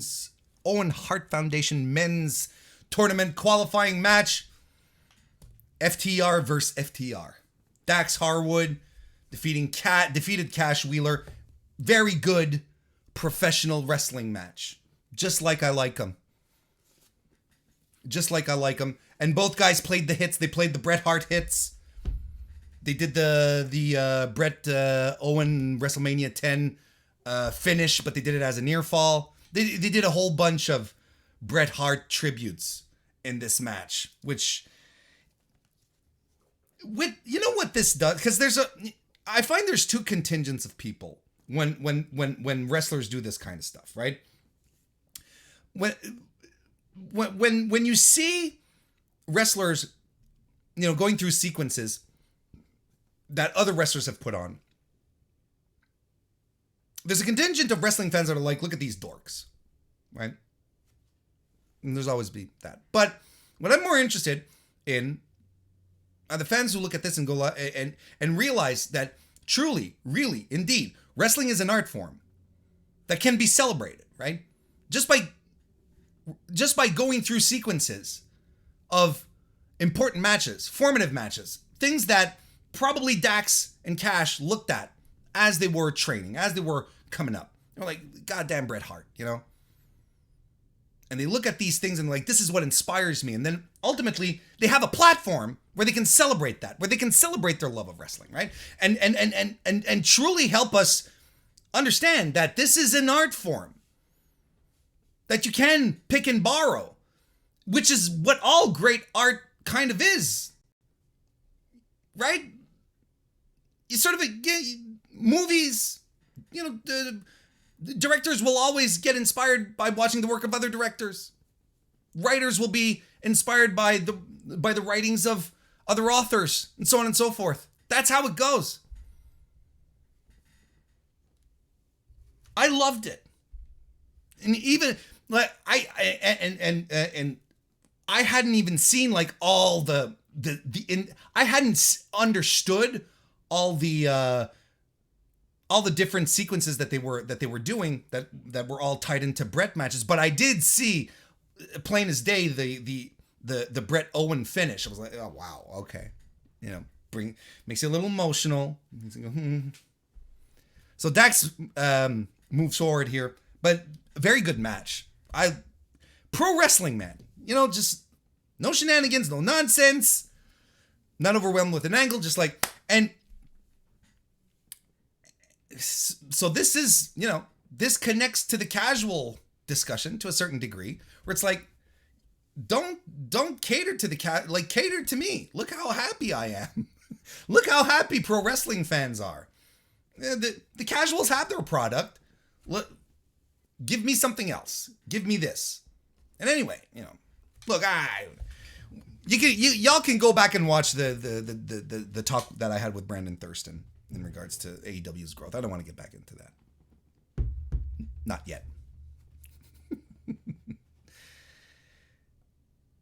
A: men's tournament qualifying match. FTR versus FTR. Dax Harwood defeated Cash Wheeler. Very good professional wrestling match. Just like I like them. And both guys played the hits. They played the Bret Hart hits. They did the Bret Owen WrestleMania 10 finish, but they did it as a near fall. They did a whole bunch of Bret Hart tributes in this match, which what this does, because I find there's two contingents of people when wrestlers do this kind of stuff, right? when you see wrestlers, going through sequences that other wrestlers have put on, there's a contingent of wrestling fans that are like, look at these dorks, right? And there's always be that. But what I'm more interested in are the fans who look at this and go and realize that truly, really, indeed, wrestling is an art form that can be celebrated, right? Just by going through sequences of important matches, formative matches, things that probably Dax and Cash looked at as they were training, as they were coming up. They're like, goddamn Bret Hart, And they look at these things and like, this is what inspires me. And then ultimately they have a platform where they can celebrate that, where they can celebrate their love of wrestling, right? And truly help us understand that this is an art form that you can pick and borrow, which is what all great art kind of is, right? You sort of movies, the directors will always get inspired by watching the work of other directors. Writers will be inspired by the writings of other authors, and so on and so forth. That's how it goes. I loved it, and even like I hadn't even seen like all I hadn't understood all the different sequences that they were doing that were all tied into Bret matches, but I did see plain as day the Bret Owen finish. I was like, oh wow, okay, makes you a little emotional. So Dax moves forward here, but a very good match. Pro wrestling, man. Just no shenanigans, no nonsense, not overwhelmed with an angle, just like, and so this is, this connects to the casual discussion to a certain degree, where it's like, don't cater to cater to me. Look how happy I am. Look how happy pro wrestling fans are. The casuals have their product. Look, give me something else. Give me this. And anyway, look, y'all can go back and watch the talk that I had with Brandon Thurston in regards to AEW's growth. I don't want to get back into that. Not yet.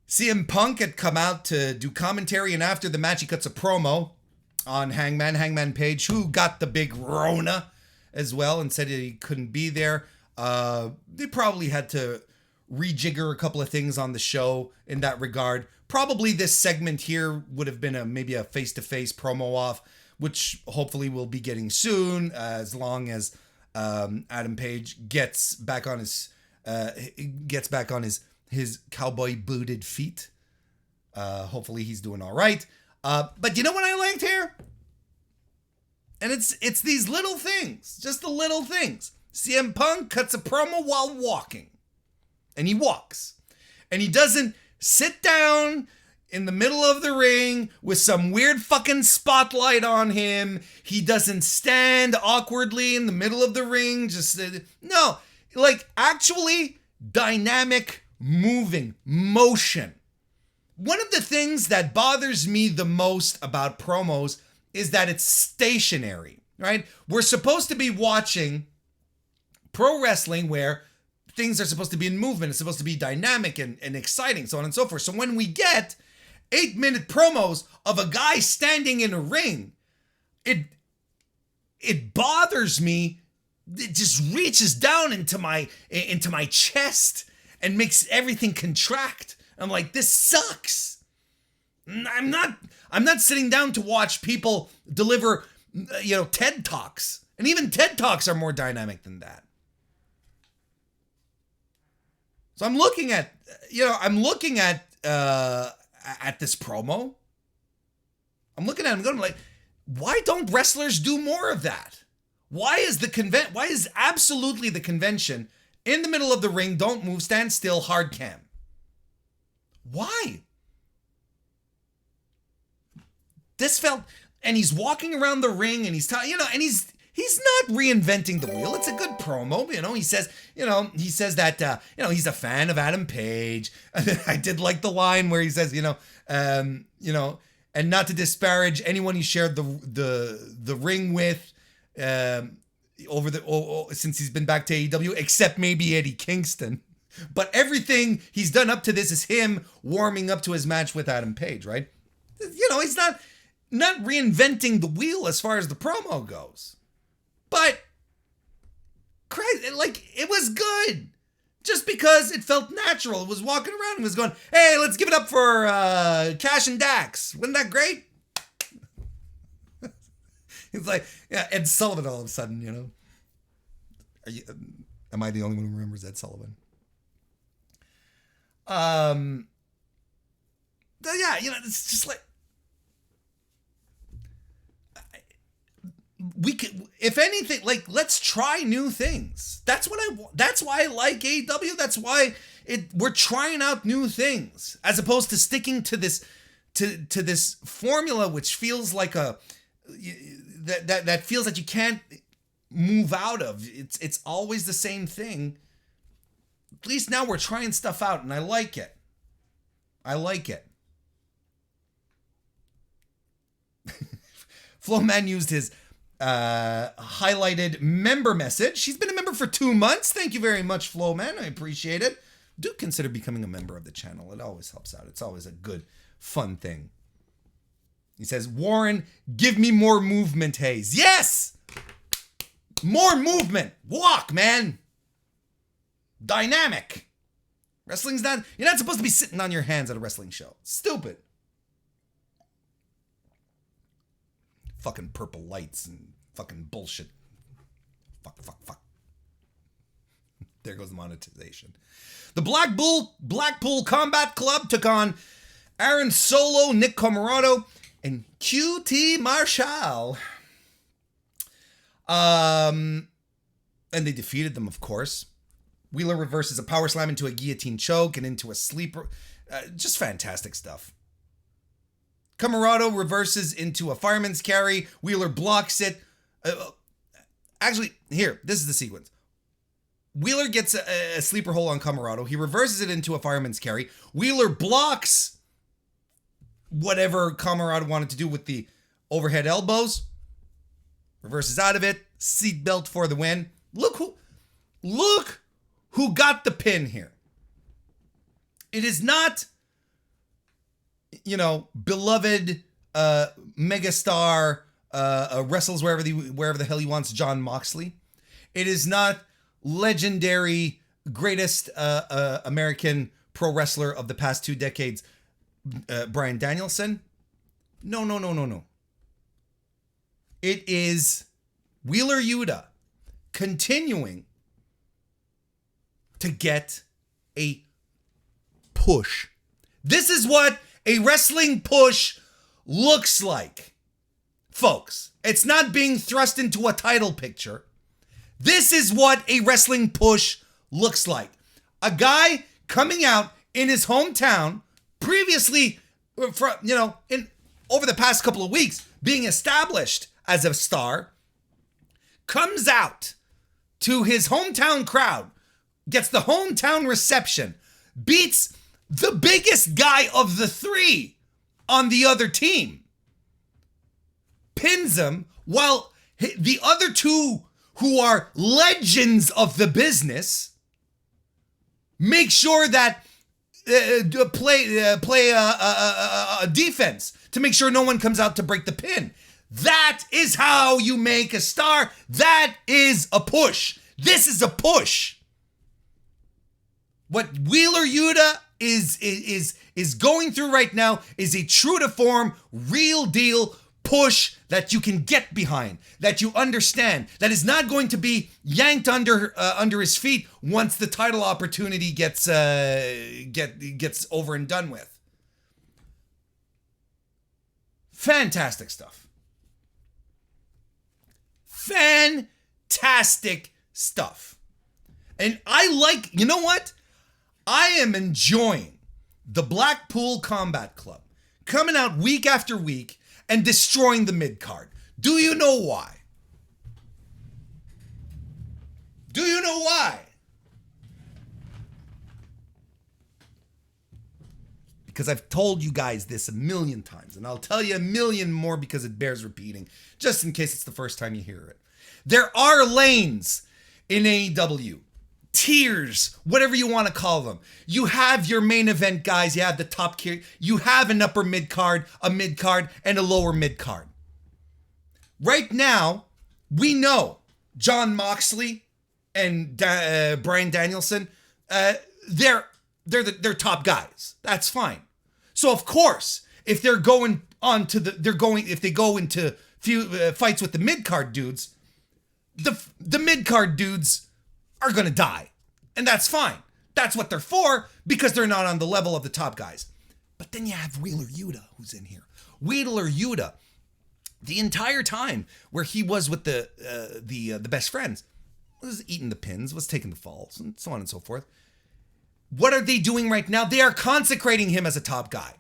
A: CM Punk had come out to do commentary, and after the match, he cuts a promo on Hangman Page, who got the big Rona as well, and said he couldn't be there. They probably had to rejigger a couple of things on the show in that regard. Probably this segment here would have been maybe a face-to-face promo off, which hopefully we'll be getting soon, as long as Adam Page gets back on his cowboy booted feet. Hopefully he's doing all right. But you know what I liked here? And it's these little things, just the little things. CM Punk cuts a promo while walking. And he walks. And he doesn't sit down in the middle of the ring with some weird fucking spotlight on him. He doesn't stand awkwardly in the middle of the ring. No, like actually dynamic moving motion. One of the things that bothers me the most about promos is that it's stationary, right? We're supposed to be watching pro wrestling where things are supposed to be in movement. It's supposed to be dynamic and exciting, so on and so forth. So when we get 8-minute promos of a guy standing in a ring, it bothers me. It just reaches down into my chest and makes everything contract. I'm like, this sucks. I'm not sitting down to watch people deliver, TED Talks. And even TED Talks are more dynamic than that. So I'm looking at this promo. I'm looking at him going like, why don't wrestlers do more of that? Why is absolutely the convention in the middle of the ring, don't move, stand still, hard cam? Why? And he's walking around the ring and he's He's not reinventing the wheel. It's a good promo. He says that, he's a fan of Adam Page. I did like the line where he says, and not to disparage anyone he shared the ring with, since he's been back to AEW, except maybe Eddie Kingston. But everything he's done up to this is him warming up to his match with Adam Page, right? He's not reinventing the wheel as far as the promo goes. But crazy, like, it was good. Just because it felt natural. It was walking around and was going, hey, let's give it up for Cash and Dax. Wasn't that great? He's like, yeah, Ed Sullivan all of a sudden, Am I the only one who remembers Ed Sullivan? Yeah, it's just like, we could, if anything, like, let's try new things. That's why I like AEW. That's why we're trying out new things as opposed to sticking to this to this formula, which feels like that feels that you can't move out of. It's always the same thing. At least now we're trying stuff out, and I like it. Flowman used his highlighted member message. He's been a member for 2 months. Thank you very much, Flowman. I appreciate it. Do consider becoming a member of the channel. It always helps out. It's always a good, fun thing. He says, Warren, give me more movement, Hayes. Yes! More movement. Walk, man. Dynamic. Wrestling's not... You're not supposed to be sitting on your hands at a wrestling show. Stupid. Fucking purple lights and fucking bullshit. Fuck. There goes the monetization. The Blackpool Combat Club took on Aaron Solo, Nick Comoroto, and QT Marshall. And they defeated them, of course. Wheeler reverses a power slam into a guillotine choke and into a sleeper. Just fantastic stuff. Comoroto reverses into a fireman's carry. Wheeler blocks it. Actually, here, this is the sequence. Wheeler gets a sleeper hold on Comoroto. He reverses it into a fireman's carry. Wheeler blocks whatever Comoroto wanted to do with the overhead elbows. Reverses out of it. Seatbelt for the win. Look who got the pin here. It is not, beloved megastar wrestles wherever the hell he wants, John Moxley. It is not legendary greatest American pro wrestler of the past 2 decades, Bryan Danielson. No. It is Wheeler Yuta continuing to get a push. This is what a wrestling push looks like, folks. It's not being thrust into a title picture. This is what a wrestling push looks like. A guy coming out in his hometown, previously, over the past couple of weeks, being established as a star, comes out to his hometown crowd, gets the hometown reception, beats the biggest guy of the 3 on the other team, pins him, while the other 2 who are legends of the business make sure that play a defense to make sure no one comes out to break the pin. That is how you make a star. That is a push. This is a push. What Wheeler Yuta is going through right now is a true to form, real deal push that you can get behind, that you understand, that is not going to be yanked under his feet once the title opportunity gets over and done with. Fantastic stuff. Fantastic stuff. And you know what? I am enjoying the Blackpool Combat Club coming out week after week and destroying the mid-card. Do you know why? Do you know why? Because I've told you guys this a million times, and I'll tell you a million more because it bears repeating, just in case it's the first time you hear it. There are lanes in AEW. Tiers, whatever you want to call them. You have your main event guys, you have the top tier, you have an upper mid card, a mid card, and a lower mid card. Right now, we know Jon Moxley and Bryan Danielson, they're top guys. That's fine. So of course, if they're going on to if they go into few fights with the mid card dudes, the mid card dudes are gonna die, and that's fine. That's what they're for, because they're not on the level of the top guys. But then you have Wheeler Yuta, who's in here. Wheeler Yuta, the entire time where he was with the best friends, was eating the pins, was taking the falls, and so on and so forth. What are they doing right now? They are consecrating him as a top guy,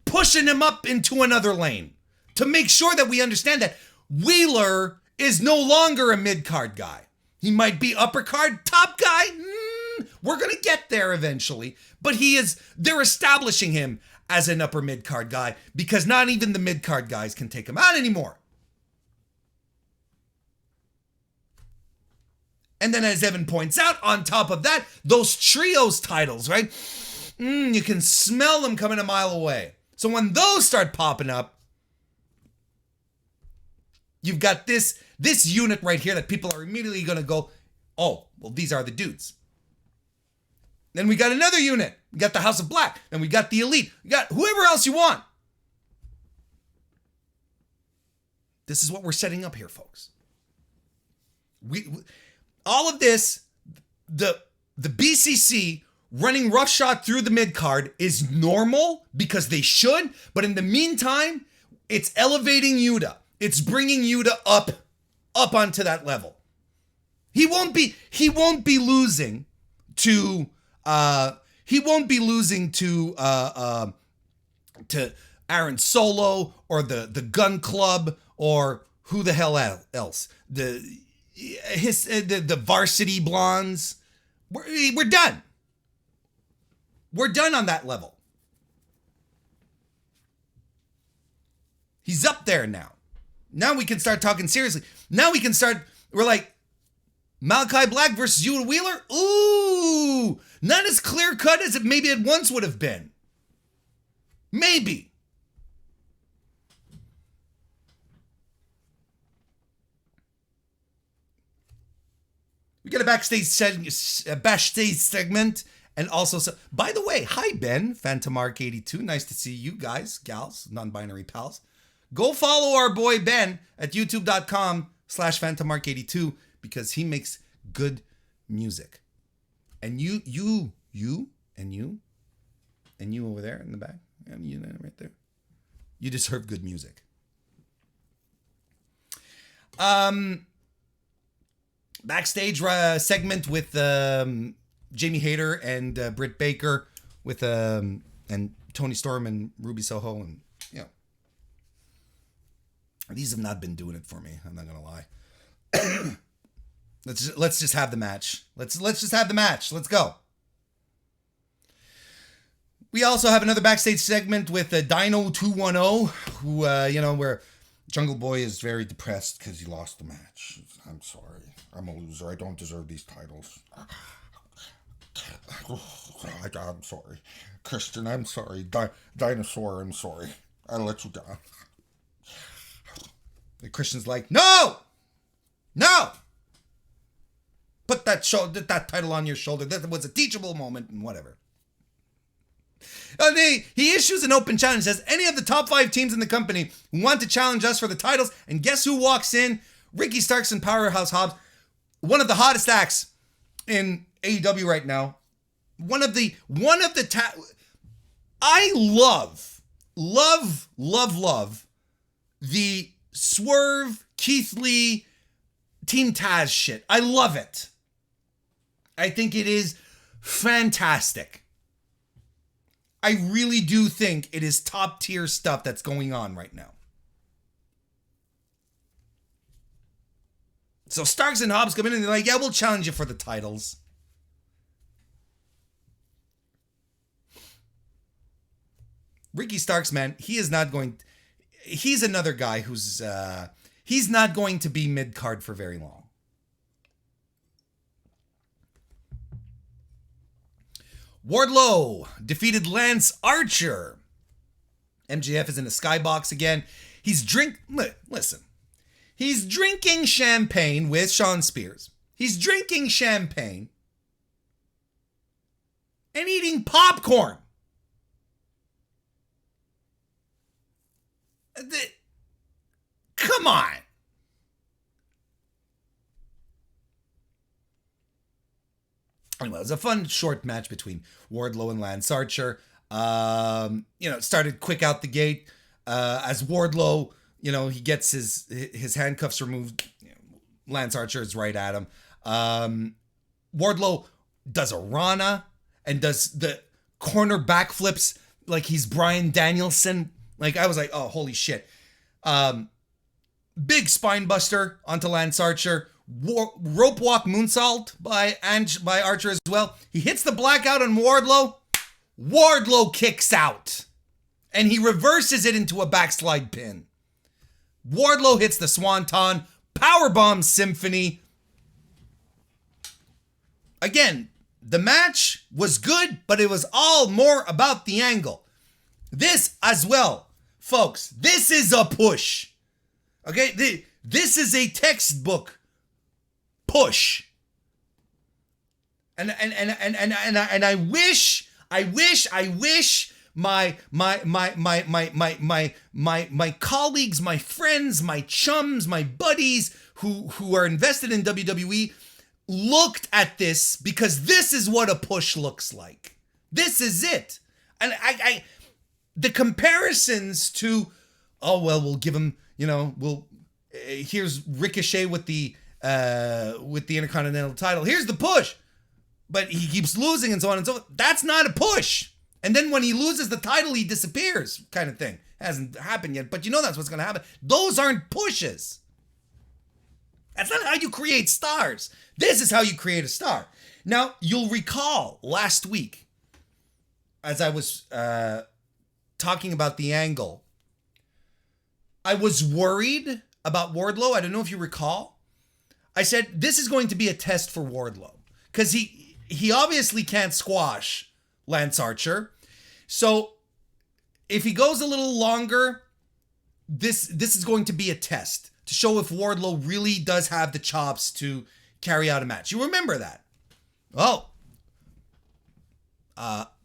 A: pushing him up into another lane to make sure that we understand that Wheeler is no longer a mid-card guy. He might be upper card, top guy. We're going to get there eventually, but they're establishing him as an upper mid-card guy because not even the mid-card guys can take him out anymore. And then, as Evan points out, on top of that, those trios titles, right? You can smell them coming a mile away. So when those start popping up, you've got this unit right here that people are immediately going to go, oh, well, these are the dudes. Then we got another unit. We got the House of Black. Then we got the Elite. We got whoever else you want. This is what we're setting up here, folks. All of this, the BCC running roughshod through the mid-card is normal because they should, but in the meantime, it's elevating Yuta. It's bringing Yuta up onto that level. He won't be losing to Aaron Solo or the Gun Club or who the hell else. The Varsity Blondes. We're done. We're done on that level. He's up there now. Now we can start talking seriously. Now we're like, Malachi Black versus Yuta Wheeler? Ooh, not as clear cut as maybe it once would have been. Maybe. We get a backstage segment, and also, by the way, hi Ben, PhantomArc82. Nice to see you guys, gals, non-binary pals. Go follow our boy Ben at youtube.com/PhantomArc82 because he makes good music. And you over there in the back, and you right there, you deserve good music. Backstage segment with Jamie Hayter and Britt Baker with and Tony Storm and Ruby Soho, and these have not been doing it for me. I'm not gonna lie. Let's just have the match. Let's just have the match. Let's go. We also have another backstage segment with Dino 210, who where Jungle Boy is very depressed because he lost the match. I'm sorry. I'm a loser. I don't deserve these titles. I'm sorry. Christian, I'm sorry. Dinosaur, I'm sorry. I let you down. The Christian's like, no! Put that title on your shoulder. That was a teachable moment and whatever. He issues an open challenge, says any of the top 5 teams in the company who want to challenge us for the titles, and guess who walks in? Ricky Starks and Powerhouse Hobbs, one of the hottest acts in AEW right now. I love the Swerve, Keith Lee, Team Taz shit. I love it. I think it is fantastic. I really do think it is top tier stuff that's going on right now. So Starks and Hobbs come in and they're like, yeah, we'll challenge you for the titles. Ricky Starks, man, he's another guy who's, he's not going to be mid-card for very long. Wardlow defeated Lance Archer. MJF is in the skybox again. He's drinking champagne with Sean Spears. He's drinking champagne and eating popcorn. Come on. Anyway, it was a fun short match between Wardlow and Lance Archer. It started quick out the gate. As Wardlow, he gets his handcuffs removed. Lance Archer is right at him. Wardlow does a Rana and does the corner backflips like he's Bryan Danielson. Like, I was like, oh, holy shit. Big spine buster onto Lance Archer. Rope walk moonsault by Archer as well. He hits the blackout on Wardlow. Wardlow kicks out. And he reverses it into a backslide pin. Wardlow hits the Swanton. Powerbomb Symphony. Again, the match was good, but it was all more about the angle. This as well, folks, this is a push. Okay, this is a textbook push. And I wish my colleagues, my friends, my chums, my buddies who are invested in WWE looked at this, because this is what a push looks like. This is it. And the comparisons to, oh well, we'll give him, here's Ricochet with the Intercontinental title. Here's the push. But he keeps losing and so on and so forth. That's not a push. And then when he loses the title, he disappears, kind of thing. Hasn't happened yet, but that's what's going to happen. Those aren't pushes. That's not how you create stars. This is how you create a star. Now, you'll recall last week, as I was talking about the angle, I was worried about Wardlow. I don't know if you recall. I said, this is going to be a test for Wardlow. Because he obviously can't squash Lance Archer. So if he goes a little longer, this is going to be a test to show if Wardlow really does have the chops to carry out a match. You remember that? Oh.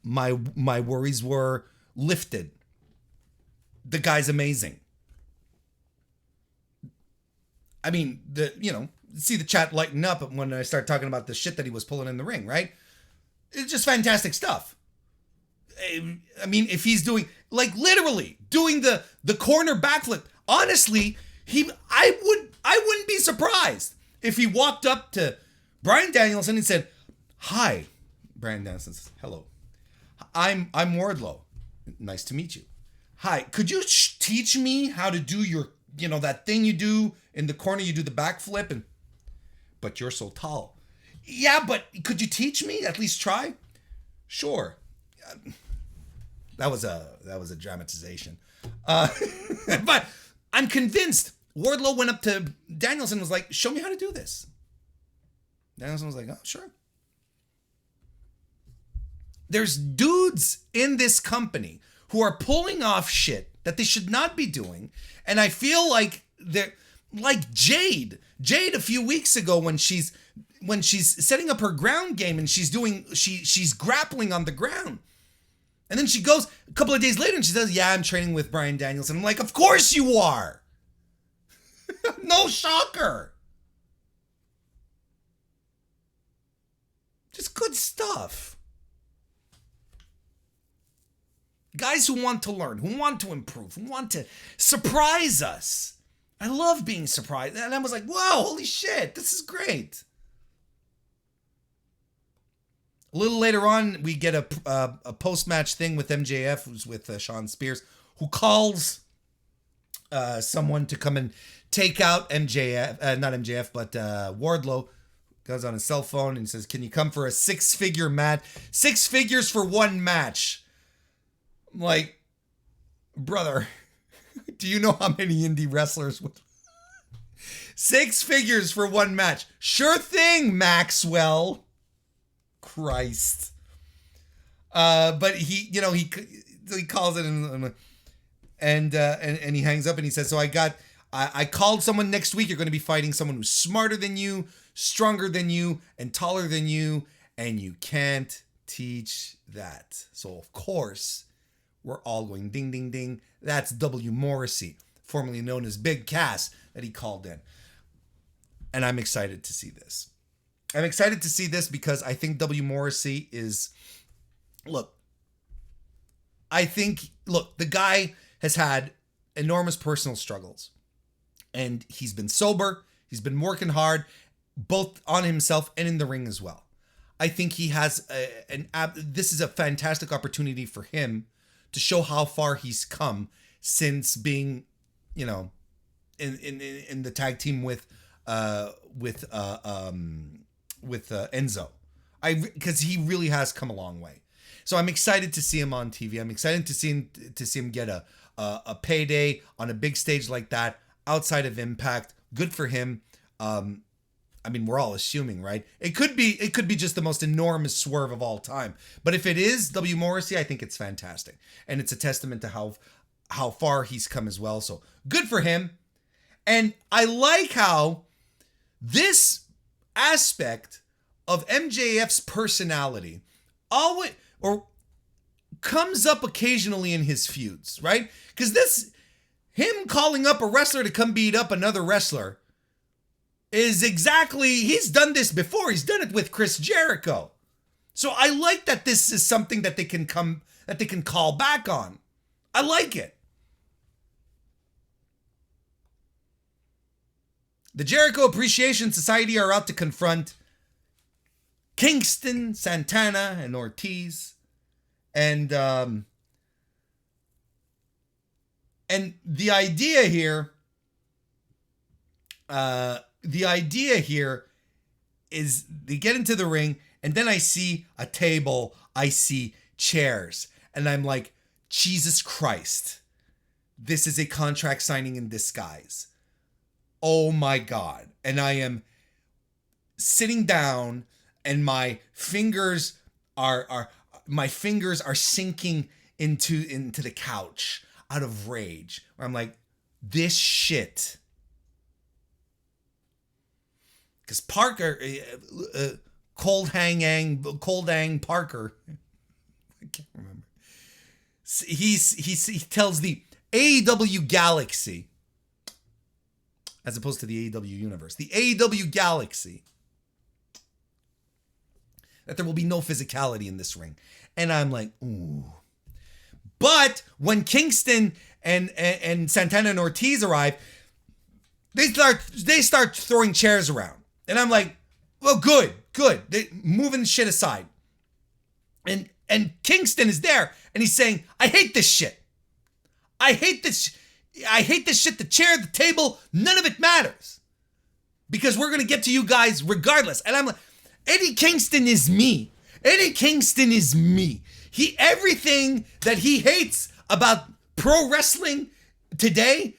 A: My worries were lifted. The guy's amazing. I mean, see the chat lighten up when I start talking about the shit that he was pulling in the ring, right? It's just fantastic stuff. I mean, if he's doing, like, literally doing the corner backflip, honestly, I wouldn't be surprised if he walked up to Bryan Danielson and said, "Hi," Bryan Danielson says, "Hello, I'm Wardlow. Nice to meet you. Hi, could you teach me how to do your, that thing you do in the corner, you do the backflip, but you're so tall." "Yeah, but could you teach me? At least try?" "Sure." That was a dramatization. But I'm convinced Wardlow went up to Danielson and was like, "Show me how to do this." Danielson was like, "Oh, sure." There's dudes in this company who are pulling off shit that they should not be doing. And I feel like they're like Jade. Jade a few weeks ago when she's setting up her ground game and she's grappling on the ground. And then she goes a couple of days later and she says, "Yeah, I'm training with Bryan Danielson." I'm like, of course you are. No shocker. Just good stuff. Guys who want to learn, who want to improve, who want to surprise us. I love being surprised. And I was like, whoa, holy shit, this is great. A little later on, we get a post-match thing with MJF, who's with Sean Spears, who calls someone to come and take out MJF, not MJF, but Wardlow. Goes on his cell phone and says, "Can you come for a 6-figure match? 6 figures for one match." I'm like, brother, do you know how many indie wrestlers would? 6 figures for one match. Sure thing, Maxwell. Christ. But he calls it and he hangs up and he says, "So I called someone next week. You're going to be fighting someone who's smarter than you, stronger than you, and taller than you, and you can't teach that." So of course, we're all going ding, ding, ding. That's W. Morrissey, formerly known as Big Cass, that he called in. And I'm excited to see this. I'm excited to see this because I think W. Morrissey is, the guy has had enormous personal struggles. And he's been sober. He's been working hard, both on himself and in the ring as well. I think he has this is a fantastic opportunity for him to show how far he's come since being, in the tag team with Enzo. Because he really has come a long way. So I'm excited to see him on TV. I'm excited to see him get a payday on a big stage like that outside of Impact. Good for him. We're all assuming, right? It could be just the most enormous swerve of all time. But if it is W. Morrissey, I think it's fantastic. And it's a testament to how far he's come as well. So good for him. And I like how this aspect of MJF's personality comes up occasionally in his feuds, right? Because him calling up a wrestler to come beat up another wrestler is he's done this before. He's done it with Chris Jericho. So I like that this is something that they can call back on. I like it. The Jericho Appreciation Society are out to confront Kingston, Santana, and Ortiz. And the idea here is they get into the ring, and then I see a table, I see chairs, and I'm like, Jesus Christ, this is a contract signing in disguise. Oh my God. And I am sitting down, and my fingers are sinking into the couch out of rage. I'm like, this shit. Because Parker, Cold Ang Parker, I can't remember. He tells the AEW Galaxy, as opposed to the AEW Universe, the AEW Galaxy, that there will be no physicality in this ring. And I'm like, ooh. But when Kingston and Santana and Ortiz arrive, they start throwing chairs around. And I'm like, well, good. They moving shit aside. And Kingston is there, and he's saying, I hate this shit. I hate this shit. The chair, the table, none of it matters. Because we're going to get to you guys regardless. And I'm like, Eddie Kingston is me. Eddie Kingston is me. Everything that he hates about pro wrestling today,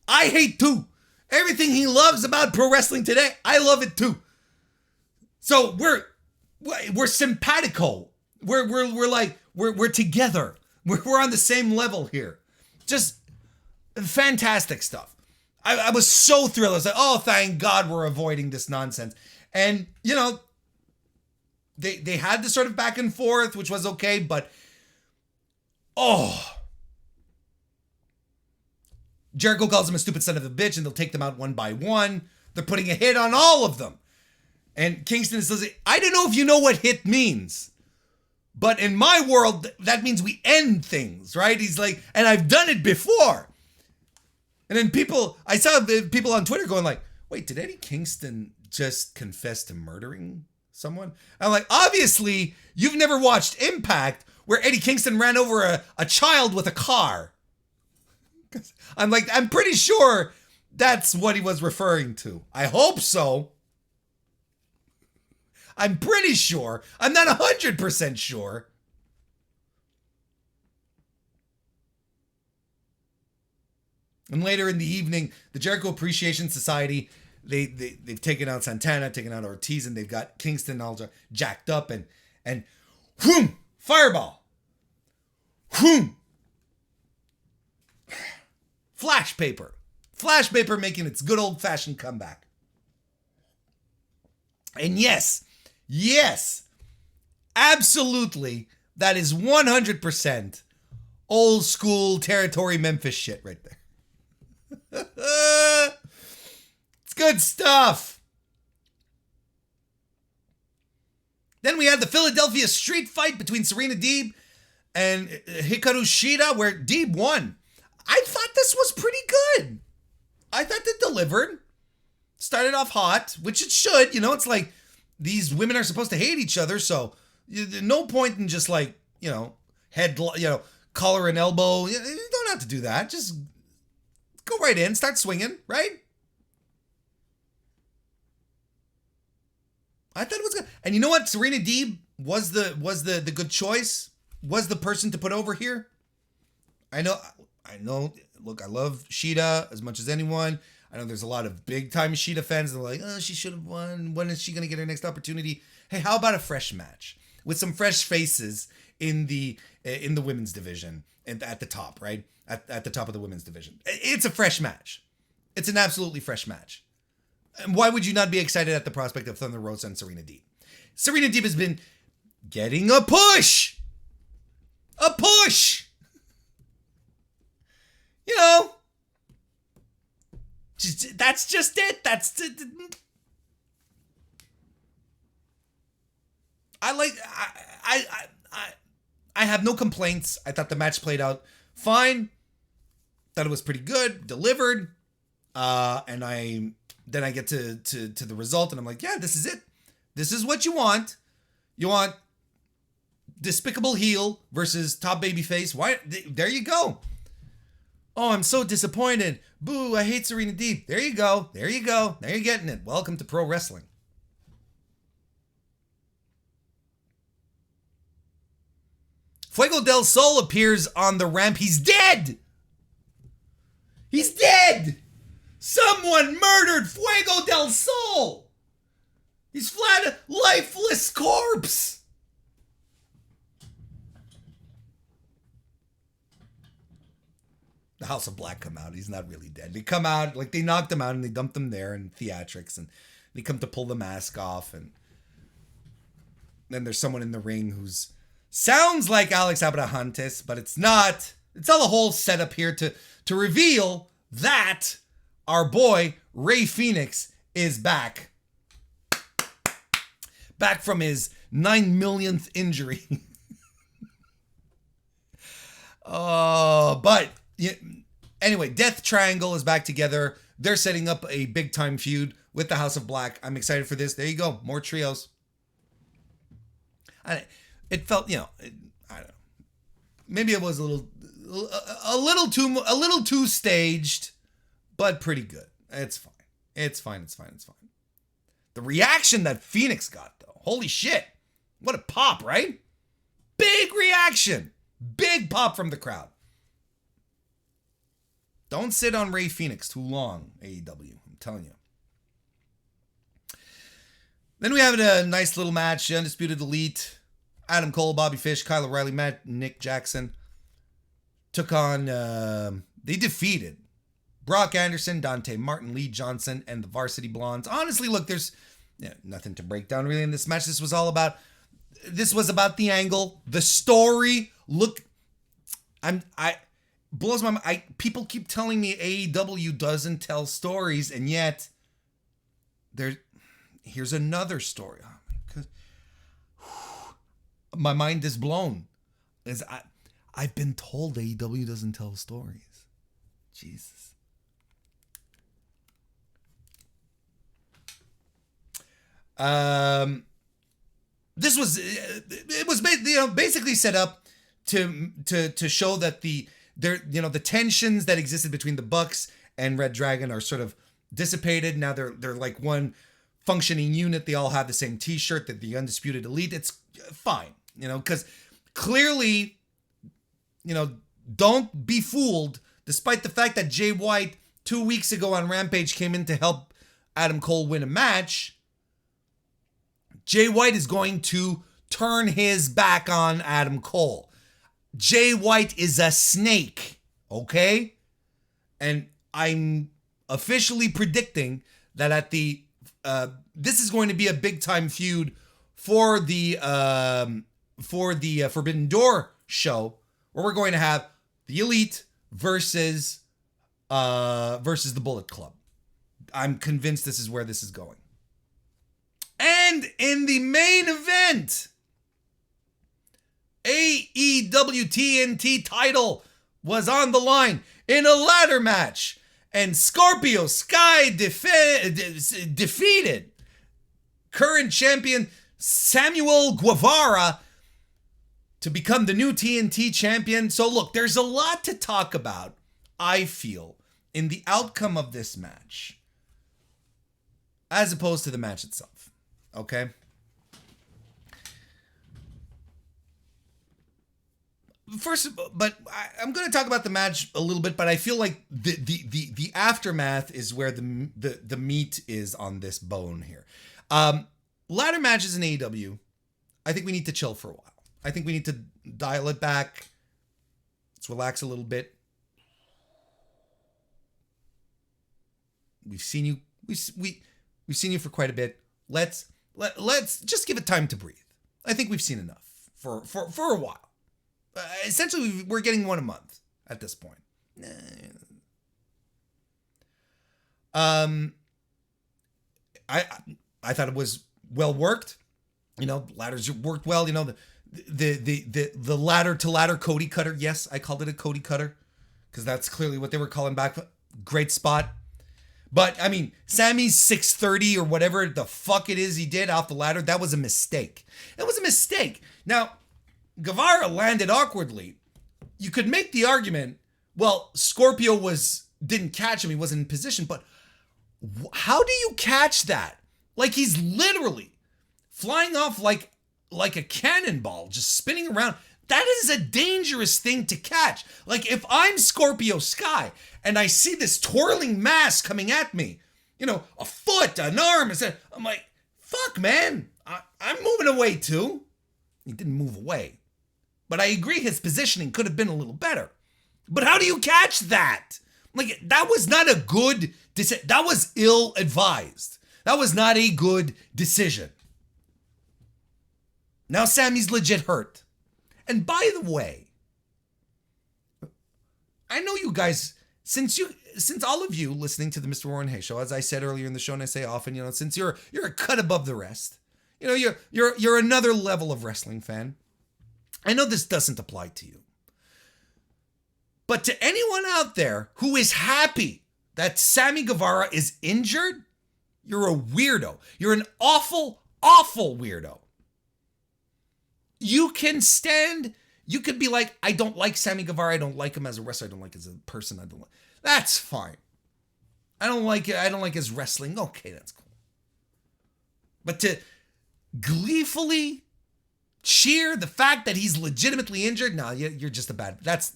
A: I hate too. Everything he loves about pro wrestling today, I love it too. So we're simpatico. We're together. We're on the same level here. Just fantastic stuff. I was so thrilled. I was like, oh, thank God we're avoiding this nonsense. And, they had this sort of back and forth, which was okay, but, Jericho calls him a stupid son of a bitch, and they'll take them out one by one. They're putting a hit on all of them. And Kingston says, I don't know if you know what hit means, but in my world, that means we end things, right? He's like, and I've done it before. And then I saw people on Twitter going like, wait, did Eddie Kingston just confess to murdering someone? I'm like, obviously, you've never watched Impact, where Eddie Kingston ran over a child with a car. I'm pretty sure that's what he was referring to. I hope so. I'm pretty sure. I'm not 100% sure. And later in the evening, the Jericho Appreciation Society, they've taken out Santana, taken out Ortiz, and they've got Kingston all jacked up, and whoom, fireball. Whoom. Flash paper. Flash paper making its good old-fashioned comeback. And yes, absolutely, that is 100% old school territory Memphis shit right there. It's good stuff. Then we had the Philadelphia street fight between Serena Deeb and Hikaru Shida, where Deeb won. I thought this was pretty good. I thought it delivered. Started off hot, which it should. You know, it's like these women are supposed to hate each other, so no point in just like, head, collar and elbow. You don't have to do that. Just go right in, start swinging, right? I thought it was good. And you know what? Serena Deeb was the good choice. Was the person to put over here. I know. Look, I love Shida as much as anyone. I know there's a lot of big time Shida fans that are like, oh, she should have won. When is she going to get her next opportunity? Hey, how about a fresh match with some fresh faces in the women's division and at the top, right? At the top of the women's division. It's a fresh match. It's an absolutely fresh match. And why would you not be excited at the prospect of Thunder Rosa and Serena Deeb? Serena Deeb has been getting a push. A push. That's just it. I have no complaints. I thought the match played out fine. Thought it was pretty good, delivered. And I get to the result and I'm like, yeah, this is it. This is what you want. You want despicable heel versus top babyface. Why? There you go. Oh, I'm so disappointed. Boo, I hate Serena Deeb. There you go. There you go. Now you're getting it. Welcome to pro wrestling. Fuego del Sol appears on the ramp. He's dead. He's dead. Someone murdered Fuego del Sol. He's flat, a lifeless corpse. The House of Black come out. He's not really dead. They come out, like they knocked him out and they dumped him there in theatrics and they come to pull the mask off and then there's someone in the ring who's sounds like Alex Abrahantes, but it's not. It's all a whole setup here to reveal that our boy Rey Fenix is back. Back from his 9 millionth injury. But anyway, Death Triangle is back together. They're setting up a big time feud with the House of Black. I'm excited for this. There you go. More trios. It felt, I don't know. Maybe it was a little too staged, but pretty good. It's fine. It's fine. The reaction that Phoenix got, though. Holy shit. What a pop, right? Big reaction. Big pop from the crowd. Don't sit on Rey Fenix too long, AEW. I'm telling you. Then we have a nice little match. The Undisputed Elite. Adam Cole, Bobby Fish, Kyle O'Reilly, Nick Jackson took on, they defeated Brock Anderson, Dante Martin, Lee Johnson, and the Varsity Blondes. Honestly, look, there's nothing to break down really in this match. This was about the angle, the story. Look, blows my mind. People keep telling me AEW doesn't tell stories, and yet here's another story. My mind is blown. I've been told AEW doesn't tell stories. Jesus. This was basically set up to show that the the tensions that existed between the Bucks and Red Dragon are sort of dissipated. Now they're like one functioning unit. They all have the same t-shirt, that the Undisputed Elite. It's fine, because clearly, don't be fooled, despite the fact that Jay White 2 weeks ago on Rampage came in to help Adam Cole win a match. Jay White is going to turn his back on Adam Cole. Jay White is a snake, okay? And I'm officially predicting that at the this is going to be a big time feud for the Forbidden Door show, where we're going to have the Elite versus the Bullet Club. I'm convinced this is where this is going. And in the main event, AEW TNT title was on the line in a ladder match, and Scorpio Sky defeated current champion Samuel Guevara to become the new TNT champion. So look, there's a lot to talk about, I feel, in the outcome of this match, as opposed to the match itself. Okay? First, but I'm going to talk about the match a little bit, but I feel like the aftermath is where the meat is on this bone here. Ladder matches in AEW, I think we need to chill for a while. I think we need to dial it back. Let's relax a little bit. We've seen you. We've seen you for quite a bit. Let's just give it time to breathe. I think we've seen enough for a while. Essentially, we're getting one a month at this point. I thought it was well worked. Ladders worked well. The ladder to ladder Cody cutter. Yes, I called it a Cody cutter because that's clearly what they were calling back. Great spot. But I mean, Sammy's 630 or whatever the fuck it is he did off the ladder, that was a mistake. It was a mistake. Now, Guevara landed awkwardly. You could make the argument, well, Scorpio didn't catch him, he wasn't in position, but how do you catch that? Like, he's literally flying off like a cannonball, just spinning around. That is a dangerous thing to catch. Like, if I'm Scorpio Sky and I see this twirling mass coming at me, a foot, an arm, I'm like, fuck, man, I'm moving away too. He didn't move away. But I agree his positioning could have been a little better. But how do you catch that? Like, that was not a good decision. That was ill-advised. That was not a good decision. Now Sammy's legit hurt. And by the way, I know you guys, since all of you listening to the MrWarrenHayes show, as I said earlier in the show, and I say often, since you're a cut above the rest, you're another level of wrestling fan. I know this doesn't apply to you. But to anyone out there who is happy that Sammy Guevara is injured, you're a weirdo. You're an awful, awful weirdo. You could be like, I don't like Sammy Guevara. I don't like him as a wrestler. I don't like him as a person. That's fine. I don't like it. I don't like his wrestling. Okay, that's cool. But to gleefully cheer the fact that he's legitimately injured, no, you're just a bad. That's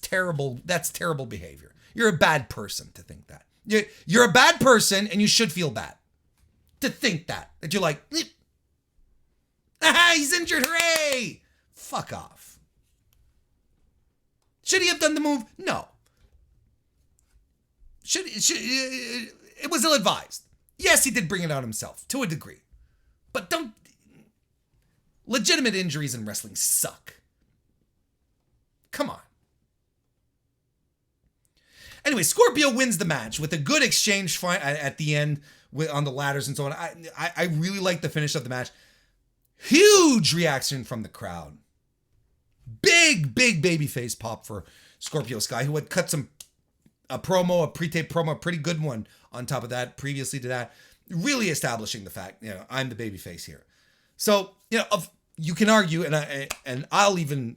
A: terrible. That's terrible behavior. You're a bad person to think that. You're a bad person, and you should feel bad to think that you're like, he's injured. Hooray! Fuck off. Should he have done the move? No. It was ill-advised. Yes, he did bring it on himself to a degree, but legitimate injuries in wrestling suck. Come on. Anyway, Scorpio wins the match with a good exchange at the end on the ladders and so on. I really like the finish of the match. Huge reaction from the crowd. Big babyface pop for Scorpio Sky, who had cut a pre-tape promo, a pretty good one on top of that, previously to that, really establishing the fact, I'm the babyface here. So, you can argue, and I'll even,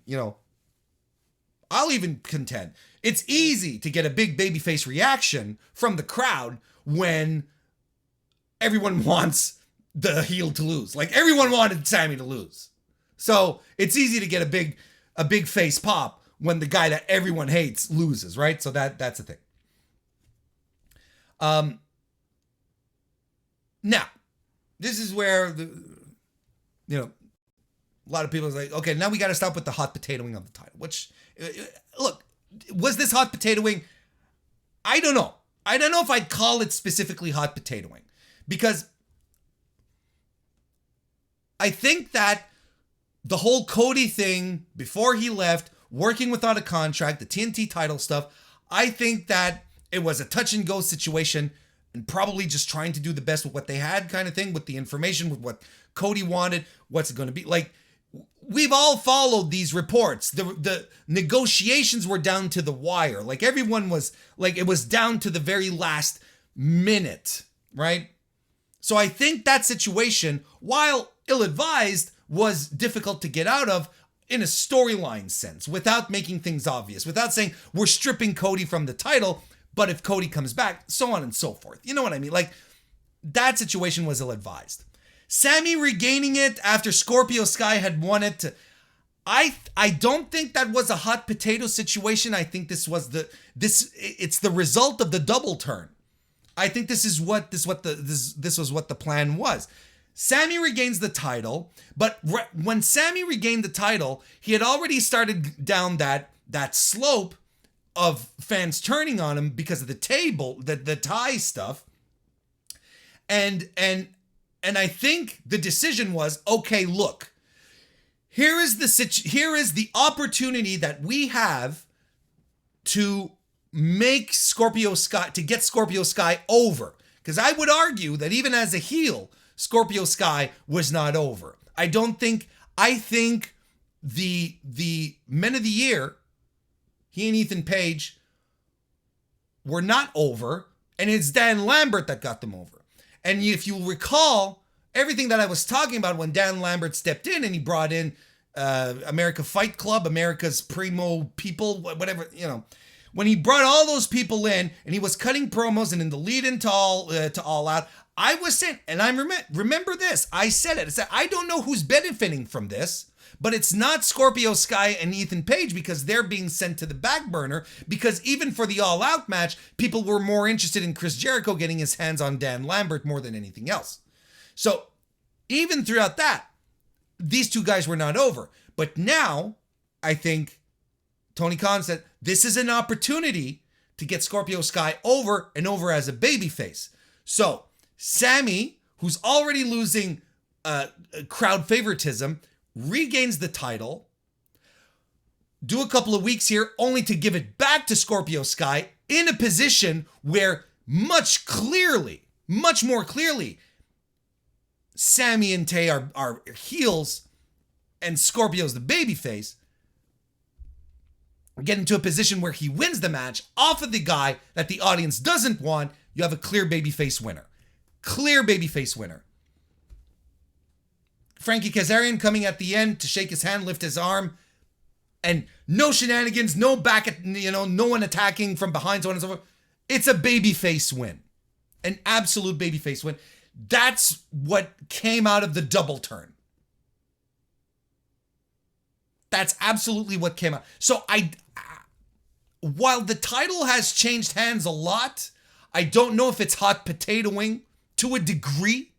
A: I'll even contend it's easy to get a big babyface reaction from the crowd when everyone wants the heel to lose. Like everyone wanted Sammy to lose. So it's easy to get a big face pop when the guy that everyone hates loses, right? So that's the thing. Now, this is where a lot of people are like, okay, now we got to stop with the hot potatoing of the title. Which, look, was this hot potatoing? I don't know. I don't know if I'd call it specifically hot potatoing, because I think that the whole Cody thing before he left, working without a contract, the TNT title stuff, I think that it was a touch and go situation and probably just trying to do the best with what they had kind of thing, with the information, with what Cody wanted, what's it going to be. Like, we've all followed these reports. The negotiations were down to the wire. Like everyone was like, it was down to the very last minute, right? So I think that situation, while ill-advised, was difficult to get out of in a storyline sense, without making things obvious, without saying we're stripping Cody from the title, but if Cody comes back, so on and so forth. You know what I mean? Like, that situation was ill-advised. Sammy regaining it after Scorpio Sky had won it. I don't think that was a hot potato situation. I think this was it's the result of the double turn. I think this was what the plan was. Sammy regains the title, but when Sammy regained the title, he had already started down that slope of fans turning on him because of the tie stuff. And I think the decision was, okay, look, here is the opportunity that we have to make Scorpio Sky, to get Scorpio Sky over. Because I would argue that even as a heel, Scorpio Sky was not over. I think the Men of the Year, he and Ethan Page, were not over, and it's Dan Lambert that got them over. And if you recall everything that I was talking about when Dan Lambert stepped in and he brought in America Fight Club, America's Primo people, whatever, when he brought all those people in and he was cutting promos and in the lead into All Out, I was saying, and I remember this, I said it. I said, I don't know who's benefiting from this, but it's not Scorpio Sky and Ethan Page, because they're being sent to the back burner, because even for the All Out match, people were more interested in Chris Jericho getting his hands on Dan Lambert more than anything else. So even throughout that, these two guys were not over. But now, I think Tony Khan said, this is an opportunity to get Scorpio Sky over and over as a babyface. So Sammy, who's already losing crowd favoritism, regains the title, do a couple of weeks here only to give it back to Scorpio Sky in a position where much more clearly, Sammy and Tay are heels and Scorpio's the babyface. Get into a position where he wins the match off of the guy that the audience doesn't want. You have a clear babyface winner. Clear babyface winner. Frankie Kazarian coming at the end to shake his hand, lift his arm, and no shenanigans, no no one attacking from behind, so on and so forth. It's a babyface win. An absolute babyface win. That's what came out of the double turn. That's absolutely what came out. So while the title has changed hands a lot, I don't know if it's hot potatoing to a degree,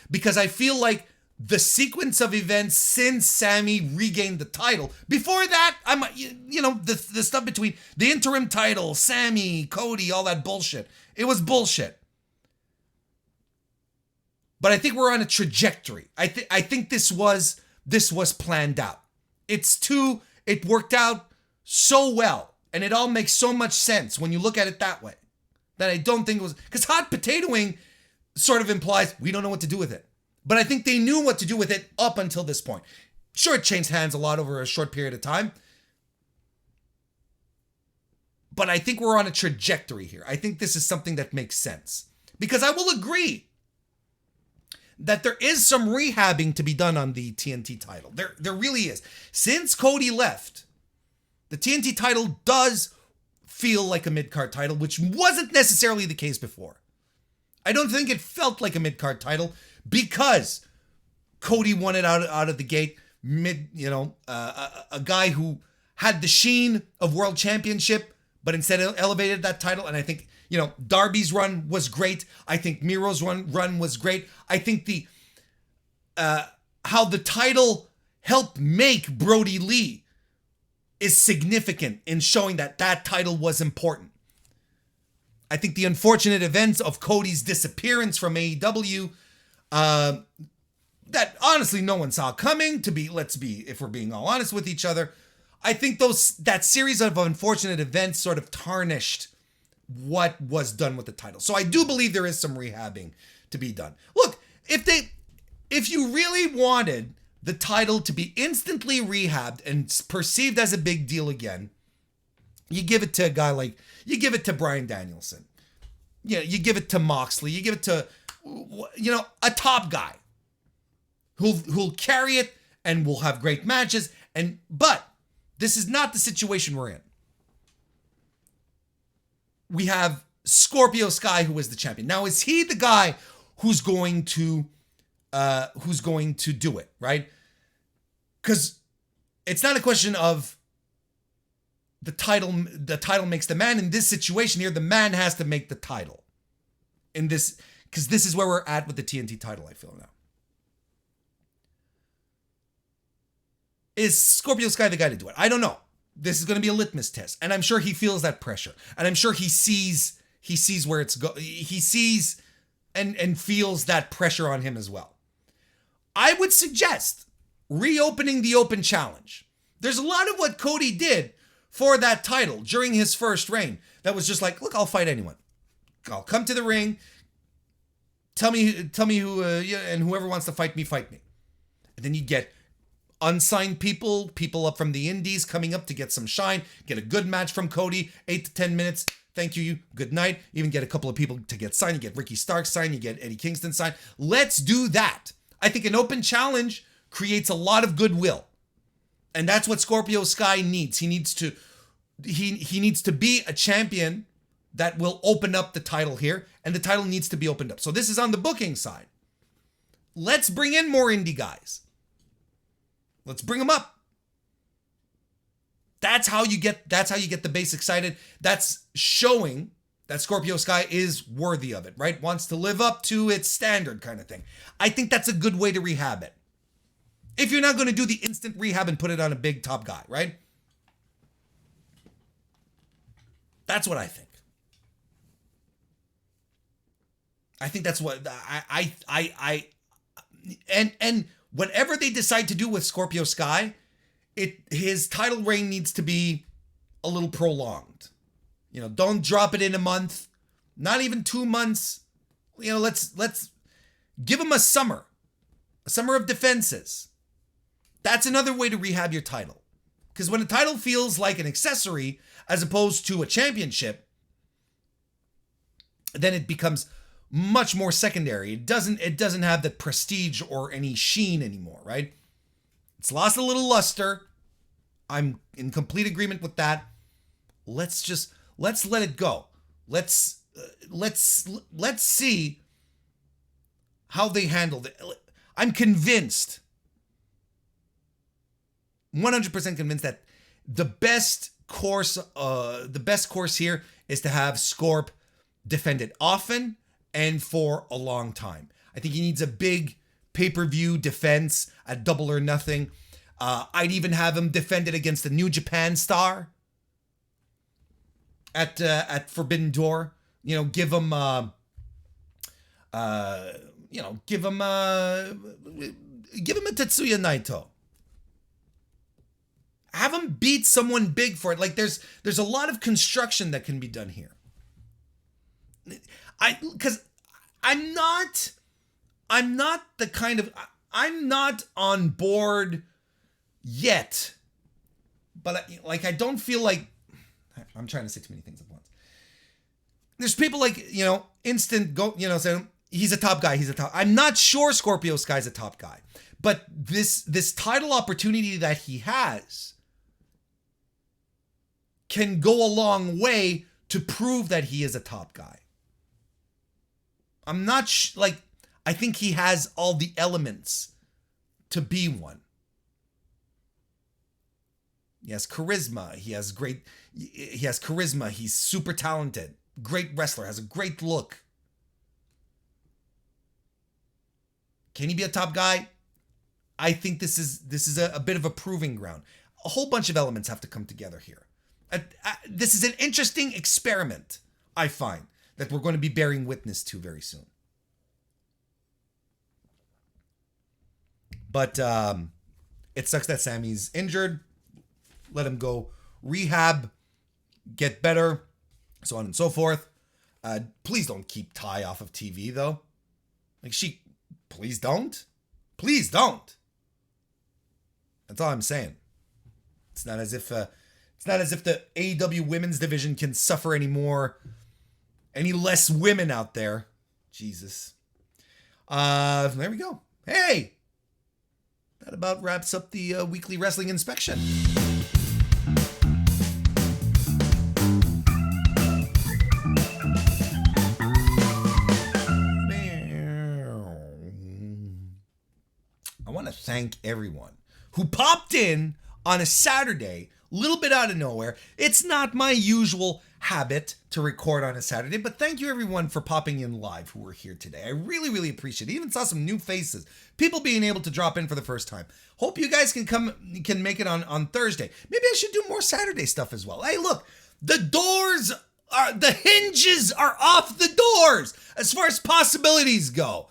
A: because I feel like the sequence of events since Sammy regained the title, before that, the stuff between the interim title, Sammy, Cody, all that bullshit, it was bullshit. But I think we're on a trajectory. I think this was planned out. It worked out so well, and it all makes so much sense when you look at it that way, that I don't think it was, because hot potatoing sort of implies we don't know what to do with it. But I think they knew what to do with it up until this point. Sure, it changed hands a lot over a short period of time, but I think we're on a trajectory here. I think this is something that makes sense, because I will agree that there is some rehabbing to be done on the TNT title. There really is. Since Cody left, The TNT title does feel like a mid-card title, which wasn't necessarily the case before. I don't think it felt like a mid-card title because Cody won it out of the gate. A guy who had the sheen of world championship, but instead elevated that title. And I think, Darby's run was great. I think Miro's run was great. I think how the title helped make Brody Lee is significant in showing that title was important. I think the unfortunate events of Cody's disappearance from AEW, that honestly no one saw coming, if we're being all honest with each other, I think that series of unfortunate events sort of tarnished what was done with the title. So I do believe there is some rehabbing to be done. Look, if you really wanted the title to be instantly rehabbed and perceived as a big deal again, you give it to a guy you give it to Bryan Danielson. You give it to Moxley. You give it to, a top guy who'll carry it and will have great matches. But this is not the situation we're in. We have Scorpio Sky, who is the champion. Now, is he the guy who's going to do it, right? Because it's not a question of the title makes the man. In this situation here, the man has to make the title. Because this is where we're at with the TNT title, I feel now. Is Scorpio Sky the guy to do it? I don't know. This is going to be a litmus test, and I'm sure he feels that pressure, and I'm sure he sees where it's he sees and feels that pressure on him as well. I would suggest reopening the open challenge. There's a lot of what Cody did for that title during his first reign that was just like, look, I'll fight anyone. I'll come to the ring. Tell me who, and whoever wants to fight me, fight me. And then you get unsigned people up from the indies coming up to get some shine, get a good match from Cody, 8 to 10 minutes. Thank you, good night. Even get a couple of people to get signed. You get Ricky Starks signed, you get Eddie Kingston signed. Let's do that. I think an open challenge creates a lot of goodwill. And that's what Scorpio Sky needs. He needs to be a champion that will open up the title here, and the title needs to be opened up. So this is on the booking side. Let's bring in more indie guys. Let's bring them up. That's how you get the base excited. That's showing that Scorpio Sky is worthy of it, right? Wants to live up to its standard kind of thing. I think that's a good way to rehab it. If you're not going to do the instant rehab and put it on a big top guy, right? That's what I think. I think that's what and whatever they decide to do with Scorpio Sky, his title reign needs to be a little prolonged. Don't drop it in a month, not even 2 months. Let's give him a summer of defenses. That's another way to rehab your title. Because when a title feels like an accessory as opposed to a championship, then it becomes much more secondary. It doesn't have the prestige or any sheen anymore, right? It's lost a little luster. I'm in complete agreement with that. Let's let it go. Let's see how they handled it. I'm convinced, 100% convinced that the best course here is to have Scorp defend it often and for a long time. I think he needs a big pay-per-view defense at Double or Nothing. I'd even have him defend it against the New Japan star at Forbidden Door. Give him a Tetsuya Naito. Have him beat someone big for it. Like there's a lot of construction that can be done here. Because I'm not on board yet, but I don't feel like I'm trying to say too many things at once. There's people instant go, saying he's a top guy. I'm not sure Scorpio Sky's a top guy, but this title opportunity that he has can go a long way to prove that he is a top guy. I'm not I think he has all the elements to be one. He has charisma. He has charisma. He's super talented. Great wrestler. Has a great look. Can he be a top guy? I think this is a bit of a proving ground. A whole bunch of elements have to come together here. This is an interesting experiment, I find, that we're going to be bearing witness to very soon. But it sucks that Sammy's injured. Let him go rehab, get better, so on and so forth. Please don't keep Ty off of TV, though. Please don't. Please don't. That's all I'm saying. It's not as if the AEW women's division can suffer any less women out there. Jesus. There we go. Hey, that about wraps up the weekly wrestling inspection. I want to thank everyone who popped in on a Saturday, a little bit out of nowhere. It's not my usual habit to record on a Saturday, but thank you everyone for popping in live who were here today. I really, really appreciate it. Even saw some new faces, people being able to drop in for the first time. Hope you guys can make it on Thursday. Maybe I should do more Saturday stuff as well. Hey, look, the hinges are off the doors as far as possibilities go.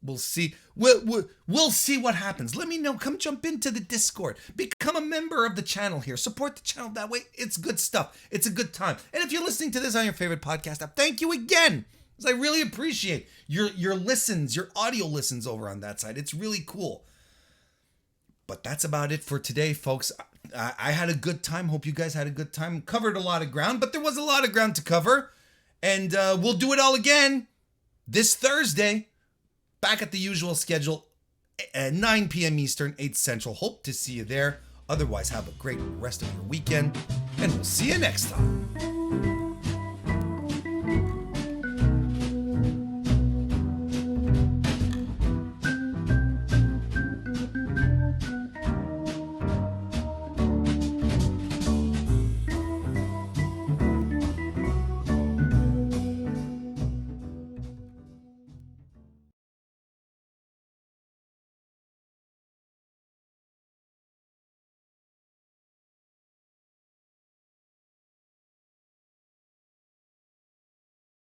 A: We'll see. We'll see what happens. Let me know. Come jump into the Discord. Become a member of the channel here. Support the channel that way. It's good stuff. It's a good time. And if you're listening to this on your favorite podcast app, thank you again. Because I really appreciate your listens, your audio listens over on that side. It's really cool. But that's about it for today, folks. I had a good time. Hope you guys had a good time. Covered a lot of ground, but there was a lot of ground to cover. And we'll do it all again this Thursday. Back at the usual schedule at 9 p.m. Eastern, 8 Central. Hope to see you there. Otherwise, have a great rest of your weekend, and we'll see you next time.